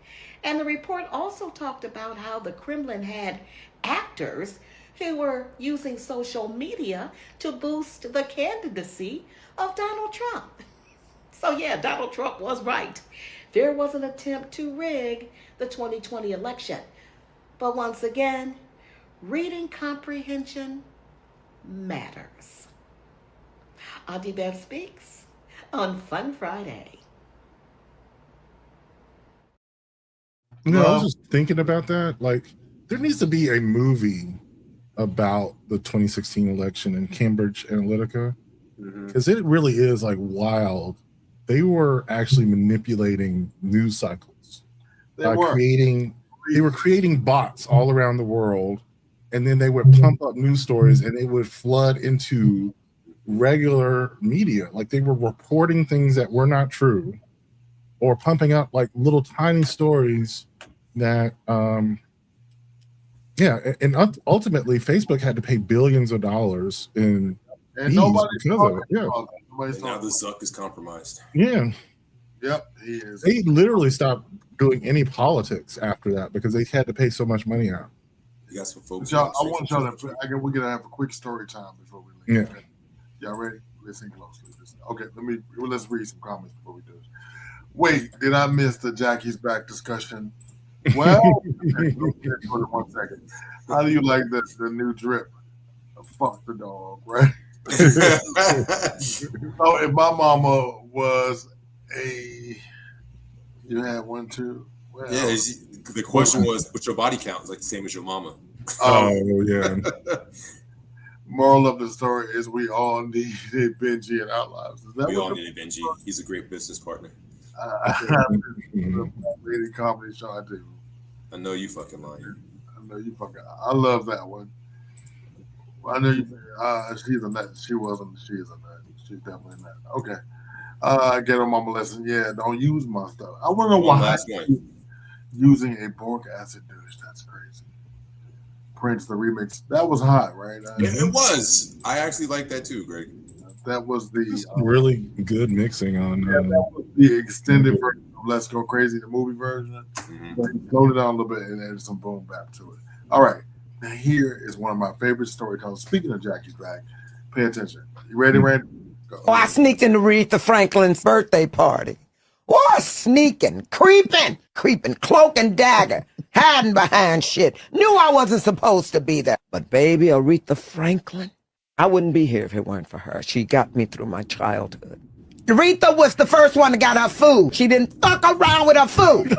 And the report also talked about how the Kremlin had actors who were using social media to boost the candidacy of Donald Trump. So yeah, Donald Trump was right. There was an attempt to rig the 2020 election. But once again, reading comprehension matters. Auntie Bev Speaks on Fun Friday. I was just thinking about that. Like, there needs to be a movie about the 2016 election in Cambridge Analytica, because it really is like wild. They were actually manipulating news cycles by creating bots all around the world, and then they would pump up news stories and they would flood into regular media. Like, they were reporting things that were not true or pumping up like little tiny stories that ultimately Facebook had to pay billions of dollars in fees because of it. Yeah. And now the Zuck is compromised. Yeah. Yep, he is. They literally stopped doing any politics after that because they had to pay so much money out. You got some folks. I want y'all to. We're gonna have a quick story time before we leave. Yeah. Y'all ready? Listen closely. Okay, let's read some comments before we do it. Wait, did I miss the Jackie's back discussion? Well, okay, 1 second. How do you like the new drip? Fuck the dog, right? So if my mama was you had one too. Well, yeah, the question was, what's your body count? It's like the same as your mama. Oh yeah. Moral of the story is we all needed Benji in our lives. We all needed Benji. He's a great business partner. Really comedy show I do. I know you fucking lying. I love that one. I know you. She's a nut. She wasn't. She is a nut. She's definitely a nut. Okay. Get her mama lesson. Yeah, don't use my stuff. I want to know why using a boric acid douche. That's crazy. Prince the remix. That was hot, right? It was. I actually like that too, Greg. That was the really good mixing on. That was the extended version of Let's Go Crazy, the movie version. But he slowed it down a little bit and added some boom bap to it. All right. Now here is one of my favorite storytellers. Speaking of Jackie's back, pay attention. You ready, Randy? Go. Oh, I sneaked into Aretha Franklin's birthday party. Oh, sneaking, creeping, cloak and dagger, hiding behind shit. Knew I wasn't supposed to be there. But baby, Aretha Franklin, I wouldn't be here if it weren't for her. She got me through my childhood. Aretha was the first one that got her food. She didn't fuck around with her food.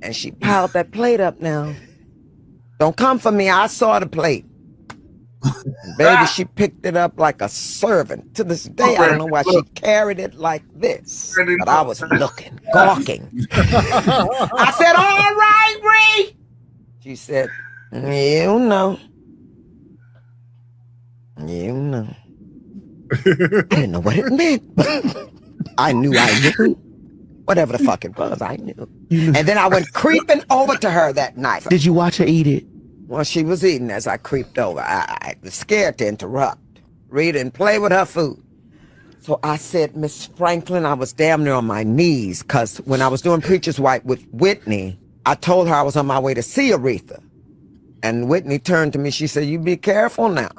And she piled that plate up now. Don't come for me. I saw the plate. And baby, she picked it up like a servant. To this day, I don't know why she carried it like this. But I was looking, gawking. I said, all right, Ree. She said, you know. You know. I didn't know what it meant, but I knew. Whatever the fuck it was, I knew. And then I went creeping over to her that night. Did you watch her eat it? Well, she was eating as I creeped over. I was scared to interrupt. Read and play with her food. So I said, Miss Franklin, I was damn near on my knees, because when I was doing Preacher's Wife with Whitney, I told her I was on my way to see Aretha. And Whitney turned to me, she said, you be careful now.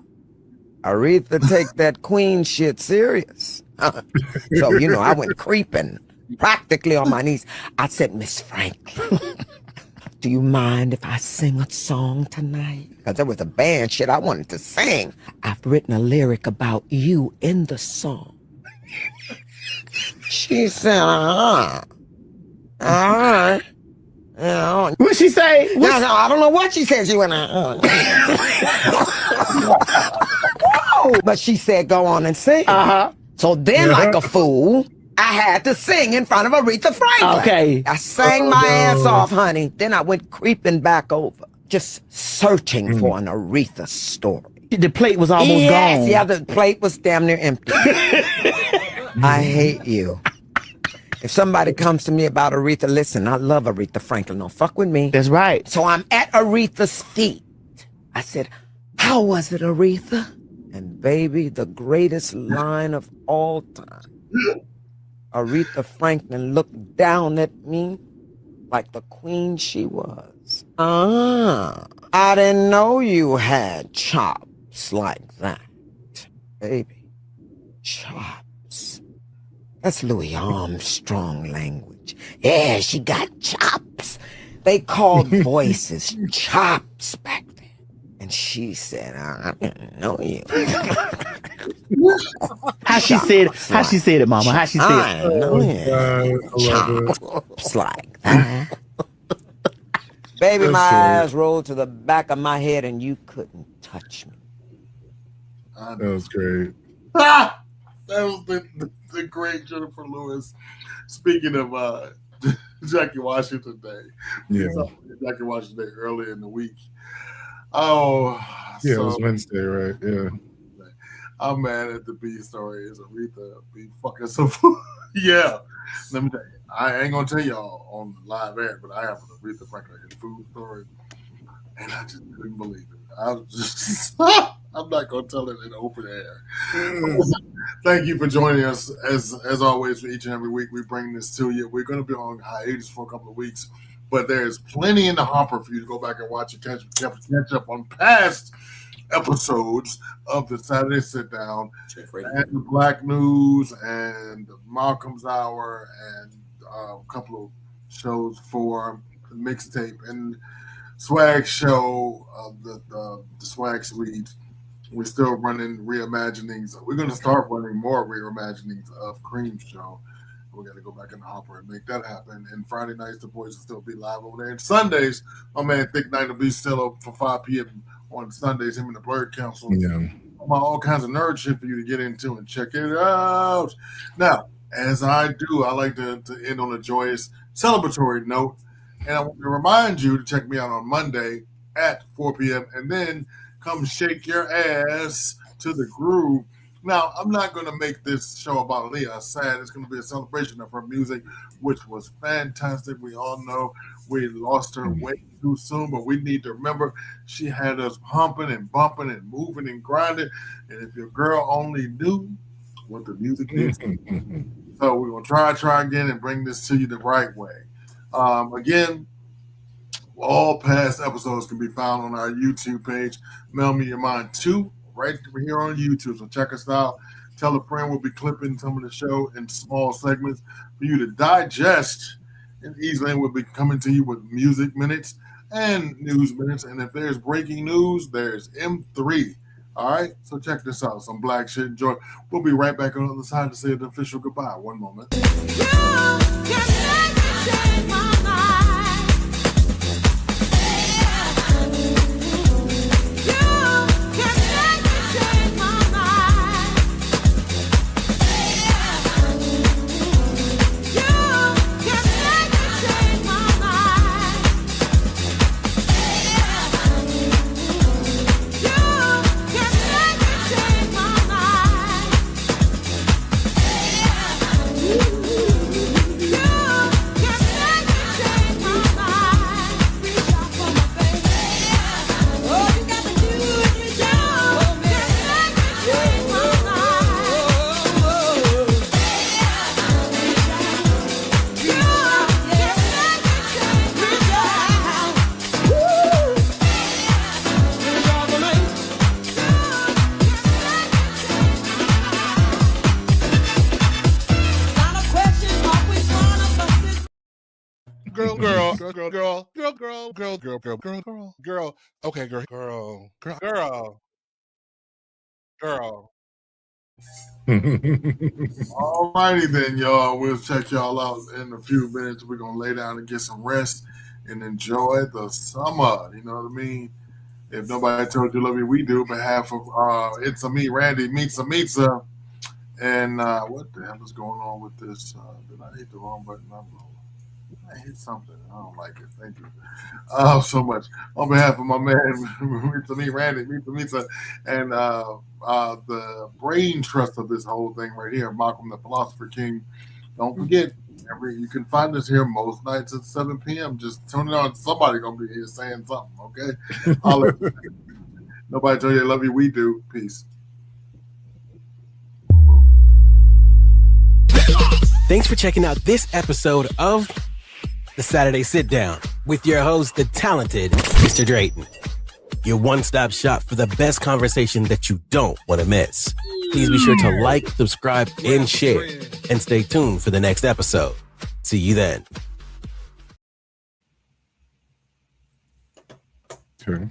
Aretha take that queen shit serious. So, you know, I went creeping, practically on my knees. I said, Miss Franklin, do you mind if I sing a song tonight? Because there was a band shit I wanted to sing. I've written a lyric about you in the song. She said, all right. What'd she say? No, I don't know what she said. She went, but she said, go on and sing. So then, like a fool, I had to sing in front of Aretha Franklin. Okay. I sang my ass off, honey. Then I went creeping back over, just searching for an Aretha story. The plate was almost gone. Yeah, the plate was damn near empty. I hate you. If somebody comes to me about Aretha, listen, I love Aretha Franklin. Don't fuck with me. That's right. So I'm at Aretha's feet. I said, how was it, Aretha? And baby, the greatest line of all time. Aretha Franklin looked down at me like the queen she was. I didn't know you had chops like that. Baby, chops. That's Louis Armstrong language. Yeah, she got chops. They called voices chops back then. And she said, I didn't know you. How she said it, Mama? How she said it? I know you. Chops like that. Baby, my eyes rolled to the back of my head and you couldn't touch me. That was great. That was the great Jennifer Lewis. Speaking of Jackie Washington Day. Yeah. Jackie Washington Day early in the week. Oh. Yeah, it was Wednesday, right? Yeah. I'm mad at the B story. Is Aretha be fucking so yeah. Let me tell you. I ain't gonna tell y'all on live air, but I have an Aretha Franklin food story. And I just couldn't believe it. I was just I'm not gonna tell it in open air. Thank you for joining us as always for each and every week we bring this to you. We're gonna be on hiatus for a couple of weeks, but there's plenty in the hopper for you to go back and watch and catch up on past episodes of the Saturday Sit Down and the Black News and Malcolm's Hour and a couple of shows for the mixtape and swag show of the swag suites. We're still running reimaginings. We're going to start running more reimaginings of Cream's show. We got to go back in the hopper and make that happen. And Friday nights, the boys will still be live over there. And Sundays, my man Thick Night will be still up for 5 p.m. on Sundays, him and the Blurred Council. Yeah. All kinds of nerd shit for you to get into and check it out. Now, as I do, I like to end on a joyous celebratory note. And I want to remind you to check me out on Monday at 4 p.m. and then come shake your ass to the groove. Now, I'm not going to make this show about Leah sad. It's going to be a celebration of her music, which was fantastic. We all know we lost her way too soon, but we need to remember she had us pumping and bumping and moving and grinding. And if your girl only knew what the music is. So we're going to try again and bring this to you the right way. Again, all past episodes can be found on our YouTube page, Mail Me Your Mind 2, right here on YouTube. So check us out. Tell a friend. We'll be clipping some of the show in small segments for you to digest. And easily we'll be coming to you with music minutes and news minutes. And if there's breaking news, there's M3. All right? So check this out. Some black shit. Enjoy. We'll be right back on the other side to say the official goodbye. One moment. Girl. Okay, girl. All righty then, y'all. We'll check y'all out in a few minutes. We're going to lay down and get some rest. and enjoy the summer. You know what I mean? If nobody told you love you, we do. On behalf of It's a Me, Randy, Meets a and what the hell is going on with this? Did I hit the wrong button? I hit something. I don't like it. Thank you. So much. On behalf of my man, Meets a Me, Randy, Meets a and the brain trust of this whole thing right here, Malcolm the Philosopher King. Don't forget, you can find us here most nights at 7 p.m. Just tune it on. Somebody gonna be here saying something, okay? Nobody told you I love you. We do. Peace. Thanks for checking out this episode of The Saturday Sit Down with your host, the talented Mr. Drayton. Your one-stop shop for the best conversation that you don't want to miss. Please be sure to like, subscribe, and share. And stay tuned for the next episode. See you then. Okay.